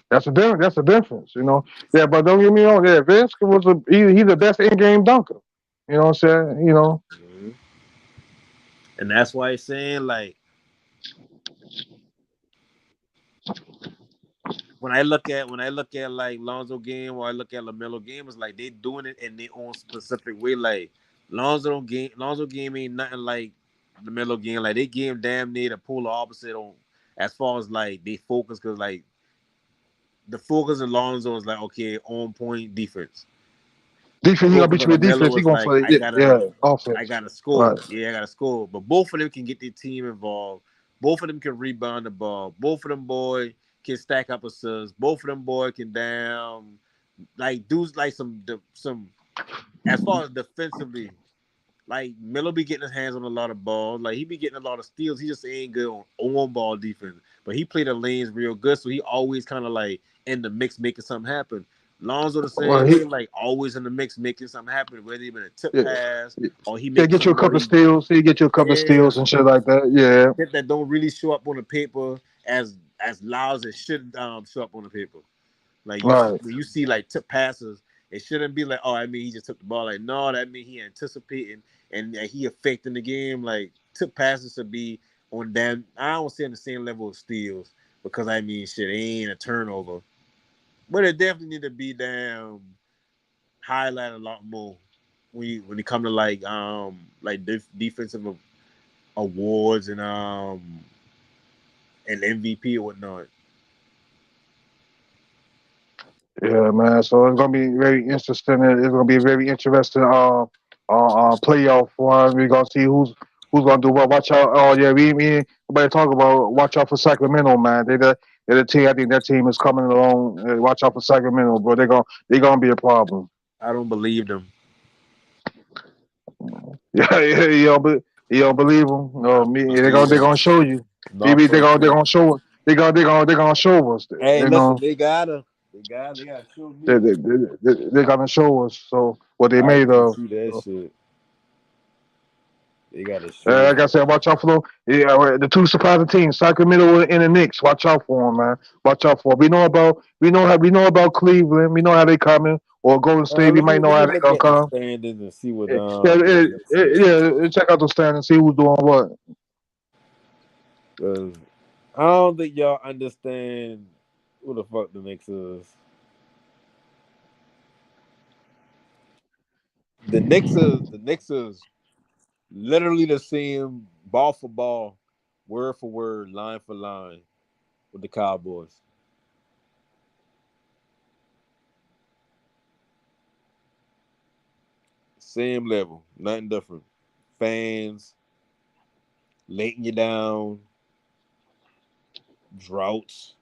that's the difference. That's the difference, you know. Yeah, but don't get me wrong. Yeah, Vince he's the best in game dunker. You know what I'm saying? Mhm. And that's why he's saying like when I look at like Lonzo game or I look at Lamelo game, it's like they doing it in their own specific way. Like Lonzo game ain't nothing like Lamelo game. Like they game damn near the polar opposite on as far as like they focus because like the focus in Lonzo is like okay on point defense. Defense, he gonna Focus beat on you with Lamelo defense. He was gonna like play. Yeah, yeah, I offense. gotta score. Right. Yeah, I gotta score. But both of them can get their team involved. Both of them can rebound the ball. Both of them boy can stack up assists. Both of them boy can down like do like some as far as defensively. Like Miller be getting his hands on a lot of balls. Like he be getting a lot of steals. He just ain't good on ball defense. But he played the lanes real good, so he always kind of like in the mix making something happen. Lonzo the Well, same way, like always in the mix making something happen, whether even a tip yeah, pass or he yeah, making get you a something where couple of he steals. He get you a couple of yeah steals and shit like that. Yeah, shit that don't really show up on the paper as loud as it should show up on the paper. Like right. when you see like tip passes, it shouldn't be like, oh, I mean he just took the ball. Like, no, that mean he anticipating and he affecting the game. Like tip passes should be on that. I don't say on the same level of steals because I mean shit, it ain't a turnover. But it definitely need to be damn highlight a lot more when it come to like defensive awards and MVP or whatnot. Yeah, man. So it's gonna be very interesting. It's gonna be a very interesting playoff one. We're gonna see who's gonna do what. Watch out. Oh yeah, we nobody talk about. Watch out for Sacramento, man. They're the team. I think that team is coming along. Watch out for Sacramento, bro. They're gonna be a problem. I don't believe them. Yeah, yeah. You don't believe them? I No, don't me. They're believe gonna they're them. gonna show you. Not Maybe for they're a gonna they're gonna second. show. They're gonna show us. Hey, You listen, know. they gotta show They, me. they, they're gonna show us what they I made want to of. see that So, shit. They got to show Like I said, watch out for the two surprising teams, Sacramento and the Knicks. Watch out for them, man. Watch out for 'em. We know about Cleveland. We know how they coming. Or Golden State. We let me might know let how me they look gonna at the come. standings and see what Yeah, the Knicks is. check out the stand and see who's doing what. 'Cause I don't think y'all understand who the fuck the Knicks is. The Knicks is literally the same ball for ball, word for word, line for line with the Cowboys. Same level, nothing different. Fans letting you down, droughts,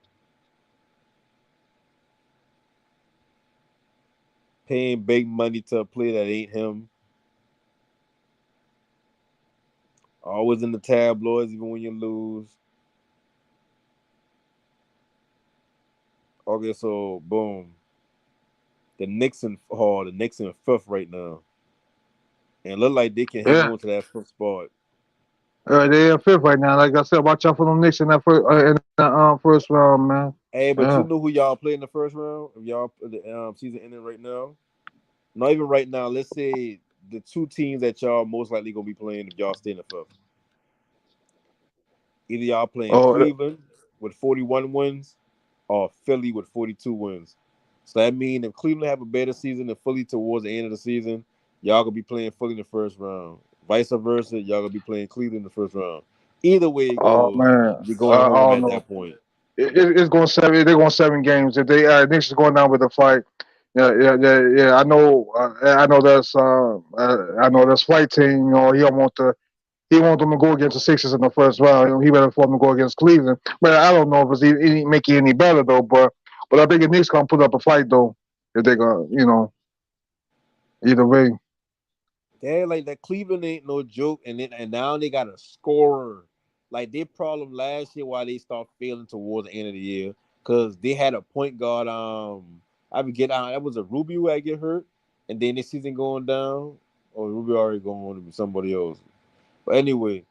paying big money to a player that ain't him. Always in the tabloids, even when you lose. Okay, so boom. The Knicks in fifth right now. And look like they can hang Yeah. on to that fifth spot. They in fifth right now. Like I said, watch out for them Knicks in that first round, man. Hey, but you Yeah. know who y'all play in the first round? If y'all the season ending right now? Not even right now. Let's say the two teams that y'all most likely gonna be playing if y'all stay in the fifth. Either y'all playing Oh, Cleveland with 41 wins or Philly with 42 wins. So that means if Cleveland have a better season than Philly towards the end of the season, y'all gonna be playing Philly in the first round. Vice versa, y'all gonna be playing Cleveland in the first round. Either way it oh goes, man. you're going I home don't at know. that point. It's going seven. They're going 7 games. If they Knicks is going down with a fight. Yeah. I know. I know that's fight team. He want them to go against the Sixers in the first round. He better for them to go against Cleveland. But I don't know if it's make it any better though. But I think the Knicks gonna put up a fight though. If they gonna either way. Yeah, like that Cleveland ain't no joke, and now they got a scorer. Like their problem last year, why they start failing towards the end of the year, because they had a point guard. I forget that was a Rubio that get hurt, and then this season going down, or Rubio already going to be somebody else. But anyway,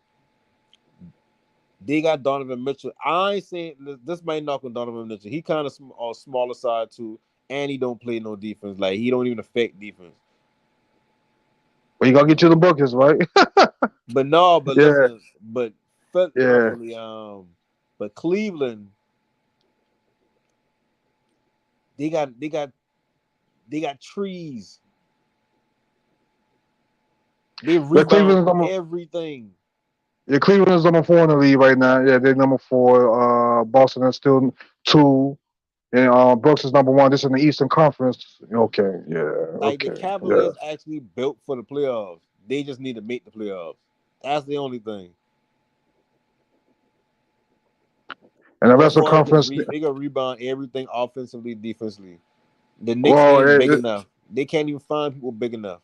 they got Donovan Mitchell. I ain't saying this might knock on Donovan Mitchell. He kind of on smaller side too, and he don't play no defense. Like he don't even affect defense. But you gonna get you the buckets, right? But no, but Yeah. listen, but not Yeah. Philly, but Cleveland, they got they got they got trees. They But rebound Cleveland's number. everything. Yeah, Cleveland is number 4 in the league right now. Yeah, they're number 4. Boston is still 2. And Brooks is number 1. This is in the Eastern Conference. Okay. Yeah. Like the Okay. Yeah. Cavaliers actually built for the playoffs. They just need to make the playoffs. That's the only thing. And the As rest of the far as conference. they gonna rebound everything offensively, defensively. The Knicks Well, ain't big enough. They can't even find people big enough.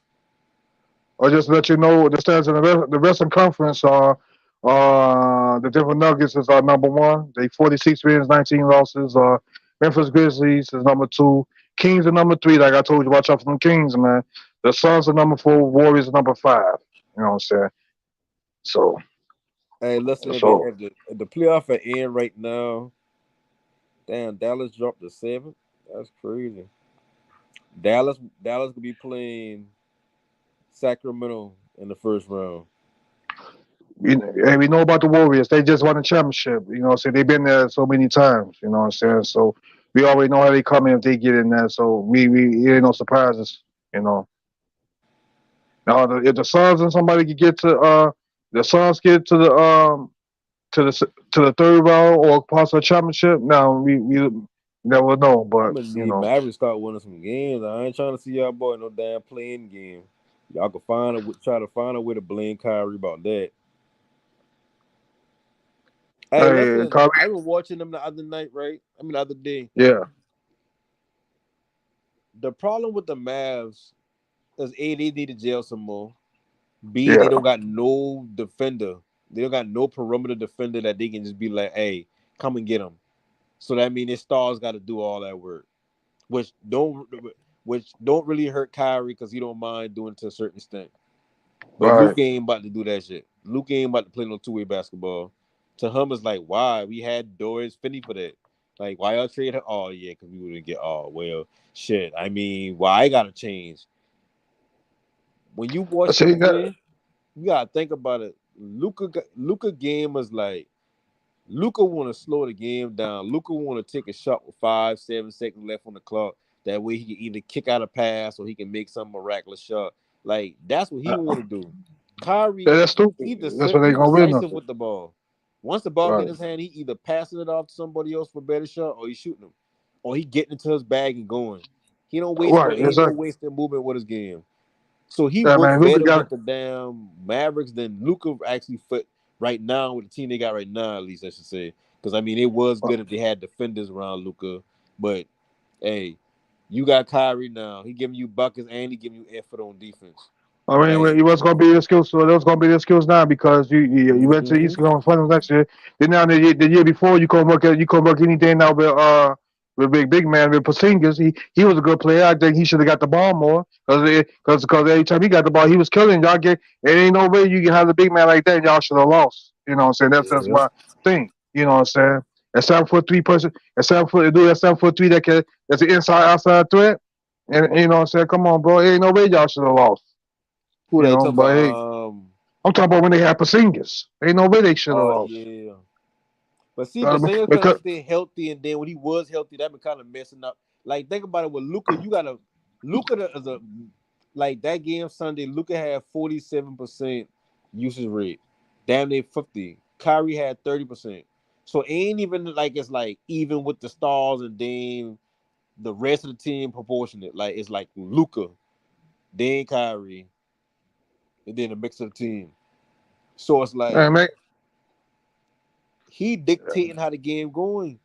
I'll just let you know the stands in the Western Conference are the Denver Nuggets is number 1. They 46 wins, 19 losses. Memphis Grizzlies is number 2. Kings are number 3. Like I told you, watch out for them Kings, man. The Suns are number 4. Warriors are number 5. You know what I'm saying? So, Hey, listen, so if the playoff are in right now, damn, Dallas dropped to 7. That's crazy. Dallas could be playing Sacramento in the first round. and we know about the Warriors. They just won a championship. You know, so they've been there so many times. You know what I'm saying? So we already know how they come in if they get in there. So we it ain't no surprises. You know. Now, if the Suns and somebody could get to the Suns get to the third round or possible championship, now we never know. I'm But gonna need Mavericks start winning some games. I ain't trying to see y'all boy no damn playing game. Y'all can try to find a way to blame Kyrie about that. Hey, listen, Kyrie, I was watching them the other night, right? I mean, the other day. yeah, The problem with the Mavs is A, they need to jail some more. B, they yeah. don't got no defender. They don't got no perimeter defender that they can just be like, hey, come and get them. So that means their stars got to do all that work, which don't really hurt Kyrie because he don't mind doing it to a certain extent. But Right. Luka ain't about to do that shit. Luka ain't about to play no two-way basketball. To him, it's like, why? We had Doris Finney for that. Like, why y'all trade her? Oh, yeah, because we wouldn't get, oh, well, shit. I mean, why I got to change? When you watch See him that? play, you got to think about it. Luka game was like, Luka want to slow the game down. Luka want to take a shot with 5-7 seconds left on the clock. That way he can either kick out a pass or he can make some miraculous shot. Like that's what he want to do. Kyrie, That's stupid. That's what they he gonna win decisive nothing. with the ball. Once the ball get in Right. his hand, he either passing it off to somebody else for a better shot, or he shooting them, or he getting into his bag and going. He don't waste no, Right. ain't no Exactly. wasting movement with his game. So he Yeah, man. worked Luka better got. with the damn Mavericks than Luca actually fit right now with the team they got right now. At least I should say, because I mean it was good if they had defenders around Luca, but hey, you got Kyrie now. He giving you buckets and he giving you effort on defense. I mean, Like, what's going to be your skills? So those going to be your skills now because you went to the mm-hmm. East Conference Finals next year. Then now the year before you couldn't work anything now with big man with Porzingis. He was a good player. I think he should have got the ball more because every time he got the ball he was killing y'all. It ain't no way you can have a big man like that. Y'all should have lost. You know what I'm saying? That's Yeah. my thing. You know what I'm saying? A 7'3" person, a 7 foot dude, that 7'3" that's an inside outside threat. And you know what I'm saying? Come on, bro. It ain't no way y'all should have lost. Who You they know, talking but hey, about? I'm talking about when they had Porzingis. Ain't no way they should have Oh lost. yeah. But see, Bazinga couldn't Because stay healthy, and then when he was healthy, that been kind of messing up. Like think about it with Luca, you gotta Luca is a like that game Sunday. Luca had 47% usage rate, damn near 50. Kyrie had 30%. So it ain't even like it's like even with the stars and Dame, the rest of the team proportionate. Like it's like Luca, then Kyrie, and then the mix of the team. So it's like man, he dictating how the game going.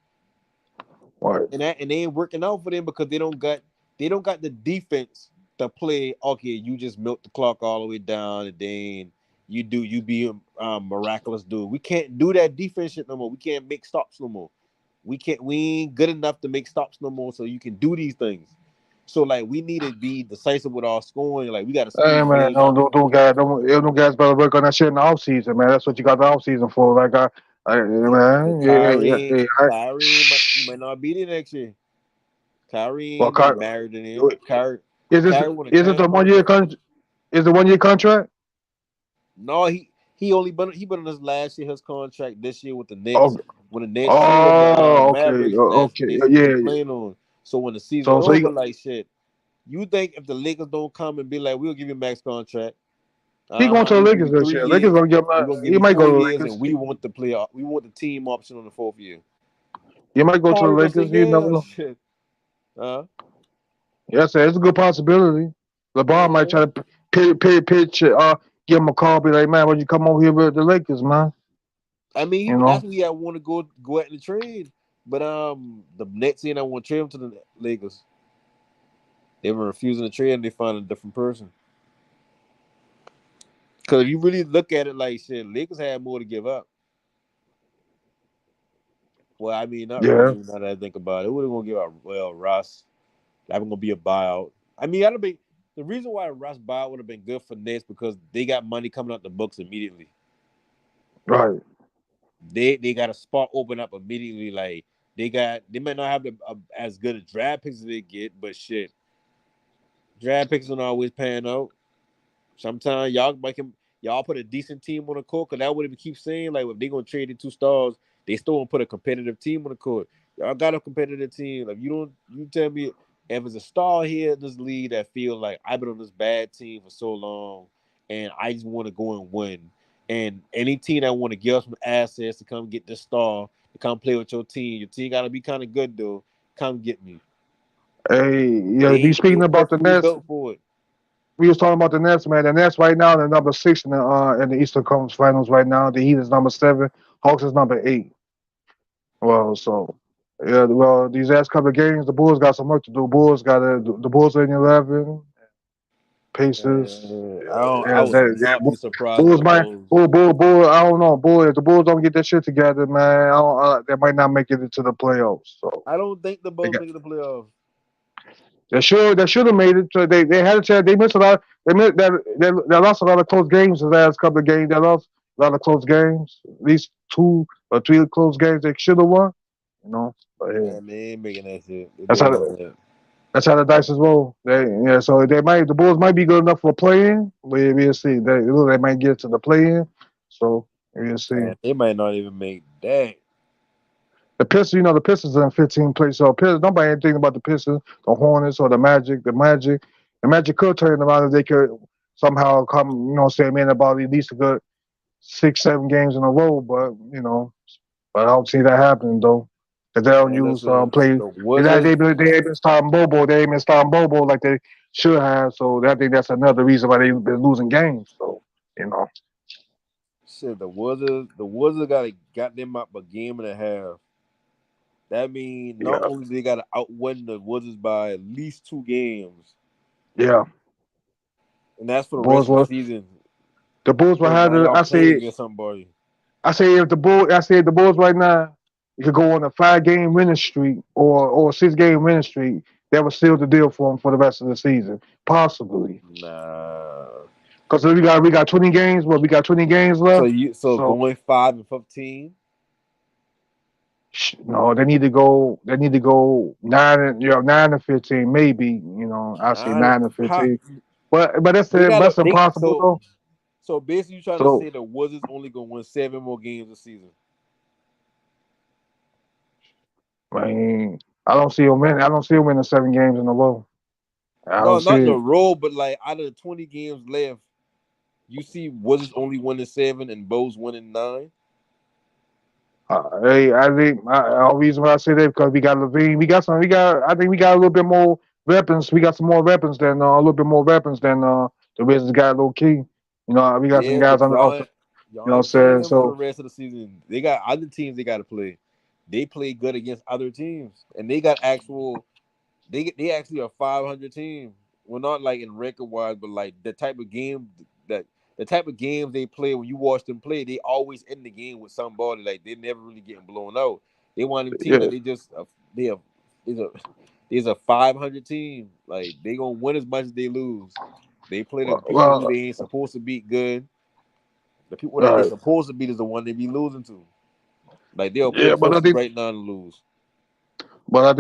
what? And they ain't working out for them because they don't got the defense to play. Okay, you just milk the clock all the way down, and then you be a miraculous dude. We can't do that defense shit no more. We can't make stops no more. We ain't good enough to make stops no more. So you can do these things. So like we need to be decisive with our scoring. Like we got to Hey squeeze man, games out. don't guys better work on that shit in the off season, man. That's what you got the off season for. Man, You might not be there next year. Kyrie well, ain't really married in him. is this Kyrie want a is it cash the 1 year contract. Is the 1 year contract? No, he been on his last year his contract this year with the Knicks. Oh, When the Knicks I mean with the okay, Mavericks, that's okay, basically what he yeah. playing on. So when the season So over, like shit, you think if the Lakers don't come and be like, we'll give you a max contract, he going to the we'll give Lakers you this three year. Lakers years, gonna give him. we're gonna give He you might go four to the years, and Lakers. we want the team option on the fourth year. He might go to the Kyrie gonna say, Lakers. You never yeah, know. shit. Uh, Yes, it's a good possibility. LeBron might yeah. try to pitch, give him a call, be like, man, why you come over here with the Lakers, man? I mean, You that's know? what I want to go out and trade. But the Nets saying I want to trade him to the Lakers. They were refusing to trade and they found a different person. Because if you really look at it like shit, Lakers had more to give up. Well, I mean, not Yeah. really now that I think about it. Who they gonna give up? Well, Russ. That was gonna be a buyout. I mean, that'll be the reason why Russ buyout would have been good for Nets because they got money coming out the books immediately. Right. They got a spot open up immediately. Like they might not have as good a draft picks as they get, but shit, draft picks don't always pan out. Sometimes y'all put a decent team on the court because that what we keep saying. Like if they gonna trade the two stars, they still gonna put a competitive team on the court. Y'all got a competitive team. Like you tell me if it's a star here in this league that feel like I've been on this bad team for so long and I just want to go and win. And any team that want to give us some assets to come get this star to come play with your team gotta be kind of good though. Come get me. Hey, yeah, They be ain't speaking about the perfectly Nets. built for it. We was talking about the Nets, man. The Nets right now, they're number 6 in the Eastern Conference Finals right now. The Heat is number 7. Hawks is number 8. Well, so yeah, well, these last couple of games, the Bulls got some work to do. The Bulls are in 11. Pacers. I Yeah, would not be surprised if Bulls the might. Bulls. Bull. I don't know. Bull. If the Bulls don't get that shit together, man, I don't, they might not make it into the playoffs. So I don't think the they Bulls got make the playoffs. They should have made it. So they had a chance. They missed a lot. They lost a lot of close games the last couple of games. They lost a lot of close games. At least 2 or 3 close games they should have won. You know, but yeah, Man, they ain't making that shit. They that's doing how all that. that's how the dice is roll. So the Bulls might be good enough for play-in. We'll see. They might get to the play-in. So we'll see. Man, they might not even make that. The Pistons are in 15th place. So nobody ain't thinking about the Pistons, the Hornets, or the Magic. The Magic could turn around if they could somehow come, in about at least a good 6, 7 games in a row. But I don't see that happening though. If they don't Man, use listen, play, the they Wizards, ain't been starting Bobo. They ain't been starting Bobo like they should have. So I think that's another reason why they've been losing games. So you know, shit, the Wizards got them up a game and a half. That means not yeah, only they got to outwin the Wizards by at least 2 games, yeah. and that's for the rest Bulls of the were season. the Bulls will Right have now, to. y'all playing against somebody. I say if the Bulls right now, you could go on a 5 game winning streak or a 6 game winning streak. That would seal the deal for them for the rest of the season, possibly. Nah. Because we got 20 games. Well, we got 20 games So left. so So going 5-15. no, they need to go. They need to go 9 and 15, maybe. I say Nah, 9 and 15. But they gotta that's they impossible so though. so basically you trying to So say the Wizards only gonna win 7 more games this season. I mean, I don't see them winning. I don't see them winning 7 games in a row. I No, don't see not in a it. row, but like out of the 20 games left, you see Wizards only winning 7 and Bulls winning 9. I think the reason why I say that because we got Levine, we got some, we got. I think we got a little bit more weapons. We got some more weapons than a little bit more weapons than the Wizards got low key. We got some Yeah, guys but on the y'all offense. ain't, You y'all know what I'm ain't playing saying? them for the So rest of the season. They got other teams they got to play. They play good against other teams, and they got actual. They actually a 500 team. Well, not like in record wise, but like that the type of games they play. When you watch them play, they always end the game with somebody. Like they never really getting blown out. They want them team yeah, that they have is a 500 team. Like they gonna win as much as they lose. They play the people who well, they ain't supposed to beat good. The people that they uh, supposed to beat is the one they be losing to. Like they'll play yeah, but I pussy think, right now and lose.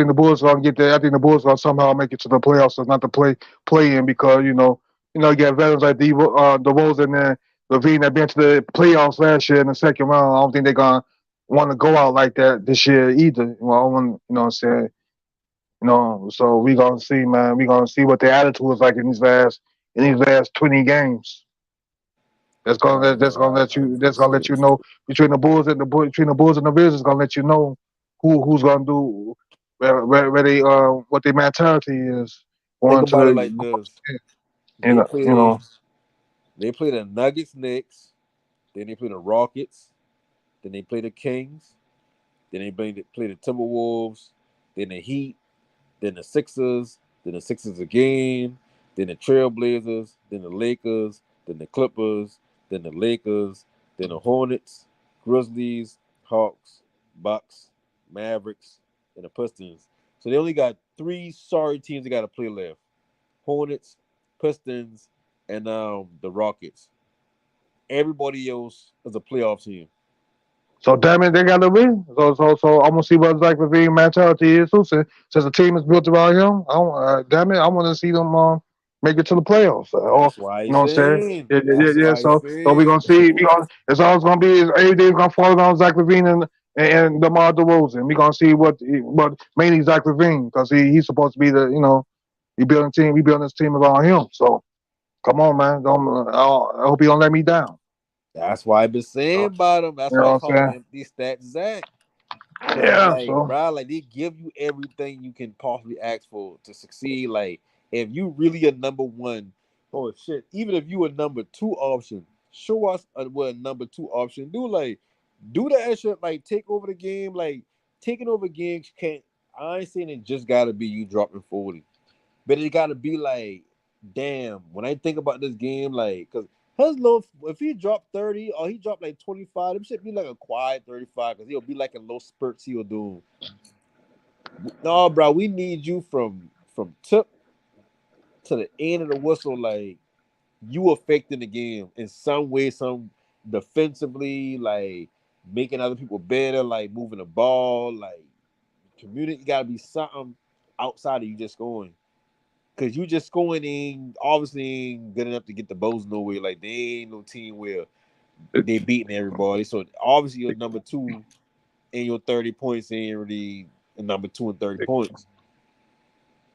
the Bulls gonna get there. I think the Bulls gonna somehow make it to the playoffs, so not to play in because you get veterans like the Rose and then Levine that been to the playoffs last year in the second round. I don't think they're gonna want to go out like that this year either. Well, I want, you know what I'm saying. So we gonna see, man. We gonna see what their attitude is like in these last 20 games. I don't know. That's gonna let you know between the Bulls and the Wizards. Gonna let you know who's gonna do where they what their mentality is Think going to about it the like this: you they know you play know they play the Nuggets next, then they play the Rockets, then they play the Kings, then play the Timberwolves, then the Heat, then the Sixers again, then the Trailblazers, then the Lakers, then the Clippers, then the Lakers, then the Hornets, Grizzlies, Hawks, Bucks, Mavericks, and the Pistons. So they only got 3 sorry teams they got to play left: Hornets, Pistons, and the Rockets. Everybody else is a playoff team. So damn it, they got to win. So I'm gonna see what Zach Levine mentality is too. Since the team is built around him, damn it, I want to see them make it to the playoffs. Or That's why you he's know what I'm saying? saying. Yeah, yeah, That's yeah. Yeah. why he's So we saying. gonna see. It's all gonna be is everything's gonna fall around Zach Levine and DeMar DeRozan. We gonna see what mainly Zach Levine because he's supposed to be we building this team around him. So come on, man. I hope he don't let me down. That's why I've been saying So, about him. That's you know why I what I'm call him saying? empty stats Zach. Cause Yeah. like, So. bro, like they give you everything you can possibly ask for to succeed. Like, if you really a number one, oh shit, even if you a number two option, show us what a number two option do. Like, do that extra, like take over the game. Like, taking over games can't. I ain't saying it just gotta be you dropping 40, but it gotta be like, damn. When I think about this game, like, cause his low, if he dropped 30 or he dropped like 25, it should be like a quiet 35 because he'll be like a low spurts he'll do. No, bro, we need you from tip. to the end of the whistle, like you affecting the game in some way, some defensively, like making other people better, like moving the ball, like community got to be something outside of you just scoring. Cause you just scoring in obviously ain't good enough to get the Bulls nowhere. Like they ain't no team where they beating everybody. So obviously your number two and your 30 points ain't really a number two and 30 points.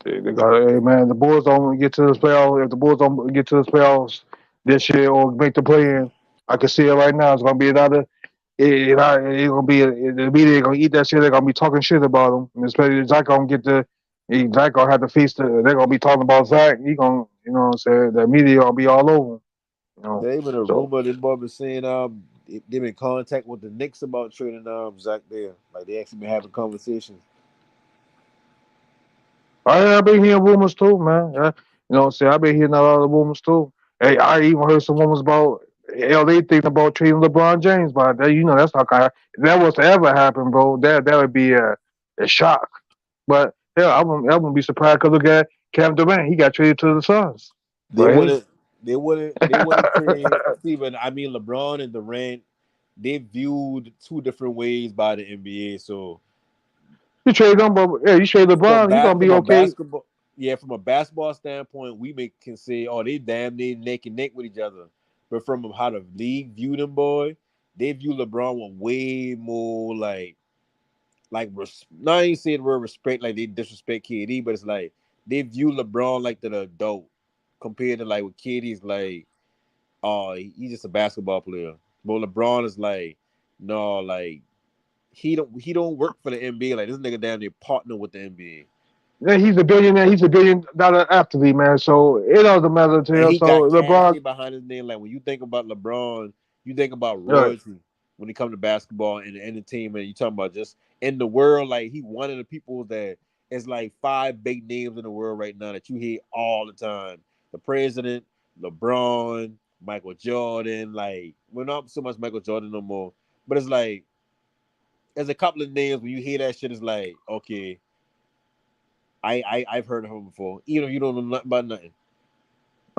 They got, hey man, the Bulls don't get to the playoffs. If the Bulls don't get to the playoffs this year or make the play-in, I can see it right now. It's gonna be another. It's gonna be the media gonna eat that shit. They're gonna be talking shit about him, and especially Zach gonna get Zach gonna have to face the. They're gonna be talking about Zach. He gonna, you know what I'm saying. The media gonna be all over him. You know, There even a so. rumor this boy been saying they've been in contact with the Knicks about trading Zach there. Like they actually been having conversations. I've been hearing rumors too, man. You know what I'm saying? I've been hearing a lot of rumors too. Hey, I even heard some rumors about LA thinking about trading LeBron James, but you know that's not kind of if that was to ever happen, bro. That would be a shock. But hell, I wouldn't be surprised because look at Kevin Durant, he got traded to the Suns. They But hey, wouldn't they wouldn't trade Steven. I mean LeBron and Durant, they viewed two different ways by the NBA. So you trade them, but yeah, you trade LeBron, he gonna be from a okay. basketball, yeah, from a basketball standpoint, can say, oh, they damn near neck and neck with each other. But from how the league viewed them, boy, they view LeBron with way more not even saying the word respect like they disrespect KD, but it's like they view LeBron like the adult compared to like with KD's like, oh, he's just a basketball player. But LeBron is like, no, like he don't work for the NBA. Like this nigga down there partner with the NBA. Yeah, he's a billionaire. He's $1 billion athlete, man. So it doesn't matter to And him. he So got cash LeBron, shit behind his name. Like when you think about LeBron, you think about right. royalty when it comes to basketball and entertainment. You talking about just in the world, like he one of the people that is like five big names in the world right now that you hear all the time. The president, LeBron, Michael Jordan. Like we're not so much Michael Jordan no more, but it's like there's a couple of names when you hear that shit. It's like okay, I've heard of him before, even if you don't know nothing about nothing.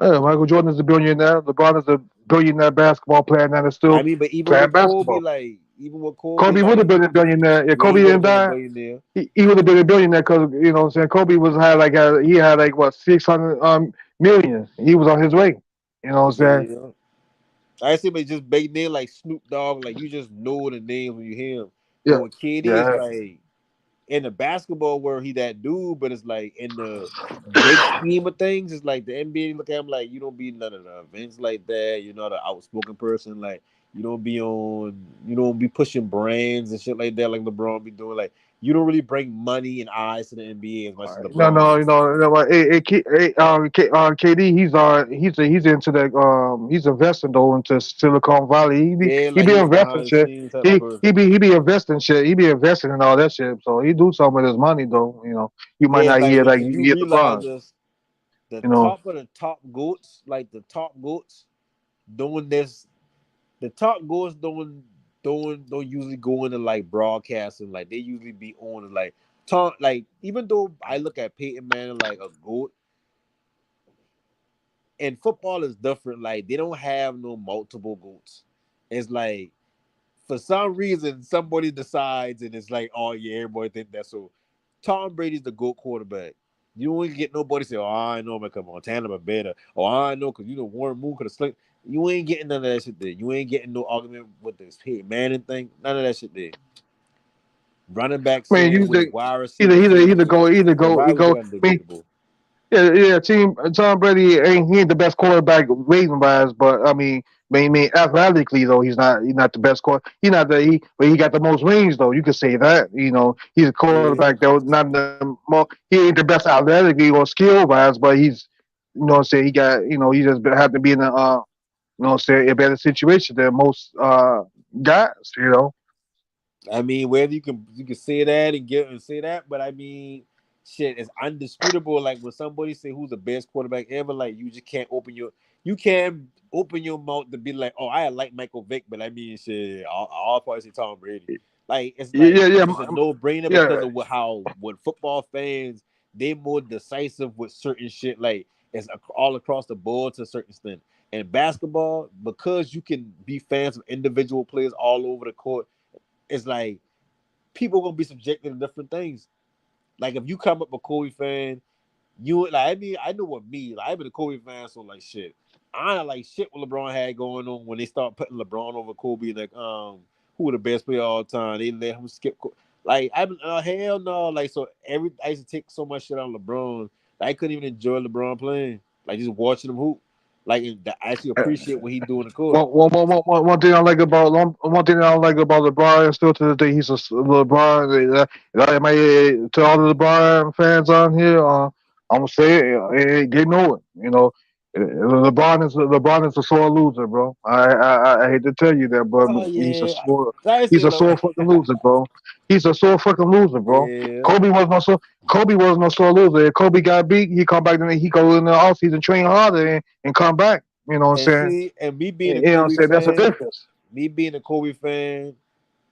Yeah, Michael Jordan is a billionaire. LeBron is a billionaire basketball player, and is I still mean, but playing basketball. Even with Kobe, Kobe would have like been a billionaire. If yeah, he Kobe would have didn't been a die, billionaire. he would have been a billionaire because you know what I'm saying. Kobe he had like what 600 million. He was on his way. You know what I'm saying? Yeah, I see, but just big name like Snoop Dogg, like you just know the name when you hear him. But Yeah, with KD, it's yeah. like in the basketball world, he that dude, but it's like in the big scheme of things, it's like the NBA look at him like you don't be none of the events like that. You're not an outspoken person, like you don't be pushing brands and shit like that, like LeBron be doing. Like you don't really bring money and eyes to the NBA as much as No, LeBron no, does. what, KD, he's into that. He's investing though into Silicon Valley. Yeah, He like be he's a investing behind the shit. scenes type of person. He be investing shit. He be investing in all that shit. So he do something with his money though. You know, you might Yeah, it's not like hear like if you you hear realize LeBron. this, the You know, top of the top goats, like the top goats doing this, the top goats don't usually go into like broadcasting. Like they usually be on it like Tom. Like even though I look at Peyton Manning like a goat, and football is different. Like they don't have no multiple goats. It's like for some reason somebody decides and it's like, oh yeah, everybody think that. So Tom Brady's the GOAT quarterback. You don't get nobody say, oh, I know because Montana but better. Oh, I know because Warren Moon could have slinked. You ain't getting none of that shit there. You ain't getting no argument with this Peyton Manning thing. None of that shit there. Running back I mean, same you way, think wide receiver same either way. The he rivals go. are I mean, undebatable. yeah. Tom Brady he ain't the best quarterback rating wise, but I mean, athletically though, he's not the best quarter. He's not the but he got the most rings though. You could say that. You know, he's a Yeah. quarterback that was not the more. He ain't the best athletically or skill wise, but he's you know what I'm saying. He got he just have to be in a you know what I'm saying a better situation than most guys. You know. I mean, whether you can say that and get and say that, but I mean, shit, it's undisputable. Like when somebody say who's the best quarterback ever, like you can't open your mouth to be like, oh, I like Michael Vick, but I mean, shit, I'll probably say Tom Brady. Like Yeah, yeah, it's a no brainer because yeah. of what football fans they more decisive with certain shit. Like It's all across the board to a certain extent. And basketball, because you can be fans of individual players all over the court, it's like people gonna be subjected to different things. Like if you come up a Kobe fan, you like I mean I know what me like I've been a Kobe fan, so like shit. I don't like shit what LeBron had going on when they start putting LeBron over Kobe. Like who were the best player all time? They let him skip. Like I hell no. Like so I used to take so much shit on LeBron. Like, I couldn't even enjoy LeBron playing. Like just watching him hoop. Like I actually appreciate what he do in the court. One thing I like about LeBron, and still to this day, he's a LeBron. To all the LeBron fans on here, I'm gonna say it, they know it. LeBron is a sore loser, bro. I hate to tell you that, but Oh yeah, I he's say a sore fucking loser, bro. He's a sore fucking loser, bro. yeah. Kobe was no sore loser. If Kobe got beat, he come back and he go in the offseason, train harder, and come back. You know what I'm And saying? see, and me being a You know what I'm Kobe saying? That's a fan, difference.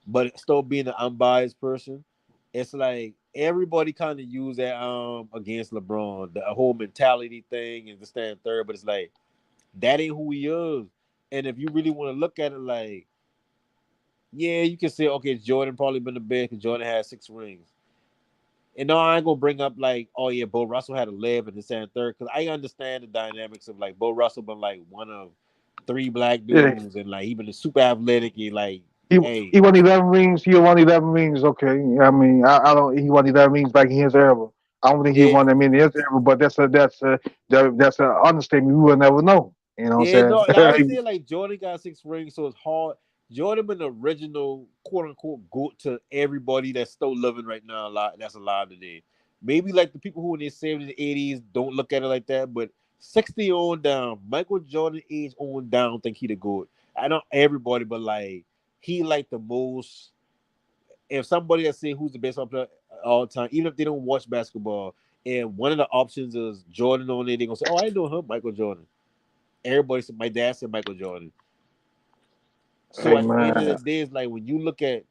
but still being an unbiased person, it's like everybody kind of use that against LeBron, the whole mentality thing and the stand third, but it's like that ain't who he is. And if you really want to look at it, like, yeah, you can say, okay, Jordan probably been the best because Jordan had 6 rings. And no, I ain't gonna bring up like, oh yeah, Bo Russell had 11 and stand third because I understand the dynamics of like Bo Russell been like one of 3 black Yeah, dudes and like he been super athletic and like, he hey, he won 11 rings. He won 11 rings. Okay, I mean, I don't. He won 11 rings back in his era. I don't think he yeah, won that many in his era, but that's a understatement. We will never know. You know what yeah, I'm no, saying? I would say like Jordan got 6 rings, so it's hard. Jordan been the original quote unquote goat to everybody that's still living right now. A lot that's alive today. Maybe like the people who in their 70s and 80s don't look at it like that, but 60 on down, Michael Jordan age on down, think he the goat. I don't everybody, but like he like the most. If somebody that say who's the best player all time, even if they don't watch basketball, and one of the options is Jordan on there, they gonna say, "Oh, I know him, Michael Jordan." Everybody said my dad said Michael Jordan. So Hey at the end of the man, day, it's like when you look at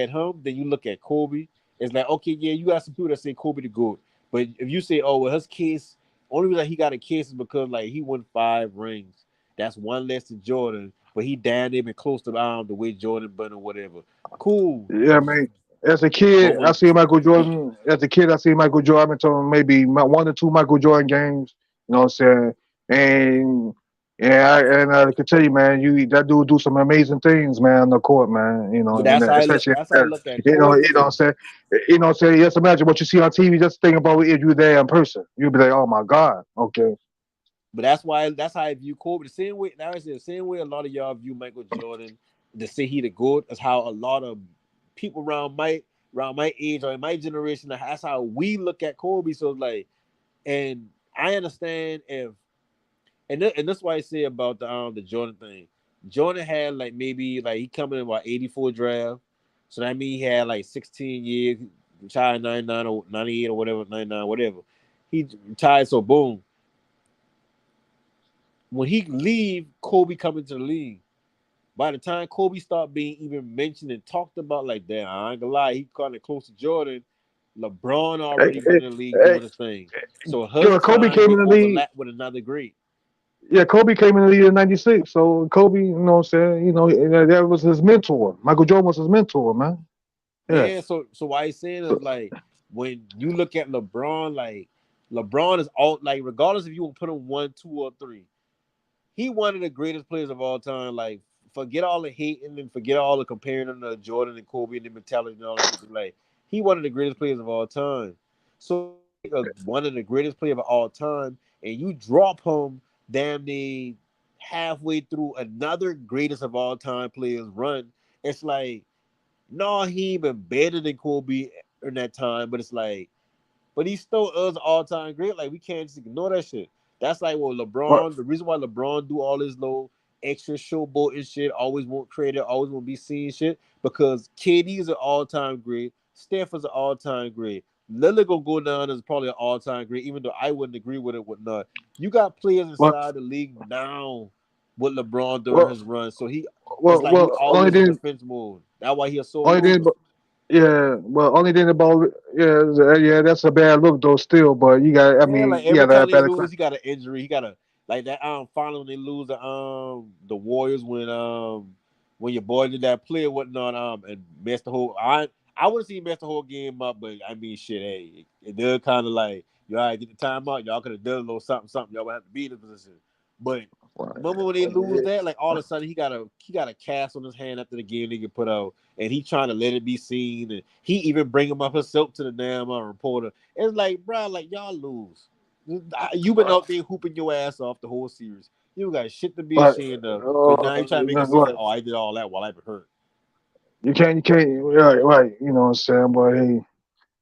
him, then you look at Kobe. It's like okay, yeah, you got some people that say Kobe the goat, but if you say, oh well, his case only reason he got a case is because like he won 5 rings. That's one less than Jordan, but he damn near been close to the way Jordan been or whatever. Cool, yeah, man. As a but kid, I when see Michael Jordan. As a kid, I see Michael Jordan. I've been to maybe one or two Michael Jordan games. You know what I'm saying? And yeah, I can tell you, man, that dude do some amazing things, man, on the court, man. but that's how I look. Especially, That's how I look at you know what I'm Kobe. saying? You know what I'm saying? Just imagine what you see on TV. Just think about if you were there in person. You'd be like, oh my god, okay. But that's how I view Kobe. The same way now is the same way a lot of y'all view Michael Jordan to say he the goat is how a lot of people around my age or in my generation, that's how we look at Kobe. So it's like, and I understand if and that's why I say about the Jordan thing. Jordan had like maybe like he coming in about 84 draft. So that means he had like 16 years, retired 99 or 98 or whatever, 99, whatever. He retired, so boom. When he leave, Kobe come into the league. By the time Kobe started being even mentioned and talked about like that, I ain't gonna lie, he kind of close to Jordan. LeBron Hey, already been hey, in the league hey, doing his thing. So his Kobe time came in get the league. overlapped with another great. Yeah, Kobe came in the league in '96. So Kobe, you know what I'm saying? That was his mentor. Michael Jordan was his mentor, man. Yeah. Yeah, so why he's saying is like when you look at LeBron, like LeBron is all like regardless if you want to put him 1, 2, or 3, he one of the greatest players of all time. Like forget all the hating and forget all the comparing him to Jordan and Kobe and the mentality and all that shit. Like he one of the greatest players of all time. So one of the greatest players of all time, and you drop him damn near halfway through another greatest of all time players run. It's like no, he been better than Kobe in that time, but it's like, but he still is all time great. Like we can't just ignore that shit. That's like well, What? LeBron. The reason why LeBron do all his little extra showboat and shit, always want credit, always want to be seen shit, because KD is an all time great. Steph is an all time great. Lillard gonna go down as probably an all time great, even though I wouldn't agree with it. Whatnot. You got players What? inside the league now with LeBron during What? his run, so he it's Well, like he only always in thing, defense mode. That's why he a sore only thing, loser. Yeah, well, only thing about yeah, that's a bad look though. Still, but you got, I Yeah, like mean, you every got to time have they better. lose, he got an injury. He got a like that. Finally when they lose the Warriors when your boy did that play or whatnot and messed the whole. I wouldn't see him mess the whole game up, but I mean shit. Hey, it does kind of like you all right, get the timeout. Y'all could have done a little something, something. Y'all would have to be in the position. But remember when they lose that, like all of a sudden he got a cast on his hand after the game they get put out, and he trying to let it be seen, and he even bring him up himself to the damn reporter. It's like, bro, like y'all lose. You been out there hooping your ass off the whole series. You got shit to be But ashamed of. But now you trying to make it seem like, right, oh, I did all that while I've been hurt. you can't, right. You know what I'm saying? But hey, you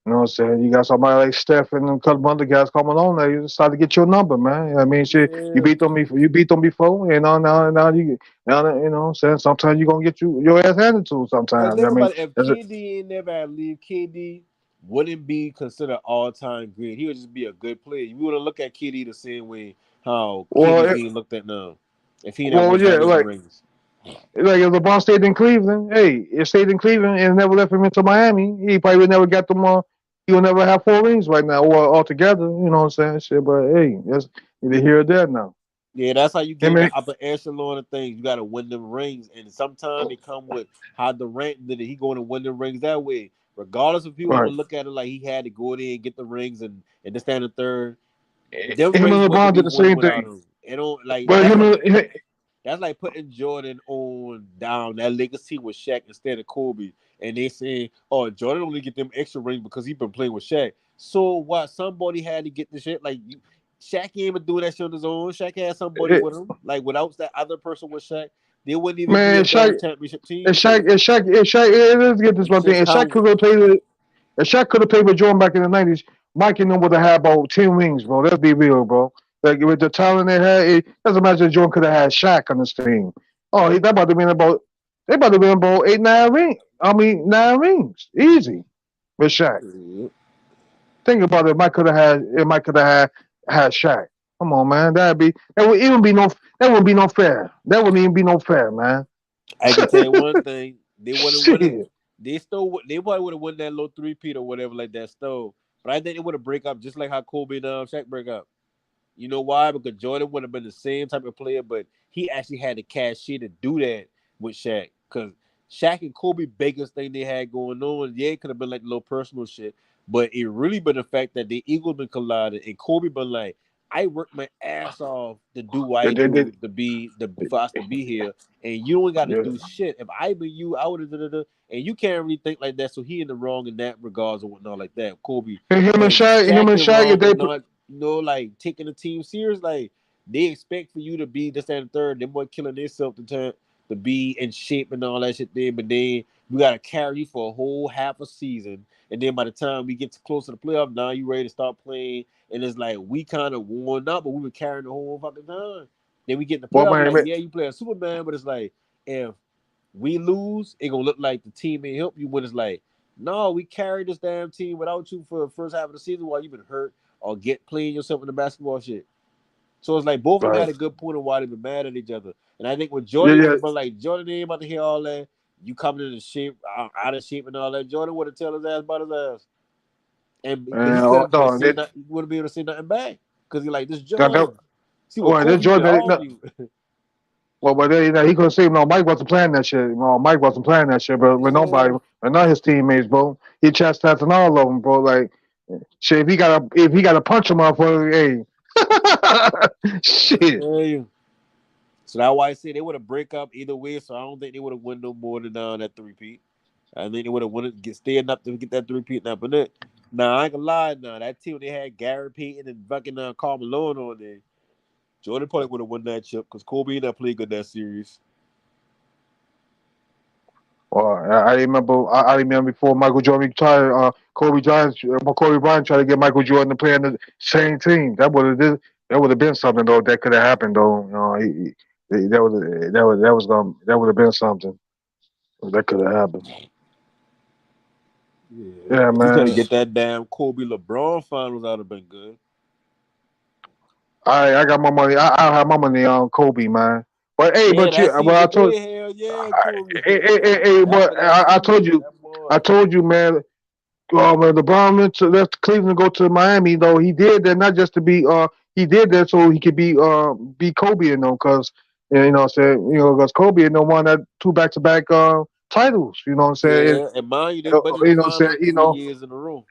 know what I'm saying? You got somebody like Steph and a couple other guys coming on there. You decide to get your number, man. I mean, shit, Yeah. you beat them before, you know. Now, you know what I'm saying? Sometimes you gonna get your ass handed to. And Sometimes, I think mean, about it, if that's it. KD ain't never had leave, KD wouldn't be considered all time great. He would just be a good player. You wouldn't look at KD the same way how Well, KD being looked at now. If he never well, won yeah, none of them like. rings. Like if LeBron stayed in Cleveland, hey, it stayed in Cleveland and never left him into Miami, he probably would never got them. He would never have 4 rings right now, or altogether. You know what I'm saying? Shit, but hey, that's either here or there now. Yeah, that's how you get Him in and the upper echelon of things. You got to win them rings, and sometimes it come with how Durant did it. He going to win them rings that way, regardless if people want right, to look at it like he had to go there and get the rings and this stand the third. Them him rings and wouldn't LeBron did be the winning same without thing. him. It don't like But that's like putting Jordan on down that Lakers team with Shaq instead of Kobe, and they saying, "Oh, Jordan only get them extra rings because he been playing with Shaq." So what? Somebody had to get the shit. Like Shaq ain't even doing that shit on his own. Shaq had somebody with him. Like without that other person with Shaq, they wouldn't even be man, a damn Shaq, championship if team. Shaq, So if Shaq, if Shaq, let's get this it's one thing. just If Shaq how. could have played if Shaq could have played with Jordan back in the '90s, Mike and them would have had about 10 rings, bro. Let's be real, bro. Like with the talent they had, it doesn't matter if Jordan could have had Shaq on this team. Oh, that about to be about they about to be about 8, 9 rings. I mean 9 rings, easy with Shaq. Think about it. Mike could have had. It Mike could have had Shaq. Come on, man. That would even be no. That wouldn't be no fair. That wouldn't even be no fair, man. I can tell you one thing: they wouldn't win it. Shit. They probably would have won that little three-peat or whatever like that. Still, but I think it would have break up just like how Kobe and Shaq break up. You know why? Because Jordan would have been the same type of player, but he actually had the cashier to do that with Shaq. Because Shaq and Kobe biggest thing they had going on, yeah, it could have been like a little personal shit, but it really been the fact that the egos been collided, and Kobe been like, I worked my ass off to do what I They do did. to be the for us to be here, and you don't got to Yeah. do shit. If I been you, I would have and you can't really think like that. So he in the wrong in that regards or whatnot like that, Kobe. And But Him Shaq and in Shaq, wrong if for they not like taking the team serious. Like they expect for you to be this and the third. Them boy killing themselves to be in shape and all that shit there. But then we gotta carry you for a whole half a season. And then by the time we get to close to the playoff, now you ready to start playing. And it's like we kind of worn up, but we were carrying the whole fucking time. Then we get in the well, playoff, man, like, yeah, you play a Superman, but it's like if we lose, it gonna look like the team ain't help you when it's like, no, we carried this damn team without you for the first half of the season while you've been hurt or get playing yourself in the basketball shit. So it's like both of them right. had a good point of why they been mad at each other. And I think with Yeah, Jordan, it would yeah. have been like Jordan ain't about to hear all that. You coming into shape, out of shape and all that. Jordan would have tell his ass about his ass. But he Oh, couldn't no, say nothing, he wouldn't be able to say nothing back. Because he like, this that, Jordan. See what well, that Kobe with Jordan, all of no, you. well, but he could say no. Mike wasn't playing that shit. No, Mike wasn't playing that shit. But with Yeah. nobody, with none of his teammates, bro, he chastising all of them, bro. Like, shit, if he got to punch him off, hey, shit. Tell you. So that's why I said they would have break up either way. So I don't think they would have won no more than that three-peat. I think they would have won it, get staying up to get that three-peat now. But nah, I ain't gonna lie. Nah, that team they had Gary Payton and fucking Karl Malone on there. Jordan probably would have won that chip because Kobe ain't not played good that series. Well, I remember before Michael Jordan retired, Kobe Bryant tried to get Michael Jordan to play on the same team. That would have been something though. That could have happened though. That would have been something that could have happened. Yeah, Yeah, if you could man. get that damn Kobe LeBron finals, that'd have been good. I got my money. I have my money on Kobe, man. But hey, Yeah, that but I season told there, hell yeah, Kobe. but Definitely, that I told season, you, that I, I told you, man. When LeBron left Cleveland to go to Miami, though, he did that not just to be he did that so he could be Kobe and them, because what I'm saying, because Kobe and them won that two back-to-back titles. You know what I'm saying? Yeah, and mind you, they And, been in the you know what I'm finals saying? 3 years in a row.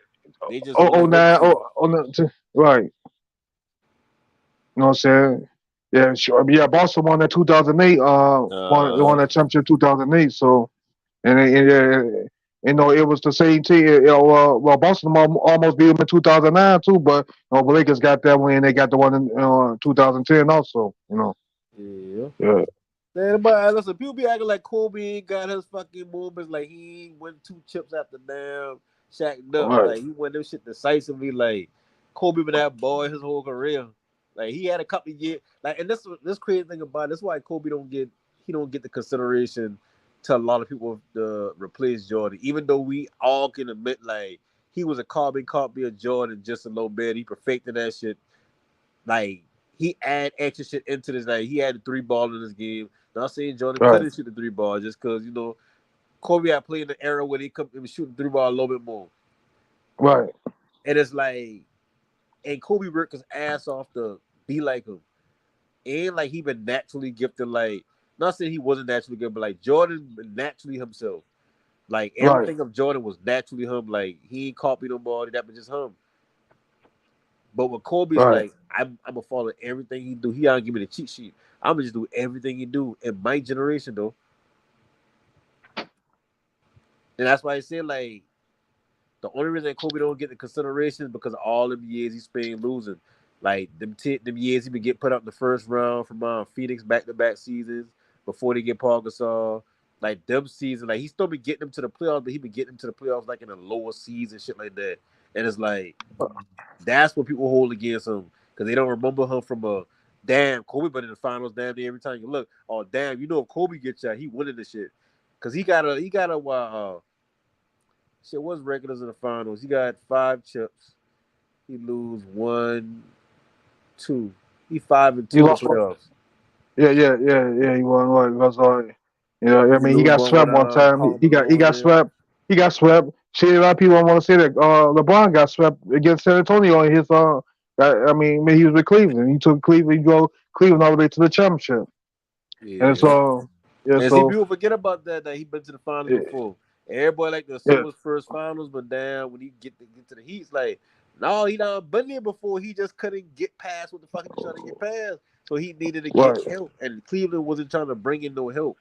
They just Oh won one 09, season. right. You know what I'm saying? Yeah, sure. Yeah, Boston won that 2008. Won Uh, that championship 2008. So yeah, it was the same team. Well, Boston almost beat them in 2009 too, but the Lakers got that one, and they got the one in 2010 also. yeah. Yeah, Man, but listen, people be acting like Kobe ain't got his fucking moments. Like he ain't win 2 chips after damn shacked up. right, Like he won them shit decisively. Like Kobe been that boy his whole career. Like he had a couple of years. Like, and this crazy thing about it, that's why Kobe don't get the consideration to a lot of people to replace Jordan. Even though we all can admit like he was a carbon copy of Jordan just a little bit. He perfected that shit. Like he add extra shit into this. Like he had the 3 ball in this game. Not saying Jordan right, couldn't shoot the 3 ball just because Kobe had played in the era where he was shooting 3 ball a little bit more. right, And it's like, and Kobe worked his ass off to be like him. And like he been naturally gifted. Like not saying he wasn't naturally good, but like Jordan naturally himself. Like right, everything of Jordan was naturally him. Like he ain't copied nobody. That was just him. But with Kobe's right. like, I'm gonna follow everything he do. He don't give me the cheat sheet. I'm gonna just do everything he do in my generation though. And that's why I say like the only reason Kobe don't get the consideration is because of all them years he spent losing. Like them years he been get put up in the first round from Phoenix back-to-back seasons before they get Paul Gasol. Like them seasons, like he still been getting them to the playoffs, but he been getting them to the playoffs like in a lower season, shit like that. And it's like that's what people hold against him because they don't remember him from a damn Kobe been in the finals damn near every time you look. Oh damn, if Kobe gets you, he winning the shit because he got a shit. What's regulars in the finals? He got 5 chips. He lose 1, 2. He 5 and 2 You in the lost one. playoffs. Yeah. He won. Right, because I He mean, he lose got one swept with one time. Karl He Malone got there. swept. He got swept. See, a lot of people don't want to say that. LeBron got swept against San Antonio in his. I mean, he was with Cleveland. He took Cleveland. He drove Cleveland all the way to the championship. And Yeah. so, yeah, And see, so people forget about that he been to the finals yeah, before. Everybody like to yeah, assume his first finals, but damn, when he get to the Heat, it's like, no, he done been there before. He just couldn't get past what the fuck he was trying to get past. So he needed to get right, help, and Cleveland wasn't trying to bring in no help.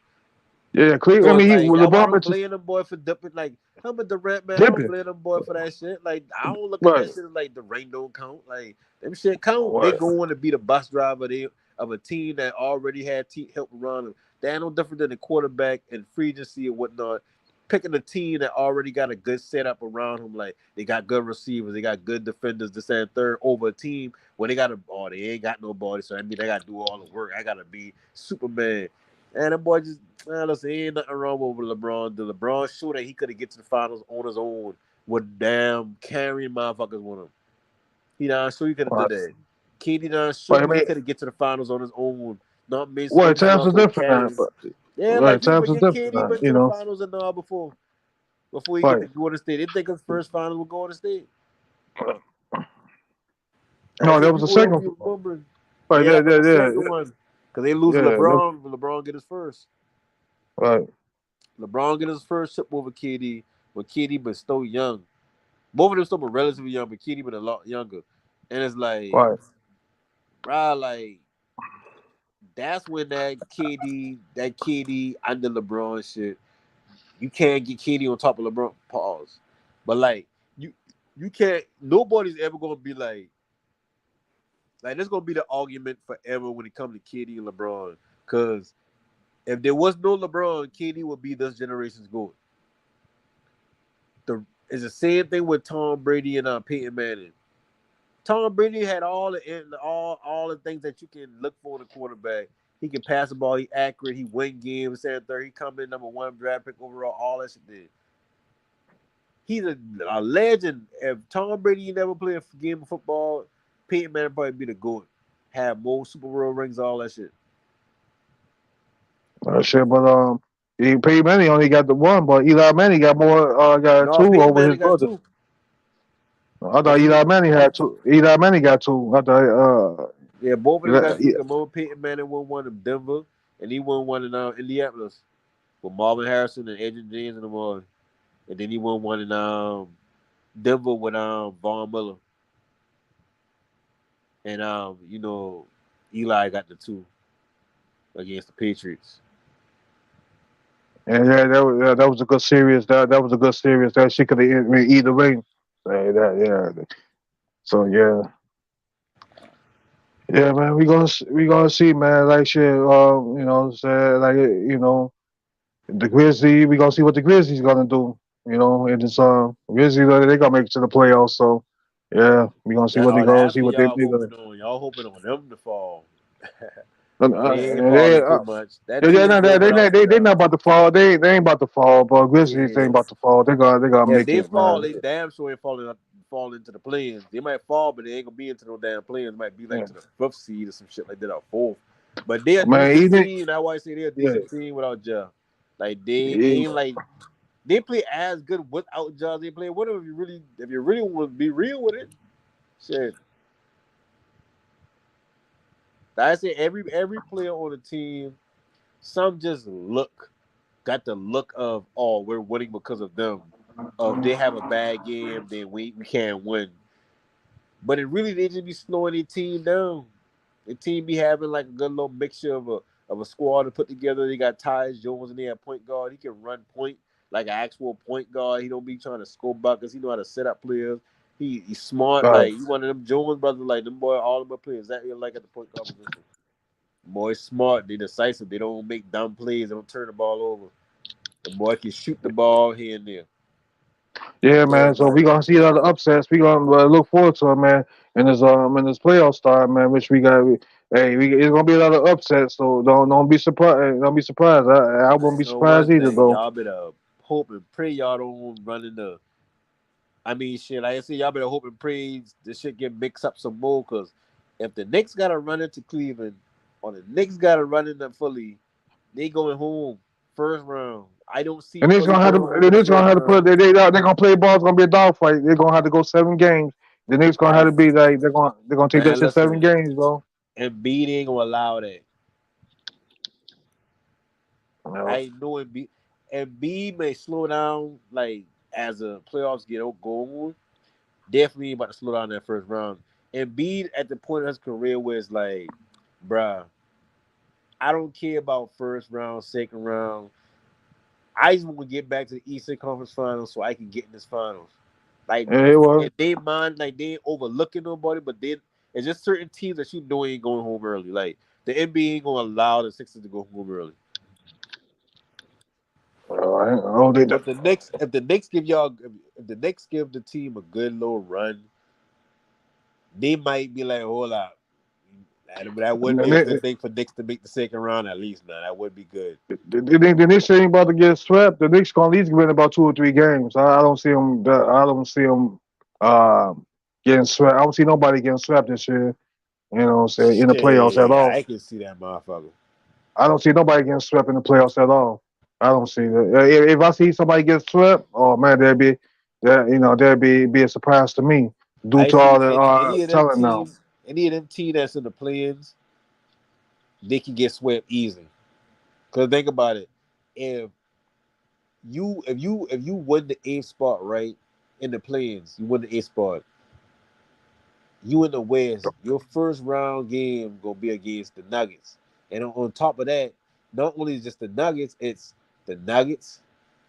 yeah. Cleveland. So I it's mean, like that's why I LeBron don't been just blame them boy for dipping. Like I'm a Durant man, I don't dipping. blame them boy for that shit. Like I don't look at that Right, shit as like the rain don't count. Like them shit count. They right, go on to be the bus driver of a team that already had help around them. They're no different than the quarterback and free agency and whatnot. Picking a team that already got a good setup around them, like they got good receivers, they got good defenders, this and third, over a team where they ain't got nobody. So I mean, they got to do all the work. I got to be Superman. And that boy just, man, listen, ain't nothing wrong with LeBron. The LeBron showed that he could have get to the finals on his own with damn carrying motherfuckers with him. He done sure he could have did right. that. KD done But show I you he mean, could have get to the finals on his own. Not well, based times are off of different now. carrying. But Yeah, like right, people times are forget different KD now. went to the finals and all before he get Right. to Golden State. They think his first finals with Golden State. I No, that think was the people don't second. be remembering. Right, Yeah, that was the second yeah, one. Because they lose yeah. LeBron. LeBron get his first. Right, LeBron get his first chip over KD when KD was still young. Both of them still were relatively young, but KD been a lot younger. And it's like, right, bro, like that's when that KD under LeBron shit. You can't get KD on top of LeBron. Pause. But like you, you can't. Nobody's ever gonna be like there's gonna be the argument forever when it comes to KD and LeBron. Because if there was no LeBron, KD would be this generation's goat. It's the same thing with Tom Brady and Peyton Manning. Tom Brady had all the things that you can look for in a quarterback. He can pass the ball. He accurate. He win games. Second, third. He come in #1 draft pick overall. All that shit did. He's a legend. If Tom Brady never played a game of football, Peyton Manning probably be the GOAT. Have more Super Bowl rings. All that shit. shit. But Peyton Manning only got the one, but Eli Manning got more. Got No, two Peyton over Manning his got brother. 2. I thought Cause Eli Manning had two. Eli Manning got two. I thought. both of them got 2. Yeah. Cause remember Peyton Manning won one in Denver, and he won one in Indianapolis with Marvin Harrison and Adrian James and them all. And then he won one in Denver with Von Miller. And Eli got the 2 against the Patriots. And that was a good series. That was a good series. That she could have either way. Say that, yeah. So yeah, man. We gonna see, man. Like shit. Say like the Grizzlies. We gonna see what the Grizzlies gonna do. And it's Grizzlies they gonna make it to the playoffs. So yeah, we gonna see what they gonna That's see what what they y'all do. hoping on. Y'all hoping on them to fall. They ain't They falling too much. That yeah, team no, good without they Ja. not about to fall. They ain't about to fall. But Grizzlies ain't Yeah. about to fall. They gonna If make they it, fall, man. they damn sure ain't fall into the play-ins. They might fall, but they ain't gonna be into no damn play-ins. Might be like Yeah. to the 5th seed or some shit like that or 4th. But they a Man, decent even team. That's why I say they're a yeah, decent team without Ja. Like they yeah. ain't like they play as good without Ja. They play with him if you really want to be real with it. Shit. I say every player on the team, some just got the look of we're winning because of them. Of they have a bad game, then we can't win. But it really they just be slowing their team down. The team be having like a good little mixture of a squad to put together. They got Tyus Jones in there at point guard. He can run point like an actual point guard. He don't be trying to score buckets. He know how to set up players. He's smart. Right. Like he one of them Jones brothers. Like them boy, all of them players that you like at the point guard position. Boy smart. They decisive. They don't make dumb plays. They don't turn the ball over. The boy can shoot the ball here and there. Yeah, Yeah, man. So man. we gonna see a lot of upsets. We gonna look forward to it, man. And this playoff start, man. Which we got. It's gonna be a lot of upsets. So don't be surprised. Don't be surprised. I won't I be know one surprised either, thing. though. Y'all better hope and pray y'all don't run into. I mean, shit. Like I said, y'all better hope and pray this shit get mixed up some more. Cause if the Knicks gotta run into Cleveland, or the Knicks gotta run into Philly, they going home first round. I don't see And Philly going home the in the Knicks gonna first have to round. put. They gonna play ball. It's gonna be a dogfight. They're gonna have to go 7 games. The Knicks gonna have I to be like they're gonna take that man, shit 7 games, listen. bro. Embiid ain't gonna allow that. You know. I know Embiid may slow down like as the playoffs get going. Definitely about to slow down that first round. Embiid at the point of his career where it's like, bruh, I don't care about first round, second round. I just want to get back to the Eastern Conference Finals so I can get in this finals. Like, Yeah, it was. and they mind like they ain't overlooking nobody, but it's just certain teams that you know ain't going home early. Like the NBA ain't gonna allow the Sixers to go home early. Oh, they But the Knicks, if the Knicks give the team a good little run, they might be like, hold up. That would be a good thing for Knicks to make the second round at least. Now that would be good. the Knicks ain't about to get swept. The Knicks gonna at least win about 2 or 3 games. I don't see them. I don't see them getting swept. I don't see nobody getting swept this year. You know what I'm saying? In the playoffs at Shit, all. I can see that motherfucker. I don't see nobody getting swept in the playoffs at all. I don't see that. If I see somebody get swept, oh man, there'd be a surprise to me due I to all see the talent now. any of them teams that's in the play-ins, they can get swept easy. Cause think about it, if if you win the eighth spot right in the play-ins, you win the eighth spot. You in the West, your first round game gonna be against the Nuggets, and on top of that, not only is just the Nuggets, it's the Nuggets,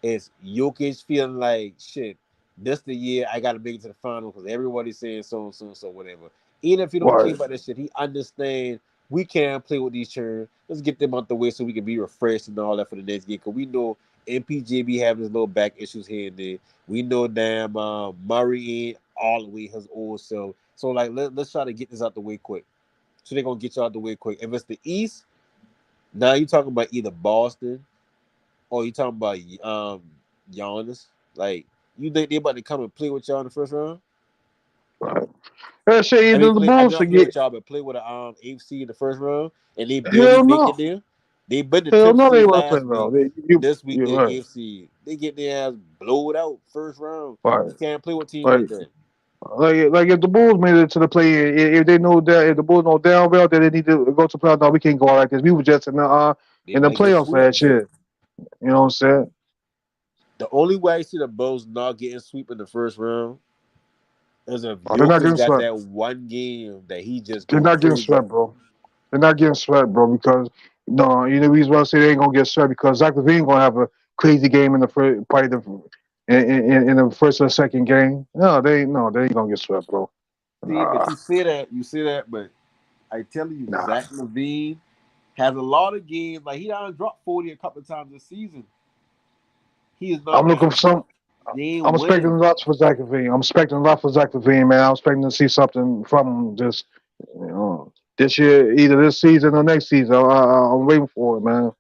it's Jokic feeling like shit. This the year I gotta make it to the final because everybody's saying so whatever. Even if he don't care Right. about this shit, he understand we can't play with these churn. Let's get them out the way so we can be refreshed and all that for the next game. Cause we know MPJ be having his little back issues here and there. We know damn Murray ain't all the way his old self. So like let's try to get this out the way quick. So they're gonna get you out the way quick. If it's the East, now you talking about either Boston or you talking about Giannis. Like you think they about to come and play with y'all in the first round? Right. That shit I mean either the play I mean Bulls not should play get with y'all, but play with a AFC in the first round and they barely hell make it no. there. They been the Hell 10th no, they seed want to play last well. week. This week You're they right. 8th seed. They get their ass blowed out first round. Right. You can't play with teams Like, like that. like if the Bulls made it to the play, if they know that if the Bulls know down well that they need to go to playoffs, no, we can't go out like this. We were just They in the might get playoffs swept. last year. You know what I'm saying? The only way I see the Bulls not getting swept in the first round is if Oh, they're not Jokic getting got swept. that one game that he just They're go not getting crazy. swept, bro. They're not getting swept, bro, because no, you know the reason why I say they ain't gonna get swept because Zach LaVine gonna have a crazy game in the first, probably in the first or second game. No, they ain't gonna get swept, bro. See, but Nah, you say that, but I tell you, nah. Zach LaVine has a lot of games. Like he done dropped 40 a couple of times this season. He is not I'm looking like for some. they ain't I'm expecting winning. lots for Zach LaVine. I'm expecting a lot for Zach LaVine, man. I'm expecting to see something from him this year, either this season or next season. I'm waiting for it, man.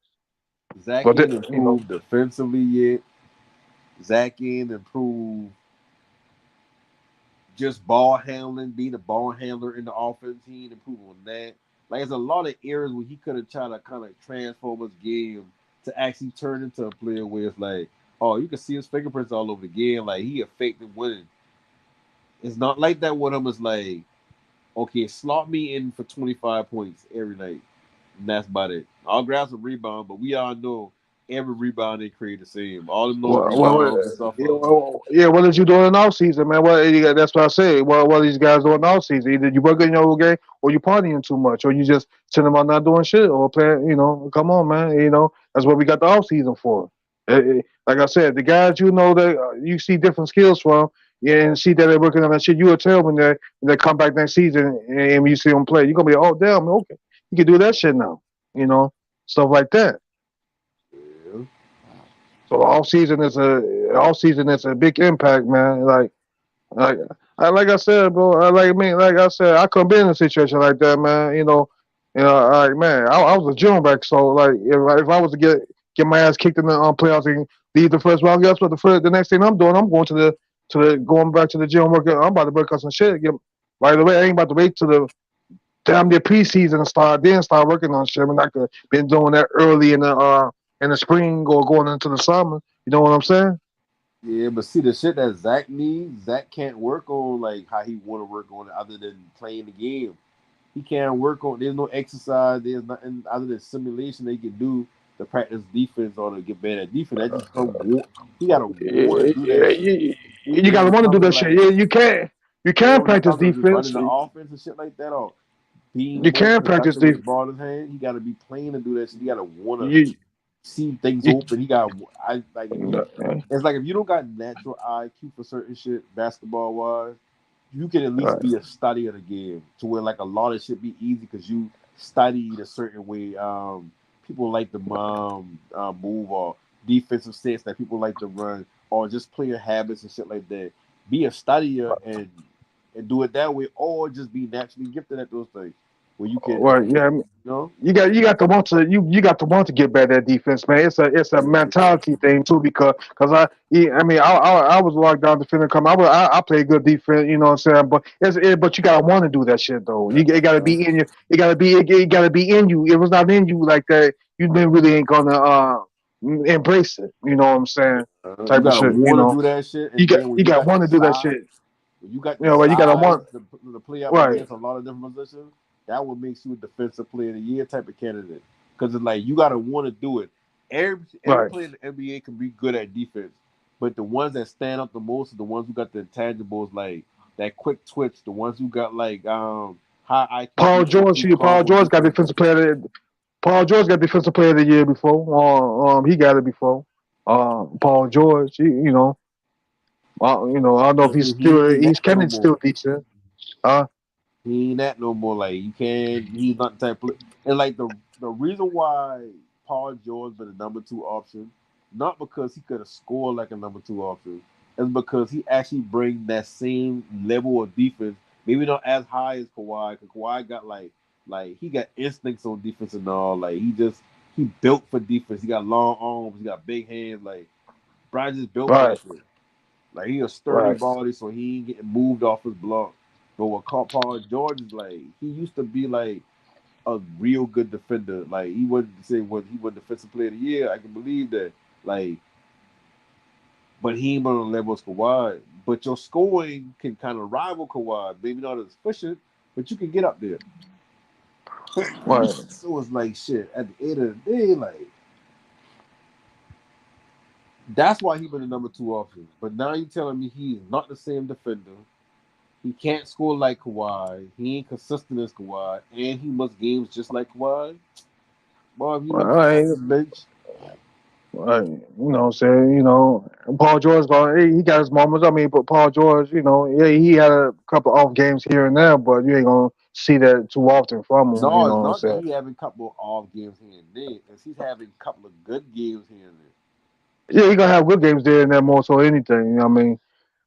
Zach But ain't you know, improved defensively yet. Zach ain't improved just ball handling, being a ball handler in the offense. He ain't improved on that. Like there's a lot of areas where he could have tried to kind of transform his game to actually turn into a player where it's like, oh, you can see his fingerprints all over the game. Like he effective winning. It's not like that with him. It's like, okay, slot me in for 25 points every night. And that's about it. I'll grab some rebound, but we all know every rebound they create the same. All them little rebounds and stuff. yeah, what did you do in the off season, man? That's what I say. What are these guys doing in the off season? Either you working your whole game, or you partying too much, or you just sitting about not doing shit, or playing. Come on, man. That's what we got the off season for. Like I said, the guys that you see different skills from, yeah, and see that they're working on that shit. You will tell when they come back next season and when you see them play, you're gonna be, oh damn, okay, you can do that shit now. Stuff like that. Yeah. So off season is a big impact, man. Like like I said, bro. Like I said, I couldn't be in a situation like that, man. Like man, I was a gym back, so like if I was to get my ass kicked in the playoffs and leave the first round, guess what? The next thing I'm doing, I'm going to the going back to the gym working. I'm about to work on some shit. By the way, I ain't about to wait till the damn near preseason then start working on shit. I mean, I could been doing that early in the spring or going into the summer. You know what I'm saying? Yeah, but see the shit that Zach needs, Zach can't work on like how he want to work on it other than playing the game. He can't work on. There's no exercise. There's nothing other than simulation they can do to practice defense or to get better at defense. That just come. He got to want to Yeah, do that yeah, shit. you When gotta it want to comes do to that shit. like, Yeah, you can when it practice comes to just running defense. the offense and shit like that, or being You more can practice productive with the defense. ball in his hand, he got to be playing to do that shit. He got to want to You see things you open. He got. I like if you. It's like if you don't got natural IQ for certain shit, basketball wise, you can at least right, be a study of the game to where like a lot of shit be easy because you studied a certain way. People like to move or defensive sets that people like to run or just player habits and shit like that. Be a studier and do it that way, or just be naturally gifted at those things where you can, right, yeah. you know. You got to want to you got to want to get better at defense, man. It's a mentality thing too because I mean I was locked down defender come I play good defense, you know what I'm saying, but you gotta want to do that shit though. It gotta be in you. It gotta be in you. If it's not in you like that, you then really ain't gonna embrace it. You know what I'm saying? You Type of gotta shit. want to do that shit, You and got then when you you got to got the want to do that size. shit. When you got You the know, you gotta size want to play up right, against a lot of different positions, that what makes you a defensive player of the year type of candidate. Because it's like you gotta want to do it. Every right, player in the NBA can be good at defense, but the ones that stand up the most are the ones who got the intangibles like that quick twitch, the ones who got like high IQ Paul defense George. who come Paul from George got different. defensive player. Paul George got defensive player of the year before. He got it before. Paul George. I don't know if But he's see, he still. ain't He's that no kind of more. still decent. Uh, He ain't that no more. Like you can, he's not the type of player. And like the reason why Paul George been a number 2 option, not because he could have scored like a number 2 option, is because he actually brings that same level of defense. Maybe not as high as Kawhi, because Kawhi got like he got instincts on defense and all. Like he built for defense. He got long arms. He got big hands. Like Brian just built for right, that shit. Like he a sturdy right, body, so he ain't getting moved off his block. But what caught Paul George is like he used to be like a real good defender. Like he wouldn't say what he was defensive player of the year. I can believe that. Like, but he ain't on the level as Kawhi. But your scoring can kind of rival Kawhi. Maybe not as efficient, but you can get up there. Right. So it's like shit. At the end of the day, like that's why he been the number 2 option. But now you telling me he's not the same defender. He can't score like Kawhi. He ain't consistent as Kawhi, and he must games just like Kawhi. Boy, if you left him Right. off the bench, Right. You know what I'm saying? Paul George he got his moments. I mean, but Paul George, yeah, he had a couple off games here and there, but you ain't gonna see that too often from him, you no, know it's what I'm not that saying? he having a couple of off games here and there. It's he's having a couple of good games here and there. Yeah, he gonna have good games there and there more so anything, you know what I mean?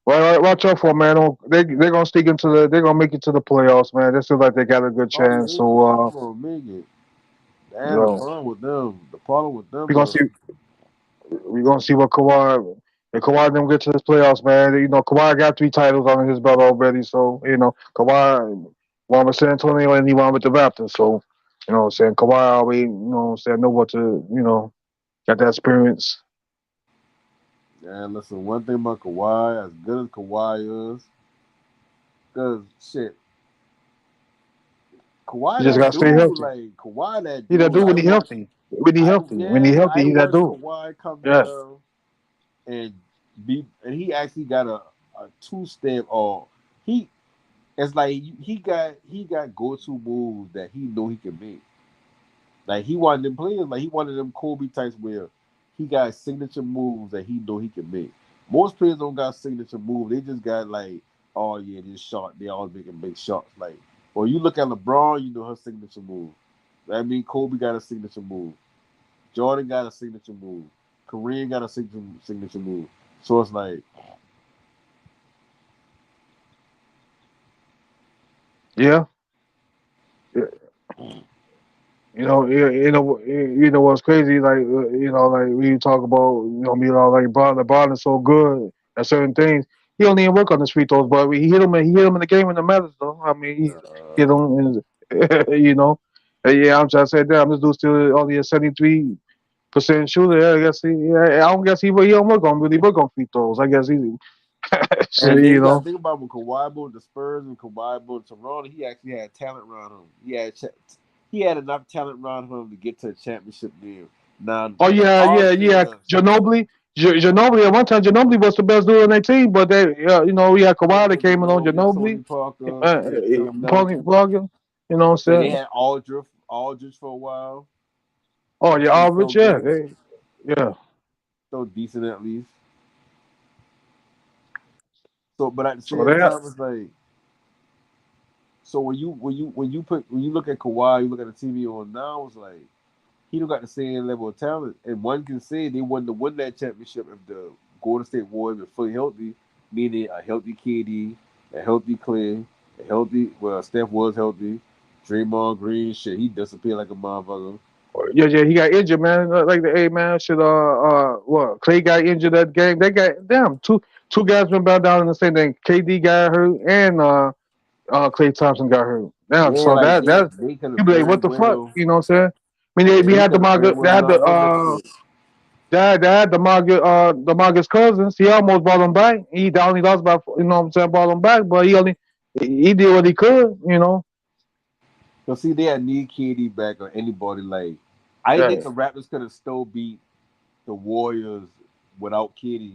Well, watch out for 'em, man. They're gonna sneak they're gonna make it to the playoffs, man. They feel like they got a good Oh yeah, chance. they for sure So gonna make it. you And the know, problem with them, the problem with we're them gonna is see we're gonna see what Kawhi if Kawhi them get to this playoffs, man. Kawhi got 3 titles on his belt already, so Kawhi won with San Antonio and he won with the Raptors. So, what I'm saying, Kawhi already, what I'm saying, know what to, got that experience. and listen, one thing about Kawhi, as good as Kawhi is, because shit, Kawhi You just that gotta stay dude, healthy. like Kawhi that He that dude. dude when he healthy. When he healthy, I he that watched dude. Kawhi come Yeah. down and and he actually got a 2-step or he it's like he got go to moves that he know he can make. Like he wanted them players, like he wanted them Kobe types where he got signature moves that he know he can make. Most players don't got signature moves. They just got like, oh yeah, this shot. They always making big shots. Like, or you look at LeBron, you know her signature move. I mean, Kobe got a signature move. Jordan got a signature move. Kareem got a signature move. So it's like, Yeah. What's crazy? Like when you talk about, LeBron is so good at certain things. He don't even work on his free throws, but he hit him in the game when it matters, though. I mean, he hit him, you know. Yeah, I'm trying to say that this dude's still only a 73% shooter. Yeah, I guess I don't guess he don't work on free throws. I guess he, and then you got to know. think about when Kawhi bought the Spurs and Kawhi bought Toronto. He actually had talent around him. He had enough talent around him to get to a championship game. Now, Oh yeah, all I'm yeah, saying yeah. is, Ginobili, Ginobili. At one time, Ginobili was the best dude on their team, but we had Kawhi that Manu came in on Ginobili, Ginobili, Tony Parker, yeah, Tim Paulie Duncan. Vaughn. You know what I'm Then they saying? had Aldridge for a while. Oh yeah, He was so Aldridge, yeah, good, yeah. so decent at least. So, but at the So same that, time, it's like, so when you look at Kawhi, you look at the TV on now, it's like he don't got the same level of talent. And one can say they wouldn't have won that championship if the Golden State Warriors were fully healthy, meaning a healthy KD, a healthy Clay, Steph was healthy. Draymond Green, shit, he disappeared like a motherfucker. yeah, he got injured, man. Like the man should what Clay got injured that game. They got damn two guys been bound down in the same thing. KD got hurt and Clay Thompson got hurt. Damn, Yeah, so like that they could you have be like, very what the fuck? well, You know what I'm saying? I mean, yeah, we they had could have very they well had not won that shit. they had the Marcus Cousins. He almost brought him back. He only lost by what I'm saying, brought him back, but he did what he could. So see, they had need KD back or anybody like. I think Yeah, the Raptors could have still beat the Warriors without KD.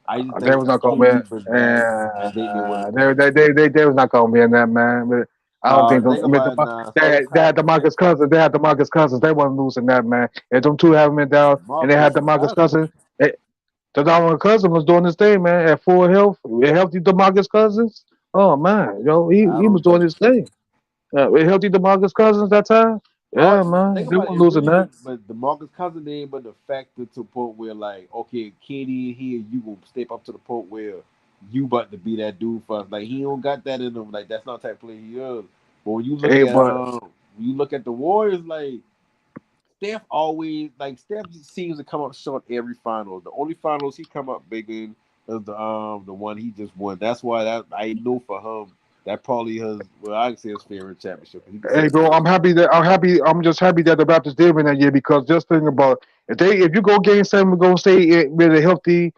I just they think was since not gonna win. KD been back, I think they would have won. They was not gonna win that, man. But I don't Nah, think think about it now. First they had time the Marcus Cousins. They had the Marcus Cousins. They wasn't losing that, man. If them two haven't been down, and they had the Marcus Marcus Cousins. Cousins. The Dominic Cousins was doing his thing, man. At full health, healthy DeMarcus Cousins. Oh man, I he was don't doing think. his thing. Healthy DeMarcus Cousins that time. Oh, Yeah, man, think they about weren't it. losing Really, that. but the Marcus Cousins ain't but the factor to the point where like, okay, KD here, you gonna step up to the point where you about to be that dude for us. Like he don't got that in him. Like that's not the type of player he is. But Hey, but when you look at the Warriors, like Steph just seems to come up short every final. The only finals he come up big in is the one he just won. That's why I know for him That probably his. Well, I can say his favorite championship. He can say Hey, his bro, favorite. I'm just happy that the Raptors did win that year because just think about if you go game seven with Golden State with a healthy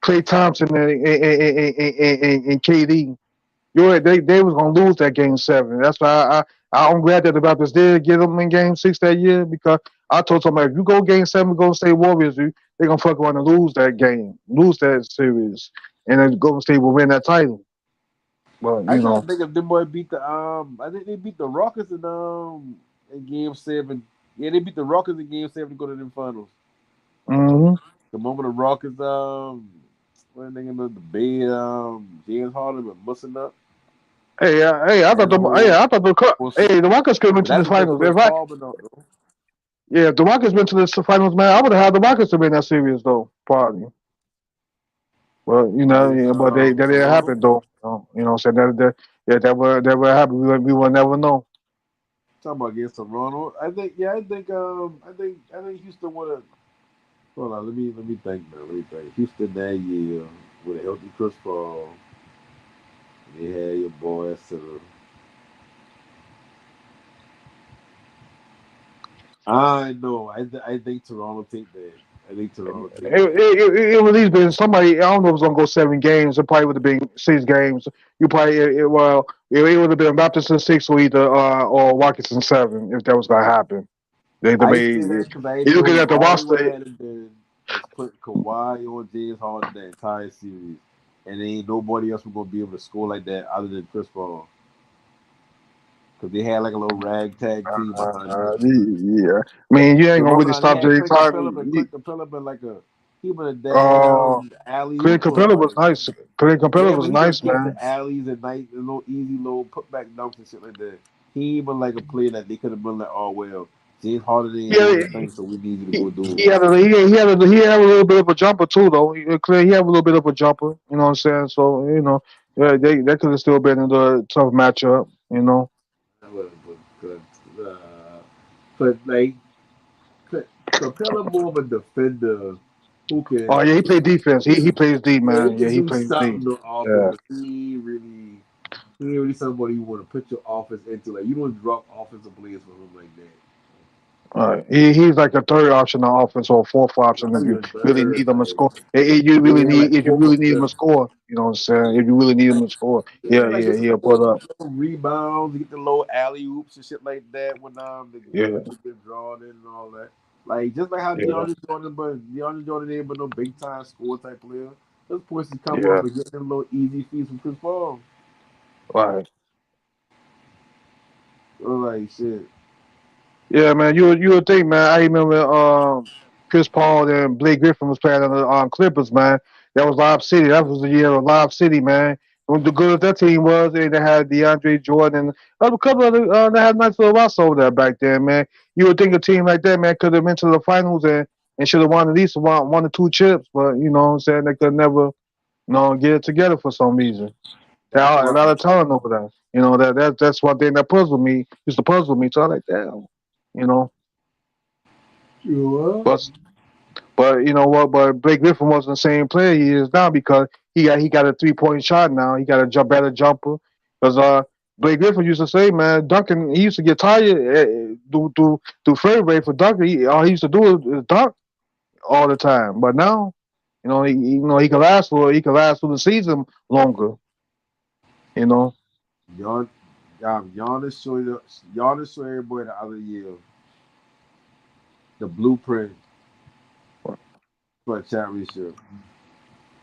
Klay Thompson and KD, they was gonna lose that game seven. That's why I'm glad that the Raptors did get them in game six that year because I told somebody if you go game seven with Golden State Warriors, they're gonna fuck around and lose that game, lose that series, and then Golden State will win that title. But I can't think if them boy beat the I think they beat the Rockets in game seven. Yeah, they beat the Rockets in game seven to go to the finals. hmm The moment the Rockets when they in the bed James Harden was messing up I thought and the whole the Rockets could have went but to the that's because finals. Chris Paul been out though. If the Rockets went to the finals, man, I would have had the Rockets to win that series though, probably. But Against that didn't Toronto. happen though. So that would happen. We will never know. Talking about against Toronto. I think Houston would have hold on, let me think now. Let me think. Houston that year with a healthy Chris Paul. They had your boy to I know. I think Toronto take that. I think Toronto take that. It would at least been somebody. I don't know if it was gonna go 7 games. It probably would have been 6 games. You probably it would have been Raptors in six or either or Rockets in seven if that was gonna happen. They I made say that because I you looking know at the all they would roster. have had to do is put Kawhi on James Harden the entire series, and there ain't nobody else was gonna be able to score like that other than Chris Paul. Because they had like a little ragtag team behind them. Yeah, I mean you ain't gonna Remember really now they stop had James Clint Capella, Harden. but Clint Capella been like he been a Uh, damn alley Clint hooper. Capella was Like nice. Clint Capella yeah, but was he just nice, catch the man. alleys at night, the little easy little putback dunks and shit like that. He ain't been like a player that they could have been like, oh well, James Harden ain't Yeah, doing his thing, so we need you to go do he it. he had a little bit of a jumper too, though. He had a little bit of a jumper. You know what I'm saying? So yeah, they could have still been in a tough matchup. But, but like Capella more of a defender who Oh can yeah, he played defense. He plays D, yeah, he man. Yeah, can he do plays D. something on offense, Yeah. but he ain't really somebody you want to put your offense into. Like you don't drop offensive players for him like that. All right. He's like a third option on offense or a fourth option if Like you a really third, need him to like score. yeah, like If you fourth or really need him to fifth. score, you know what I'm saying? If you really need him to score, Yeah, like get some he'll put up. rebounds, get the little alley oops and shit like that when Yeah, they get drawn in and all that. Like just like how yeah, DeAndre Jordan ain't but no big time score type player. Those points is come yeah. off and get them little easy feeds from Chris Paul. Right. So like shit. Yeah, man. You would think, man. I remember Chris Paul and Blake Griffin was playing on the Clippers, man. That was Lob City. That was the year of Lob City, man. The good that team was, they had DeAndre Jordan. A couple of they had a nice little roster over there back then, man. You would think a team like that, man, could have been to the finals and should have won at least one or two chips, but you know what I'm saying, they could never, get it together for some reason. There That's are a why lot of talent over there. That's one thing that puzzled me. Used to puzzle me. So I like that. You know, you what? but you know what? But Blake Griffin wasn't the same player he is now because he got a 3-point shot now. He got a better jumper. Because Blake Griffin used to say, man, Duncan. He used to get tired do fadeaway for Duncan. All he used to do is dunk all the time. But now, he can last through the season longer. You know. Yon, Giannis showed everybody the other year the blueprint for a championship.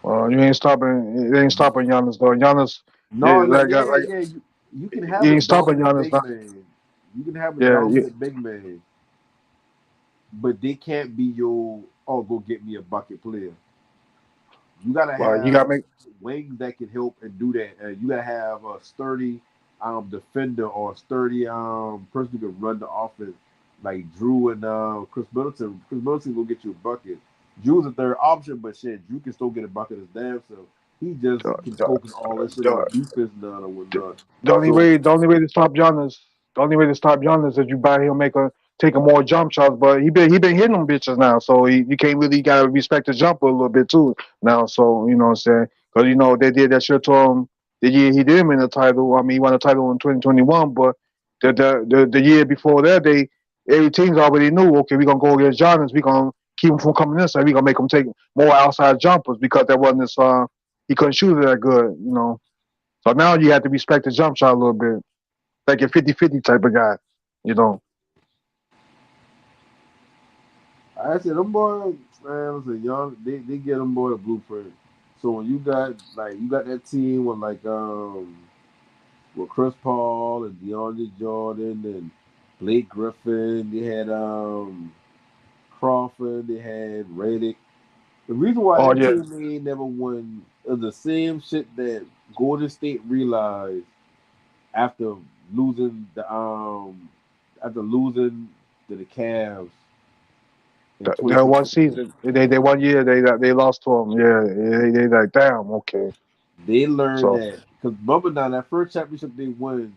You ain't stopping. It ain't stopping Giannis though. Giannis, No, like like yeah. You can have you a ain't stopping dominant Giannis big now. man. You can have a Yeah, dominant big man, but they can't be your go get me a bucket player. You gotta well, you have got to make. wings that can help and do that. You gotta have a sturdy defender or a sturdy person who can run the offense like Drew and Chris Middleton. Chris Middleton will get you a bucket. Drew's a third option, but shit, Drew can still get a bucket as damn. So he just can focus all that shit on The, defense now or whatnot. So the only way to stop Giannis, is you buy him take a more jump shots. But he been hitting them bitches now, so you can't really gotta respect the jumper a little bit too now. So you know what I'm saying? Because they did that shit to him the year he did win the title. I mean, he won the title in 2021, but the year before that, every team's already knew, okay, we're gonna go against Giannis. We're gonna keep him from coming inside. We're gonna make him take more outside jumpers because that wasn't his. He couldn't shoot it that good, you know. So now you have to respect the jump shot a little bit, like a 50-50 type of guy, you know. I said them boys, man, listen, y'all, they get them boy a blueprint. So when you got that team with Chris Paul and DeAndre Jordan and Blake Griffin, they had Crawford, they had Redick. The reason why Oh that yeah, team ain't never won is the same shit that Golden State realized after losing to the Cavs in that one 2016. season, they 1 year they lost to him. Yeah, they like damn, okay. They learned So that because remember now that first championship they won,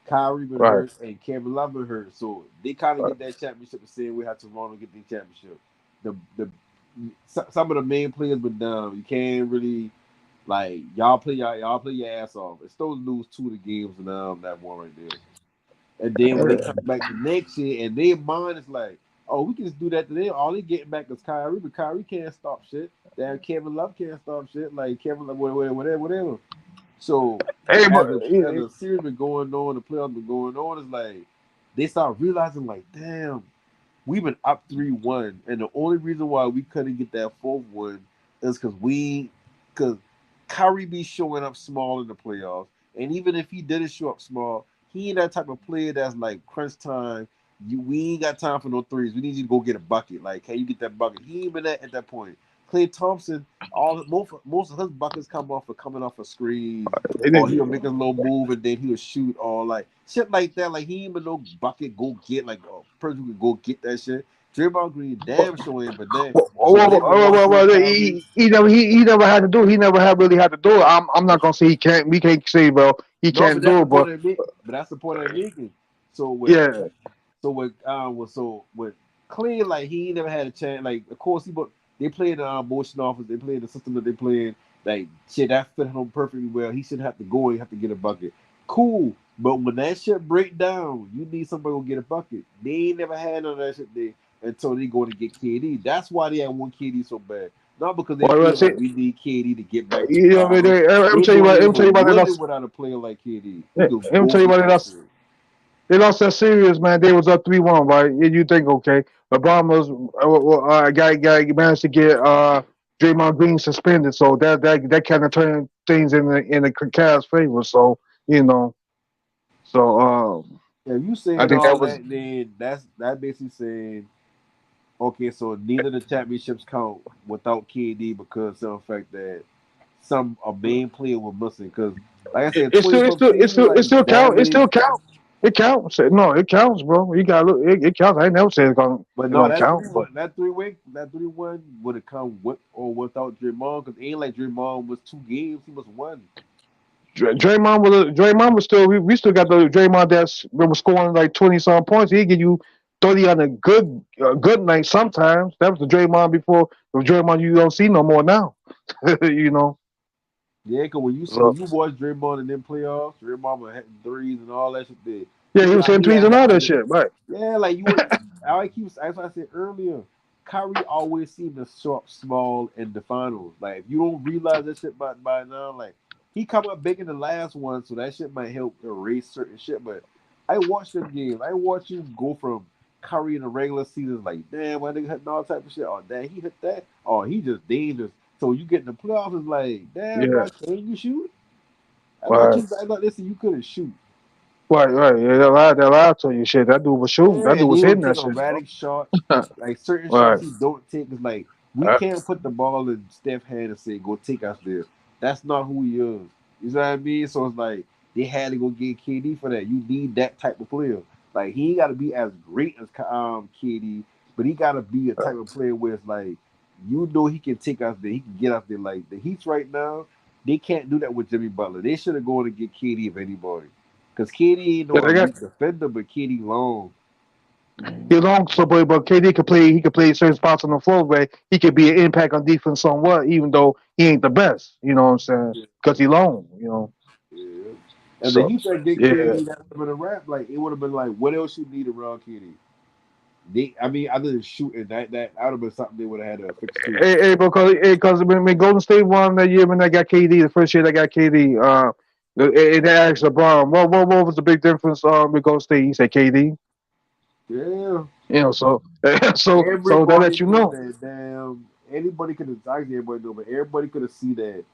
Kyrie been right, hurt and Kevin Love been hurt, so they kind of right. get that championship the same way how Toronto get the championship. Some of the main players been down. You can't really like y'all play your ass off. It's still lose 2 of the games and that one right there. And then when they come back the next year and their mind is like, oh, we can just do that to them. All they getting back is Kyrie, but Kyrie can't stop shit. Damn, Kevin Love can't stop shit. Like Kevin Love, whatever. So Hey, as but a series been going on, the playoffs been going on, it's like they start realizing like, damn, we've been up 3-1, and the only reason why we couldn't get that fourth one is because Kyrie be showing up small in the playoffs, and even if he didn't show up small, he ain't that type of player that's like crunch time. We ain't got time for no threes. We need you to go get a bucket. Like, can you get that bucket? He ain't been at that point. Clay Thompson, most of his buckets come off of coming off of screens, or he'll make a little move and then he'll shoot, or like shit like that. Like he ain't been no bucket go get like a person who can go get that shit. Draymond Green damn sure ain't, but then so when they been watching Kyrie, he never had to do. He never had really had to do it. I'm not gonna say he can't. We can't say well he no, but can't that's do the it, point but I'm making. But that's the point I'm making. So with yeah, with Clay, like he ain't never had a chance. Like of course but they played the motion office, they played the system that they played. Like shit, that fit him perfectly well. He shouldn't have to go and have to get a bucket. Cool, but when that shit break down, you need somebody to get a bucket. They ain't never had none of that shit there until they go to get KD. That's why they had one KD so bad. Not because they well, feel see, like we need KD to get back to you know, finals. let me They tell you know what. they Let me ain't tell you gonna what they win it lost. without a player like KD who Let can me go tell you what get they that lost. shit. They lost that series, man. They was up 3-1, right? And you think, okay, LeBron was guy managed to get Draymond Green suspended, so that kind of turned things in the Cavs' favor. So you know, so If you I saying think all that was that, then that basically saying okay, so neither of the championships count without KD because of the fact that a main player was missing. Because like I said, it still it still it 2015, still it like still Bam count. It made, still count. It counts. No, it counts, bro. You got to look. It counts. I ain't never said but it's no, gonna count, but. that 3-1 would have come with or without Draymond. Because ain't like Draymond was 2 games, he was one. Draymond was still we still got the Draymond that was scoring like 20 some points. He give you 30 on a good night sometimes. That was the Draymond before the Draymond you don't see no more now. you know. Yeah, because So when you watch Draymond in them playoffs, Draymond was hitting threes and all that shit. There, yeah, he was hitting he threes had and the all that under. shit. Right. Yeah, like you would. That's what I said earlier. Kyrie always seemed to show up small in the finals. Like if you don't realize that shit by now, like he come up big in the last one, so that shit might help erase certain shit. But I watched them games. I watched you go from Kyrie in the regular season, like damn, my nigga hitting all type of shit. Oh damn, he hit that. Oh, he just dangerous. So you get in the playoffs, it's like damn, Yeah. bro, can you shoot? Right. I thought listen, you couldn't shoot. Right. Right. Yeah, they lied to you. Shit. That dude was shooting. Yeah, That dude and was he would hitting take that shit, bro. erratic shots. Like certain shots right. he don't take is like we Uh, can't put the ball in Steph's hand and say go take us there. That's not who he is. You know what I mean? So it's like they had to go get KD for that. You need that type of player. Like he ain't got to be as great as KD, but he got to be a type of player where it's like you know he can take us there. He can get us there. Like the Heat right now, they can't do that with Jimmy Butler. They should have gone to get KD if anybody, because KD ain't yeah, no they got elite defender, but KD long. he long so but KD could play. He could play certain spots on the floor where he could be an impact on defense somewhat, even though he ain't the best. You know what I'm saying? Because he long. You know. And the So Heat that get yeah, KD, that would have been a wrap. Like it would have been like, what else you need around KD? Other than shooting, that would have been something they would have had to fix too. Because when Golden State won that year when they got KD, the first year they got KD, they asked LeBron, what was the big difference with Golden State? He said KD. Yeah, So so that everybody lets you knew know. that. Damn, anybody could have. Everybody knew, but everybody could have seen that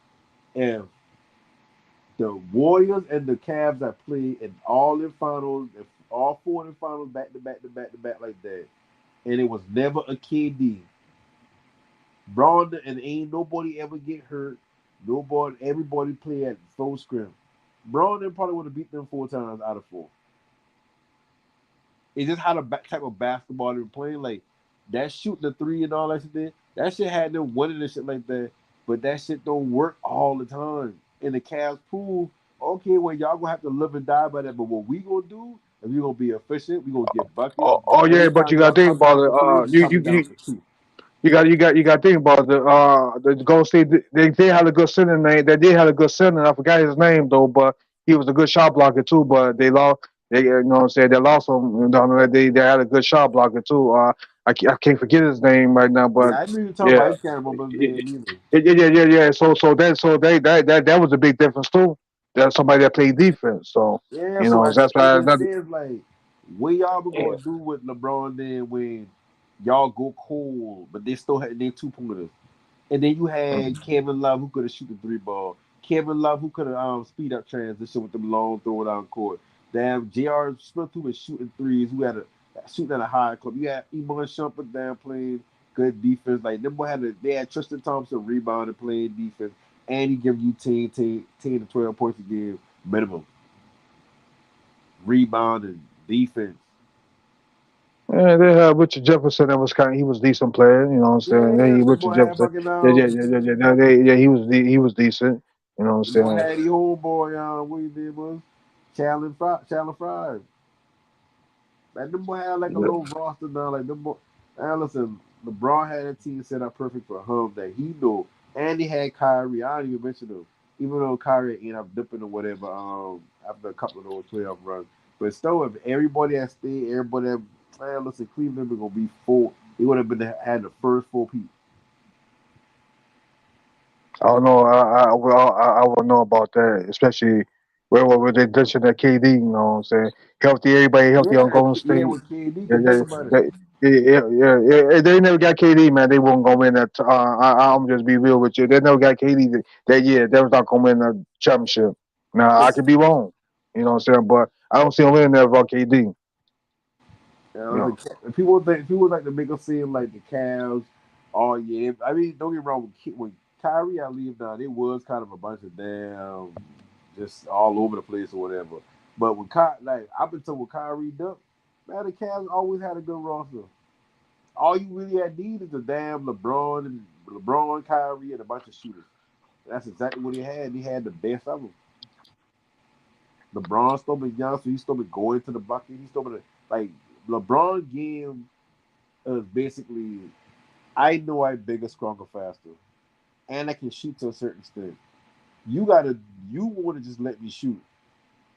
if the Warriors and the Cavs that played in all the finals, if all four of the finals back to back to back to back like that, and it was never a KD. Braun and ain't nobody ever get hurt. Nobody, everybody play at full scrim. Braun then probably would have beat them 4 times out of 4. It's just how the type of basketball they were playing. Like that shooting the three and all that shit. That shit had them winning and shit like that. But that shit don't work all the time. In the Cavs pool, okay, well y'all gonna have to live and die by that. But what we gonna do? If we gonna be efficient, we gonna get buckets. Oh yeah, Every but time you y'all got to think come about down it. for three, we coming down for 2. You got to think about the Golden State. They did have a good center name. They did have a good center. I forgot his name though, but he was a good shot blocker too. But they lost. They you know what I'm saying, they lost him. You know, they had a good shot blocker too. I can't forget his name right now, Yeah, but I knew you were talking yeah. about. I can't remember his name either. Yeah. So that was a big difference too. That somebody that played defense. So Yeah, you so know I that's think why. it's this like what y'all were Yeah. gonna do with LeBron then when y'all go cold, but they still had their 2 pointers. And then you had Kevin Love who could have shoot the 3 ball. Kevin Love who could have speed up transition with them long throw down court. Damn, J.R. Smith who was shooting threes, who had a shooting at a high club. You had Iman Shumpert down playing good defense. Like them boy they had Tristan Thompson rebounding playing defense, and he give you 10 to 12 points a game minimum. Rebounding defense. Yeah, they had Richard Jefferson. That was he was a decent player. You know what I'm saying? Yeah, the Richard boy had Jefferson. fucking He was decent. You know what the I'm boy saying? had the old boy what his name was? Chandler Fries. Like them boy had like a little roster now. Like them boy, and listen, LeBron had a team set up perfect for him that he knew, and he had Kyrie. I didn't even mention him, even though Kyrie ended up dipping or whatever. After a couple of those playoff runs, but still, if everybody had stayed, everybody had, man, listen, Cleveland was gonna be full. He would have been had the first 4 peat. I don't know. I would know about that, especially where they ditching that KD. You know what I'm saying? Healthy, everybody healthy on Golden Yeah, State. with KD, Yeah, cause think yeah, about it. yeah, yeah. They never got KD, man. They won't go win that. I'm just be real with you. They never got KD that year. They was not gonna win the championship. Now I could be wrong. You know what I'm saying? But I don't see them winning that without KD. You know. People like to make us seem like the Cavs. Oh yeah, I mean don't get me wrong. When Kyrie I leave down, it was kind of a bunch of damn, just all over the place or whatever. But when like I've been told with Kyrie Duck, man, the Cavs always had a good roster. All you really had need is a damn LeBron, Kyrie, and a bunch of shooters. That's exactly what he had. He had the best of them. LeBron still been young, so he still been going to the bucket. He still been like LeBron game is basically I know I'm bigger, stronger, faster, and I can shoot to a certain extent. You want to just let me shoot,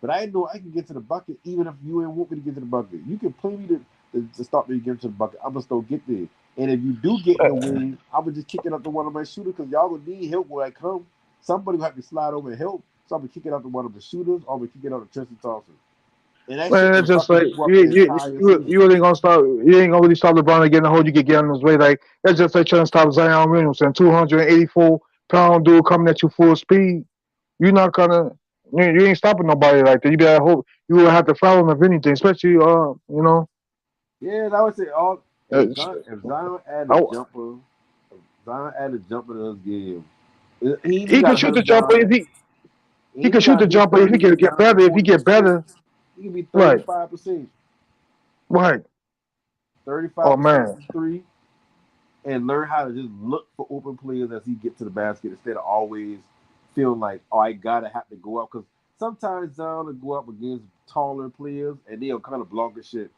but I know I can get to the bucket even if you ain't want me to get to the bucket. You can play me to stop me to get to the bucket. I'm gonna still get there, and if you do get in the way, I'm gonna just kick it up to one of my shooters because y'all gonna need help when I come. Somebody will have to slide over and help. So I'm gonna kick it up to one of the shooters, or I'm gonna kick it up to Tristan Thompson, and that shit Man, can it's just fucking like you up the entire season. you ain't gonna stop. You ain't gonna really stop LeBron again. The hold you get get on his way. Like that's just like trying to stop Zion Williamson, 284-pound dude coming at you full speed. You're not gonna. You ain't stopping nobody like that. You better hope you will have to follow him if anything, especially you know. Yeah, and I would say all Uh, if Zion add a I, jumper, if Zion add a jumper to this game, he ain't even he can got to shoot hunt the us down. jumper if He he ain't can even shoot got the to be jumper if he 30. He can get down better. If he get 40%. better, He can be right, 35%, right. Oh 35% man, from three, and learn how to just look for open players as he get to the basket instead of always feeling like, oh, I gotta have to go up because sometimes Zion will go up against taller players and they'll kind of block the shit.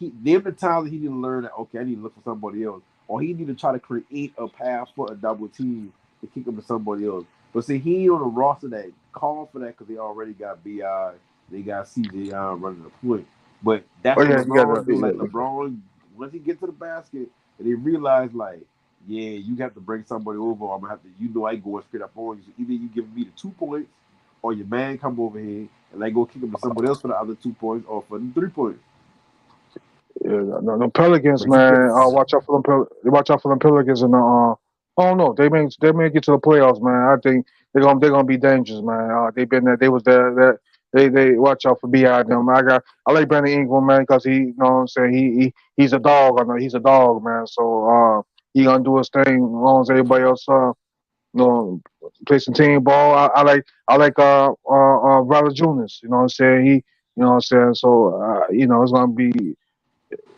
There the times that he need to learn that okay, I need to look for somebody else, or he need to try to create a path for a double team to kick him to somebody else. But see, he ain't on a roster that called for that because they already got Bi, they got CJ running the point. But that's Oh what yeah, you got LeBron do. Like that. LeBron, once he get to the basket, and they realize like, yeah, you have to bring somebody over. Or I'm gonna have to, I ain't going straight up on you. So either you give me the 2 points, or your man come over here and like go kick him to somebody else for the other 2 points, or for the 3 points. Yeah, the Pelicans, But he man. gets Watch out for them. Watch out for them Pelicans, and I don't know. They may get to the playoffs, man. I think they're gonna be dangerous, man. They've been there. They was there. That they watch out for Bi them. I like Brandon Ingram, man, because he, you know what I'm saying. He's a dog. I know he's a dog, man. So he gonna do his thing as long as everybody else you know play some team ball. I like Robert Jonas. You know what I'm saying. You know what I'm saying. So it's gonna be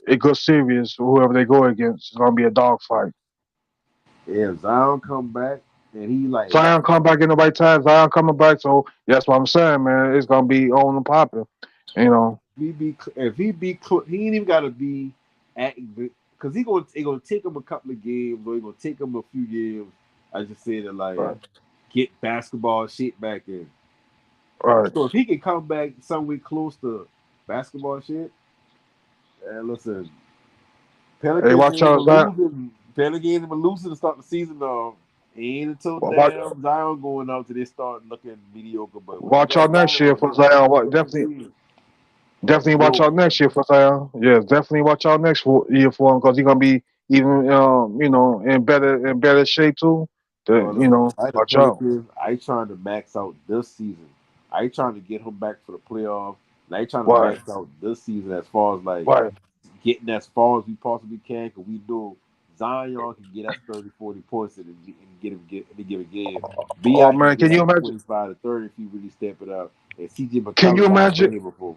a good series. Whoever they go against, it's gonna be a dogfight. yeah, Zion come back and he like that's Zion come back in the right time. Zion coming back, so that's what I'm saying, man. It's gonna be on and popping. You know, he ain't even got to be at because he gonna take him a couple of games or he gonna take him a few games. I just say that like right, get basketball shit back in. right. So if he can come back somewhere close to basketball shit, listen, Hey, Pelicans watch ain't out, even Zion. losing. Pelicans ain't even losing to start the season though. Ain't until Watch, damn Zion going out till they start looking mediocre. But when you watch got out next year Zion, for it's gonna Zion. be a different Definitely, team. definitely watch Yo, out next year for Zion. Yeah, definitely watch out next year for him because he's gonna be even, in better shape too. bro, listen, I the Watch out. Pelicans. I trying to max out this season. I trying to get him back for the playoffs. And I trying to Why? max out this season as far as like Why? getting as far as we possibly can. Cause we know Zion can get us 30, 40 points and get any given game. Oh Bi can man, get can you us imagine? 25 to 30 if he really step it up. And CJ Can you McCollum got been imagine? here before.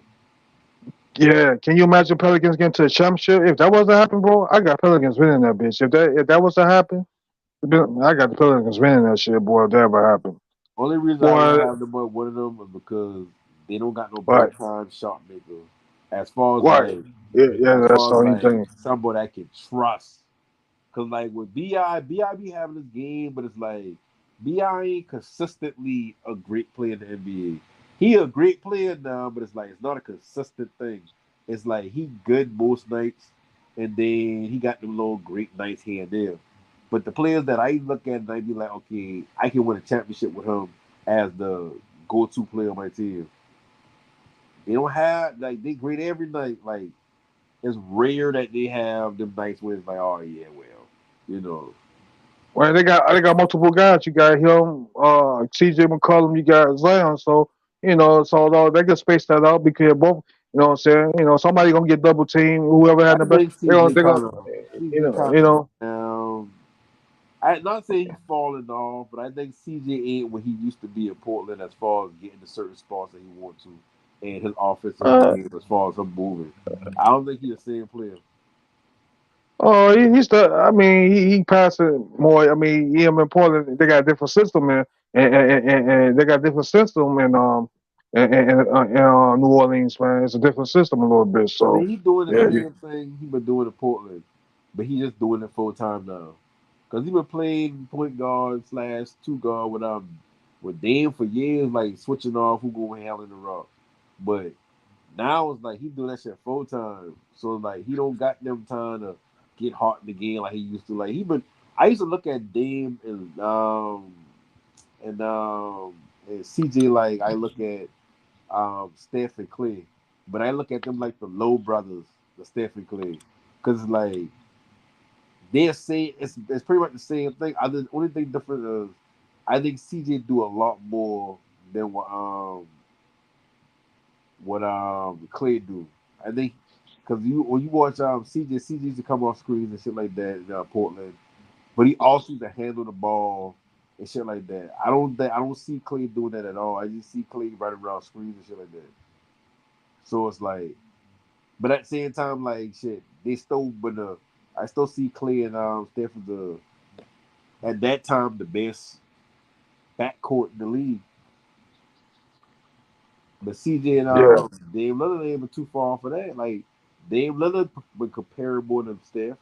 Yeah, can you imagine Pelicans getting to the championship? If that was to happen, bro, I got Pelicans winning that bitch. If that was to happen, I got the Pelicans winning that shit, boy. If that ever happened, Only reason I boy. don't have them up one of them is because they don't got no Right, big time shot maker. As far as right. like Yeah, yeah. as That's far the as only like thing. somebody I can trust. Cause like with Bi be having this game, but it's like Bi ain't consistently a great player in the NBA. He a great player now, but it's like it's not a consistent thing. It's like he good most nights, and then he got them little great nights here and there. But the players that I look at and I be like, okay, I can win a championship with him as the go-to player on my team. They don't have like they great every night. Like it's rare that they have them nights where it's like, oh yeah, well, you know. Well, they got multiple guys. You got him, T.J. McCollum. You got Zion. So they can space that out because both. You know what I'm saying? Somebody gonna get double team. Whoever I had the best, think they're gonna, CJ they're gonna, kind of you CJ know, kind you of know. I not saying he's falling off, but I think CJ ain't what he used to be in Portland as far as getting to certain spots that he want to, and his offensive Uh, game as far as him moving. I don't think he's the same player. Oh, he's the. I mean, he passing more. I mean, him and Portland, they got a different system, and they got a different system in New Orleans, man. It's a different system a little bit. I mean, So he's doing the yeah, same thing he been doing in Portland, but he just doing it full time now. Cause he been playing point guard slash two guard with Dame for years, like switching off who go handling the rock. But now it's like he doing that shit full time. So like he don't got them time to get hot in the game like he used to. Like he been I used to look at Dame and and CJ like I look at Steph and Clay. But I look at them like the low brothers, the Steph and Clay. Cause like they're saying it's pretty much the same thing. Other only thing different is I think CJ do a lot more than what Clay do. I think because you when you watch CJ used to come off screens and shit like that in Portland, but he also used to handle the ball and shit like that. I don't see Clay doing that at all. I just see Clay running around screens and shit like that. So it's like, but at the same time, like shit, they still but I still see Clay and Steph as the at that time the best backcourt in the league. But CJ and yeah, Dame Lillard ain't been too far off of that. Like Dame Lillard been comparable to Steph.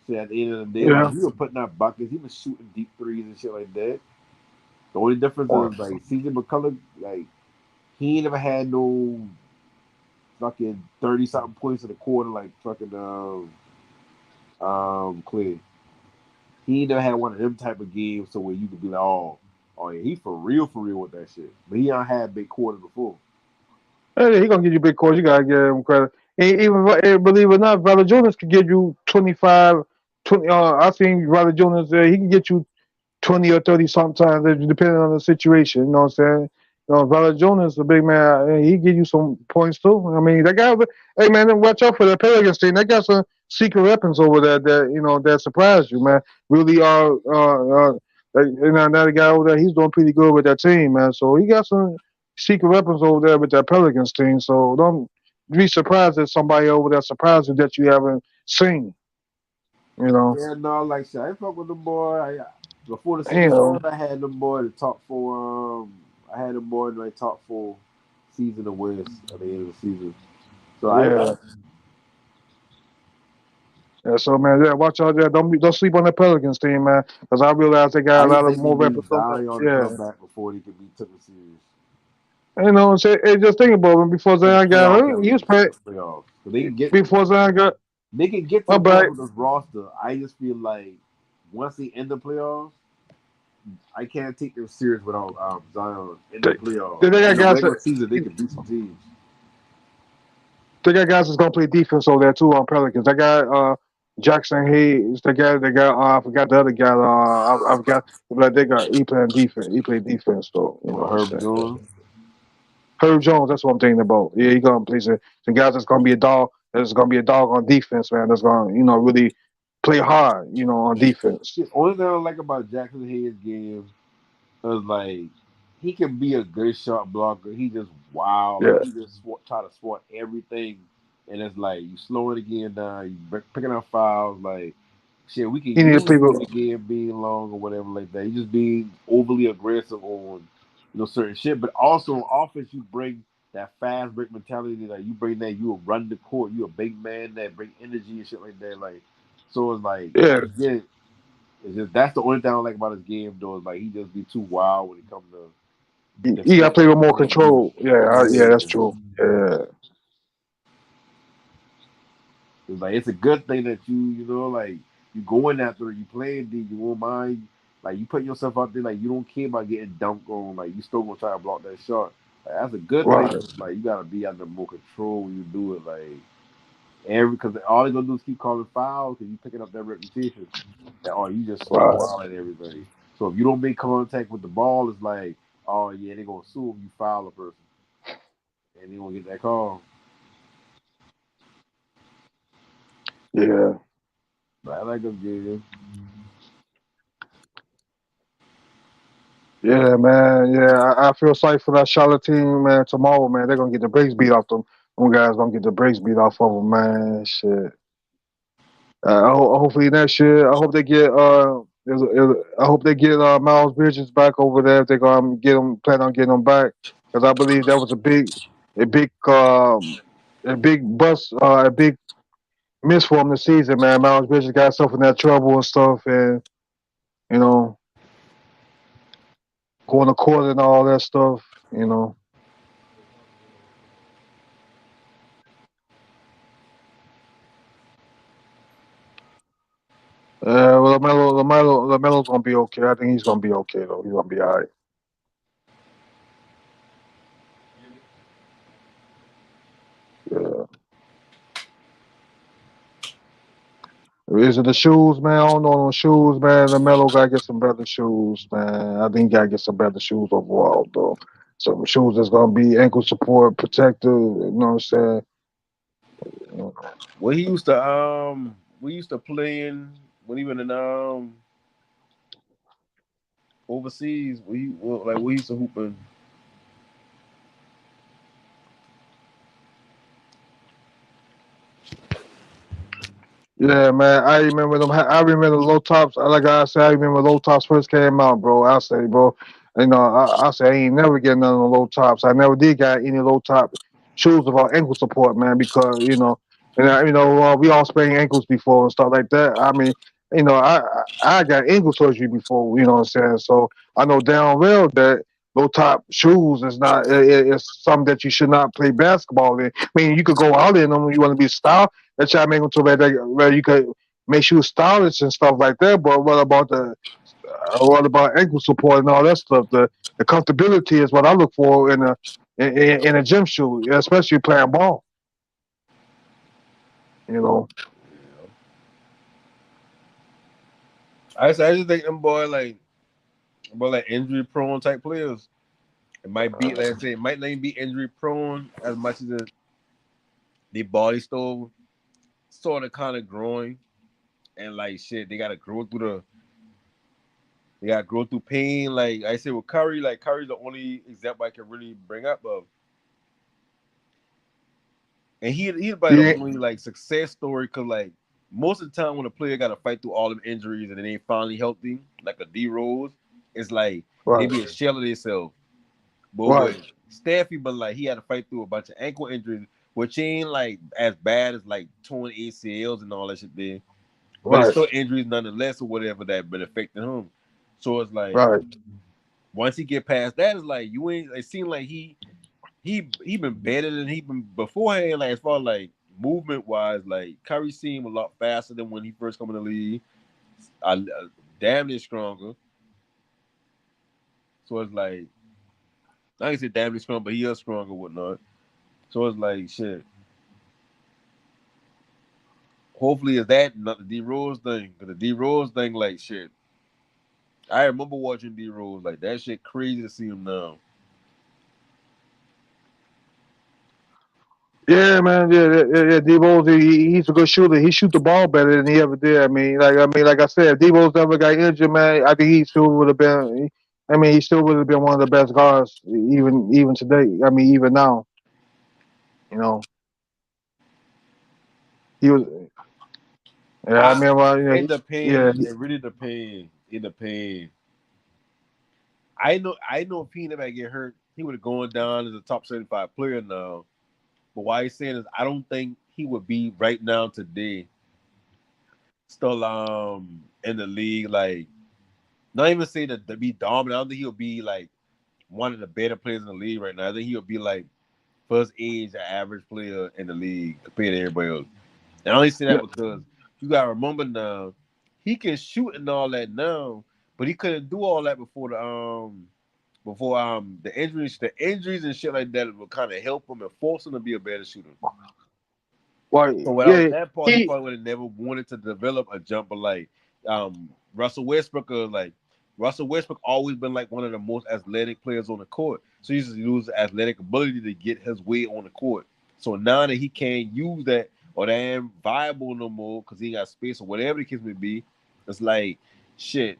So at the end of the day, like yeah. he was putting out buckets, he was shooting deep threes and shit like that. The only difference Or is like CJ McCullough, like he ain't never had no fucking 30 something points in the quarter like fucking Clay. He ain't never had one of them type of games so where you could be like, oh yeah, he for real with that shit. But he don't had big quarters before. Hey, he gonna give you big calls. You gotta give him credit. Even believe it or not, Brother Jonas could give you 25, 20. I think Brother Jonas, he can get you 20 or 30 sometimes, depending on the situation. You know what I'm saying? You know, Brother Jonas, the big man, he give you some points too. I mean, that guy. Hey man, watch out for the Pelicans team. They got some secret weapons over there that that surprised you, man. Really that guy over there, he's doing pretty good with that team, man. So he got some secret weapons over there with that Pelicans team. So don't be surprised that somebody over there surprised you that you haven't seen. You know, Yeah, no, like shit. I fuck with the boy. Before the season you know, started, I had them boy the top four. I had them boy in my top four season of West at the end of the season. So yeah. Yeah, so man, yeah, watch out there. Don't sleep on the Pelicans team, man, because I realize they got a I lot of think they more need weapons on Zion that. to come Yeah, back before he can be taken serious. say, hey, just think about it. Before In the Zion got playoffs, hurt, at he was least playing. in the playoffs, so they can get Before Zion got to my the back, playoffs with this roster. I just feel like once they end the playoffs, I can't take them serious without Zion in the they, playoffs. they got In the guys. regular season, they can beat some teams. They got guys that's gonna play defense over there too on Pelicans. They got Jackson Hayes. They got I forgot the other guy. I forgot, but they got he playing defense. He play defense though. You know Or what I'm Herb saying? Jones. Herb Jones. That's what I'm thinking about. Yeah, he gonna play some guys that's gonna be a dog. That's gonna be a dog on defense, man. That's gonna really play hard. On defense. The only thing I like about Jackson Hayes' game is like he can be a good shot blocker. He just wild, Yeah, like he just try to swat everything, and it's like you slowing the game down, you picking up fouls, like shit. We can he needs easily win people. the game being long or whatever like that. You just being overly aggressive on certain shit, but also on offense you bring that fast break mentality. Like you bring that, you will run the court. You a big man that bring energy and shit like that. Like so, it's like Yeah, again. It's just that's the only thing I don't like about his game though. Is like he just be too wild when it comes to he got to play with more defense. control. Yeah, yeah, that's Yeah. true. Yeah, It's like it's a good thing that like you going after it, you playing D, you won't mind like you put yourself out there like you don't care about getting dunked on, like you still gonna try to block that shot. Like, that's a good thing. right, Like you gotta be under more control when you do it. Like because all they're gonna do is keep calling fouls because you picking up that reputation. That you just start right. wilding everybody. So if you don't make contact with the ball, it's like, oh yeah, they're gonna sue if you foul a person. And they gonna get that call. Yeah. But I like them games. Yeah, man. Yeah, I feel sorry for that Charlotte team, man. Tomorrow, man, they're gonna get the brakes beat off them. Them guys gonna get the brakes beat off of them, man. Shit. Hopefully next year, I hope they get I hope they get Miles Bridges back over there. If they're gonna get him, plan on getting him back, because I believe that was a big, a big bust, a big miss for him this season, man. Miles Bridges got himself in that trouble and stuff, and you know, going to court and all that stuff, you know. Well, Lamelo's gonna be okay. I think he's gonna be okay though. He's gonna be all right. Yeah. Is it the shoes, man? I don't know the shoes, man. Lamelo gotta get some better shoes, man. I think he gotta get some better shoes overall, though. Some shoes that's gonna be ankle support, protective. You know what I'm saying? You know. Well, he used to we used to play in when he went in overseas. We used to hoop in. Yeah, man. I remember them. I remember low tops. Like I said, I remember low tops first came out, bro. I say, bro. I say I ain't never getting none of the low tops. I never did got any low top shoes without ankle support, man. Because and we all sprained ankles before and stuff like that. I mean, I got ankle surgery before. You know what I'm saying? So I know down well that low top shoes is not. It's something that you should not play basketball in. I mean, you could go out in them. You want to be style. That try to make them to where you could make shoes stylish and stuff like that. But what about ankle support and all that stuff? The comfortability is what I look for in a gym shoe, especially playing ball. You know. I just think them boy like injury prone type players. It might be like I say, it might not even be injury prone as much as the body still sort of kind of growing, and like shit, they gotta grow through pain. Like I said with Curry, like Curry's the only example I can really bring up of. And he's probably the Yeah. only like success story because like most of the time when a player got to fight through all them injuries and then they finally healthy, like a D Rose, it's like they Right. be a shell of themselves. But Right. with Steffi, but like he had to fight through a bunch of ankle injuries, which ain't like as bad as like torn ACLs and all that shit there. But it's Right. still injuries nonetheless or whatever that been affecting him. So it's like Right. once he get past that, it's like you ain't. It seemed like he been better than he been beforehand. Like as far as like movement wise, like Curry seemed a lot faster than when he first come in the league. Damn near stronger. So it's like I can say damn near strong, but he is stronger, whatnot. So it's like shit. Hopefully, is that not the D Rose thing? Cause the D Rose thing, like shit. I remember watching D Rose like that shit crazy to see him now. Yeah, man. Yeah. Debo's he's a good shooter. He shoot the ball better than he ever did. Like I said, if Debo's never got injured, man. I think he still would have been. I mean, he still would have been one of the best guards, even today. I mean, even now. You know, he was. Yeah, I I mean, well, it yeah, depends. It really depends. It depends. I know if he never get hurt, he would have gone down as a top 75 player now. But why he's saying is I don't think he would be right now today still in the league, like not even saying that to be dominant. I don't think he'll be like one of the better players in the league right now. I think he'll be like first age, an average player in the league compared to everybody else. And I only say that yeah. because you gotta remember now, he can shoot and all that now, but he couldn't do all that before the injuries and shit like that would kind of help him and force him to be a better shooter. Well, So without yeah, that part, he he probably would have never wanted to develop a jumper like Russell Westbrook. Or like Russell Westbrook always been like one of the most athletic players on the court. So he used to use the athletic ability to get his way on the court. So now that he can't use that or that ain't viable no more because he got space or whatever the case may be, it's like shit.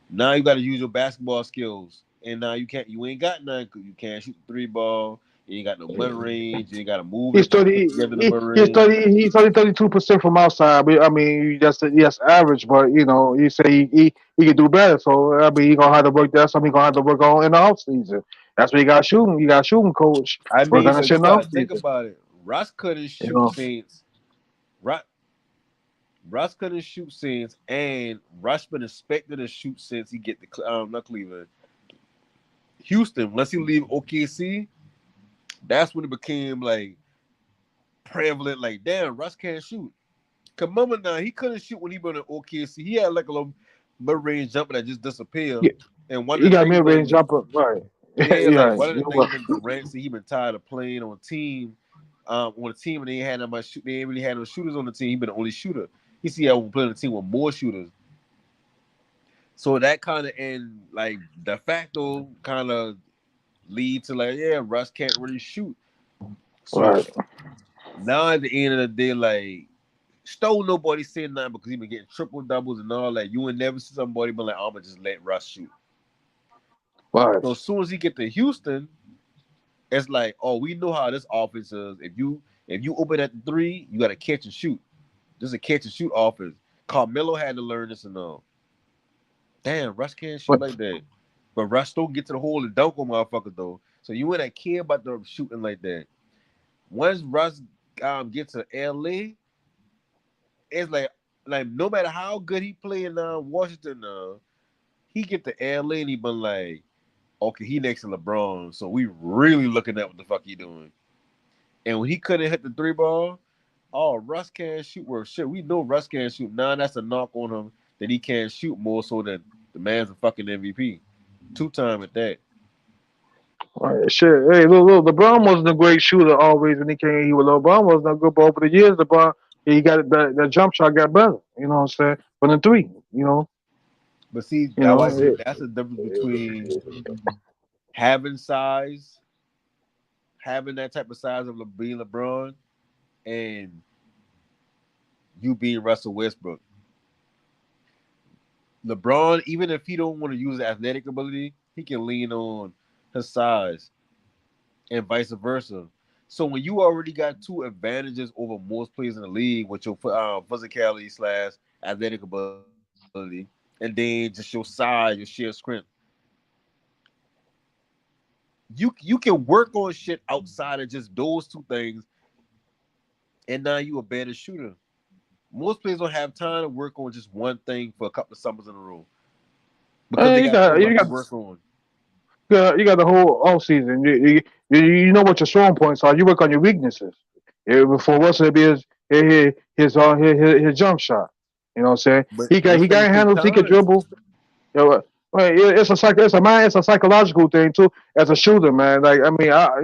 Now you got to use your basketball skills, and now you ain't got none because you can't shoot the three ball. You ain't got no mid range. You ain't got to move he's and put 30. together the He, mid he's range. 30. He's only 32% from outside. But I mean, that's average. But you say he can do better. So I mean, he gonna have to work. That's something he gonna have to work on in the off season. That's what you got shooting. You got shooting coach I work mean, on that but shit you in the got to off think season. about it. Russ couldn't You shoot know. since Russ, Russ couldn't shoot since, and Russ been expected to shoot since he get the not Cleveland, Houston. Once he leave OKC, that's when it became like prevalent. Like, damn, Russ can't shoot. Cause remember now, he couldn't shoot when he been in OKC. He had like a little mid-range jumper that just disappeared. Yeah, And one he of the got things mid like range jumper. Right. yeah, like Yeah. one of the You know things what? been Durant said he been tired of playing on a team and they ain't had that much shoot. They ain't really had no shooters on the team. He been the only shooter. He see I was playing on a team with more shooters. So that kind of and like de facto kind of lead to like yeah, Russ can't really shoot. So Right. now at the end of the day, like stole nobody saying nothing because he been getting triple doubles and all that. You would never see somebody be like, I'm gonna just let Russ shoot. Right. So as soon as he get to Houston, it's like, oh, we know how this offense is. If you open at the three, you got to catch and shoot. This is a catch and shoot offense. Carmelo had to learn this and all. Damn, Russ can't shoot But like that. But Russ don't get to the hole and dunk on motherfuckers though. So you ain't that care about the shooting like that. Once Russ get to LA, it's like like no matter how good he play in Washington, he get to LA and he been like, okay, he next to LeBron, so we really looking at what the fuck he doing. And when he couldn't hit the three ball, oh, Russ can't shoot. Well, shit, we know Russ can't shoot. Now that's a knock on him that he can't shoot more so than the man's a fucking MVP. 2-time at that. Shit, hey, look, LeBron wasn't a great shooter always when he came. He was LeBron wasn't a good, but over the years, LeBron he got the jump shot got better. You know what I'm saying? From the three, But see, you that's know. why I say that's the difference between having size, having that type of size of being LeBron, and you being Russell Westbrook. LeBron, even if he don't want to use the athletic ability, he can lean on his size and vice versa. So when you already got two advantages over most players in the league with your physicality slash athletic ability, and then just your size, your sheer strength, you can work on shit outside of just those two things, and now you a better shooter. Most players don't have time to work on just one thing for a couple of summers in a row because they And got so much to work on. you got the whole off season. You know what your strong points are. You work on your weaknesses. For Russell to be his jump shot. You know what I'm saying? But He those things got take handles. He can time. dribble. You know, it's a psychological thing too. As a shooter, man. Like I mean, I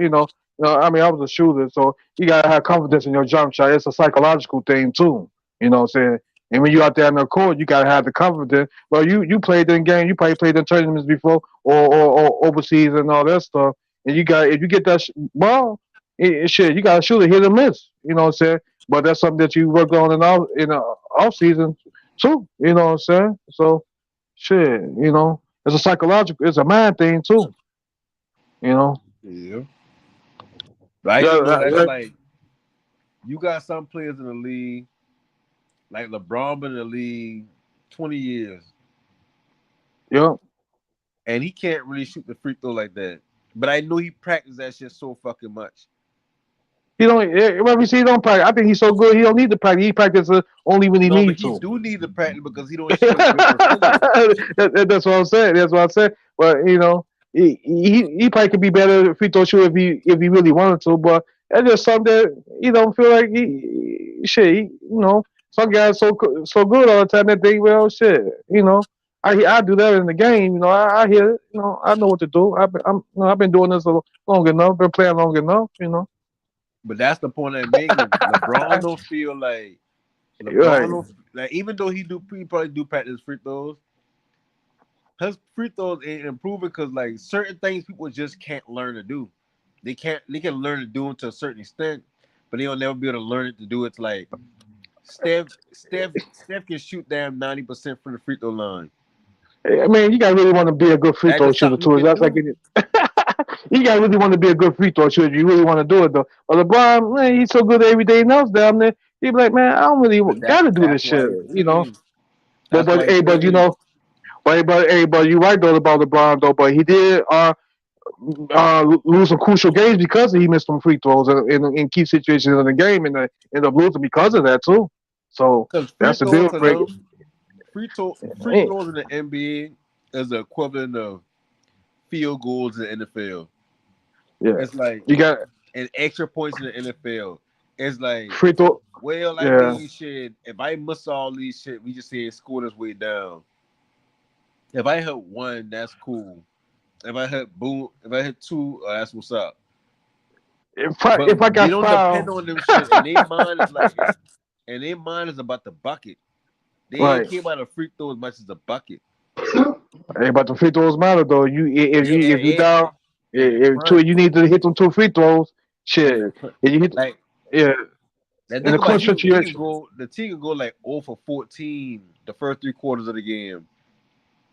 mean, I was a shooter, so you gotta have confidence in your jump shot. It's a psychological thing too. You know what I'm saying? And when you out there on the court, you gotta have the confidence. Well, you played in game, you probably played in tournaments before, or overseas and all that stuff. And you got if you get that ball, shit, you gotta shoot it, hit or miss. You know what I'm saying? But that's something that you work on in the off season too. You know what I'm saying? So shit, it's a psychological, it's a mind thing too. You know, Yeah. But I just yeah, know that's like you got some players in the league, like LeBron been in the league 20 years, yeah. and he can't really shoot the free throw like that. But I know he practiced that shit so fucking much. He don't. When we see he don't practice, I think he's so good. He don't need to practice. He practices only when he No, but needs he to. do need the practice because he don't shoot as good percentages. That's what I'm saying. That's what I said. But he probably could be better free throw shooter if he really wanted to. But that's just something that he don't feel like shit. Some guys so good all the time that they well shit. I do that in the game. I hear it. I know what to do. I've been doing this long enough. Been playing long enough. But that's the point I'm making. LeBron don't feel like LeBron Right. don't like even though he probably do practice free throws. His free throws ain't improving because like certain things people just can't learn to do. They can learn to do them to a certain extent, but they'll never be able to learn it to do it to like Steph can shoot down 90% from the free throw line. I mean, you gotta really want to be a good free That's throw just shooter something he too. can That's like do. you gotta really want to be a good free throw shooter. You really want to do it though. But LeBron, man, he's so good at everything else down there. He's like, man, I don't really But gotta do this that's shit. why he's playing. But That's why he's hey, but playing. but you right though about LeBron though. But he did lose some crucial games because he missed some free throws in key situations in the game and end up losing because of that too. So Because free that's the throws deal to breaker. them, free throws in the NBA is the equivalent of field goals in the NFL. Yeah, It's like you got and extra points in the NFL. It's like, free throw. well, I Yeah. mean, shit. If I miss all these shit, we just say score this way down. If I hit one, that's cool. If I hit two, that's what's up. But If I they got don't depend fouled, on them shit, and their mind is like, and their mind is about the bucket. They ain't right. care about a free throw as much as the bucket. Hey, but the free throws matter though. If you Yeah, down, in the if two crunch, you need to hit them two free throws. in Shit, the crunch. if you hit Like yeah that. in Think the about clutch he he can situation. go. The team can go like 0 for 14 the first 3 quarters of the game.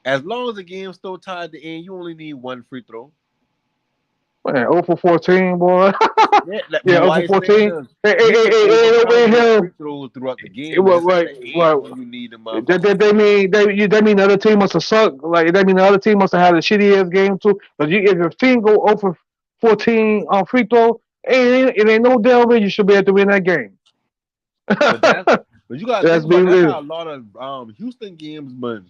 As long as the game's still tied at the end, you only need one free throw. Man, 0 for 14, boy. Yeah, like, but Yeah, 0 why for you saying 14. is Hey, hey, they hey, can hey, hey, overcome over those here. free throws throughout the game, but Well, it's at right, the end right. when you need the That, motherfucker. that mean that mean the other team must have sucked. Like that mean the other team must have had a shitty ass game too. But if your team go 0 for 14 on free throw, it ain't no damn way you should be able to win that game. But that's But you gotta Let's think be about it. That's real. how a lot of Houston games, man.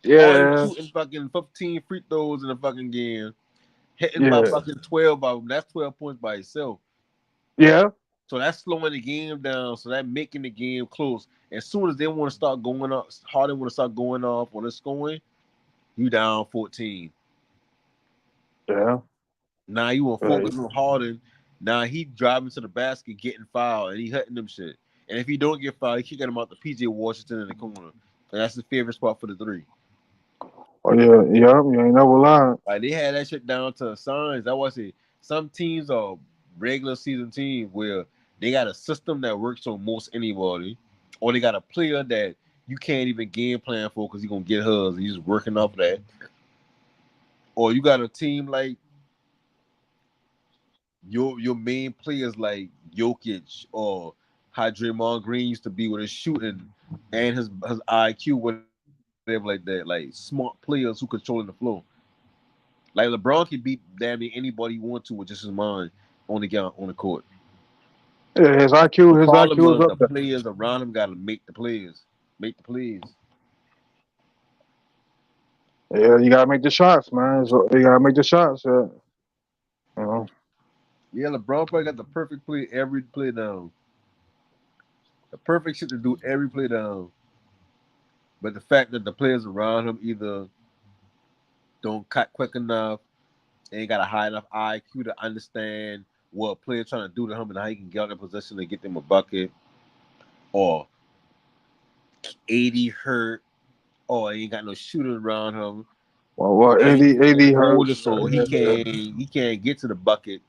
Yeah, Harden shooting fucking 15 free throws in a fucking game, hitting by yeah, fucking 12 of them. That's 12 points by itself. yeah. So that's slowing the game down. So that making the game close. As soon as they want to start going up, Harden want to start going off when it's going, you down 14. Yeah. Now you want to Right. focus on Harden. Now he driving to the basket, getting fouled, and he hitting them shit. And if he don't get fouled, he kicking him out to PJ Washington in the corner. And that's his favorite spot for the three. Oh yeah, yeah. You ain't never lying. Like they had that shit down to signs. I was say some teams are regular season teams where they got a system that works on most anybody, or they got a player that you can't even game plan for because he's gonna get hers and you're just working off that. Or you got a team like your main players like Jokic or how Draymond Green used to be with his shooting and his IQ, whatever like that. Like smart players who controlling the flow. Like LeBron can beat damn near anybody he wants to with just his mind on the court. Yeah, his The IQ problem is is up the there. players around him got to make the plays. Make the plays. Yeah, you gotta make the shots, man. So you gotta make the shots. Yeah. You know. Yeah, LeBron probably got the perfect play every play down. The perfect shit to do every play down. But the fact that the players around him either don't cut quick enough, ain't got a high enough IQ to understand what a player trying to do to him and how he can get out of position and get them a bucket, or 80 hurt, or he ain't got no shooter around him. Well, And 80 older, hurt. so he can't get to the bucket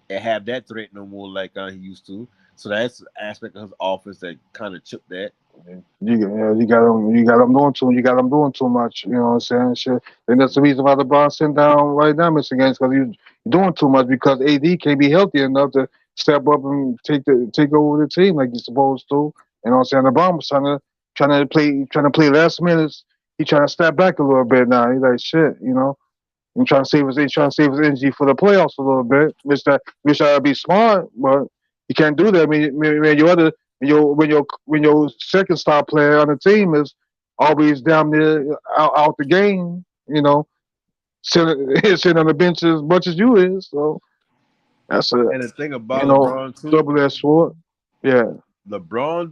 and have that threat no more like he used to. So that's an aspect of his offense that kind of chipped that. You got them doing too much. You know what I'm saying? Shit. And that's the reason why LeBron sitting down right now, missing games, because he's doing too much because AD can't be healthy enough to step up and take over the team like he's supposed to. You know what I'm saying? LeBron was trying to play last minutes. He trying to step back a little bit now. He's like shit, you know. He's trying to save his energy for the playoffs a little bit. Wish I'd be smart, but you can't do that. I mean, when your second star player on the team is always down there out the game, you know, sitting on the bench as much as you is. So that's a And the thing about LeBron too, double-edged sword. Yeah. LeBron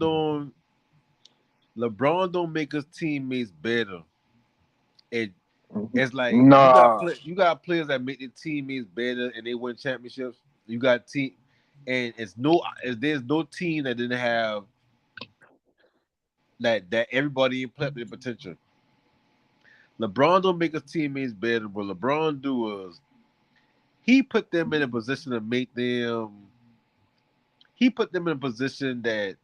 don't make his teammates better. It's like Nah. you got players that make their teammates better and they win championships. You got team, and there's no team that didn't have that everybody implemented their potential. LeBron don't make his teammates better. What LeBron do is he put them in a position to make them. He put them in a position that,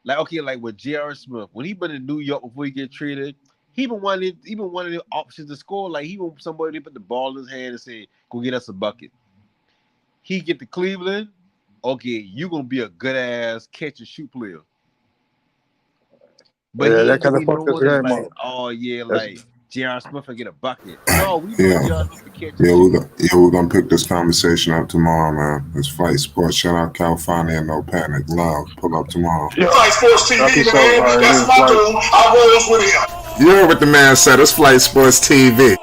like with J.R. Smith, when he been in New York before he get traded, he even wanted the options to score. Like he want somebody to put the ball in his hand and say, "Go get us a bucket." He get to Cleveland, okay, you gonna be a good ass catch and shoot player. But Yeah, he that ain't kind gonna of be fucked his known as game like, up. oh yeah, That's, like J.R. Smith and get a bucket. No, we know Yeah. J.R. Smith to catch and Yeah, shoot. we're gonna pick this conversation up tomorrow, man. It's Fight Sports. Shout out California, no panic. Love. Pull up tomorrow. yeah. Flight Sports TV, Episode, man. it That's is my like dude. I rolls with him. You heard what the man said. It's Flight Sports TV.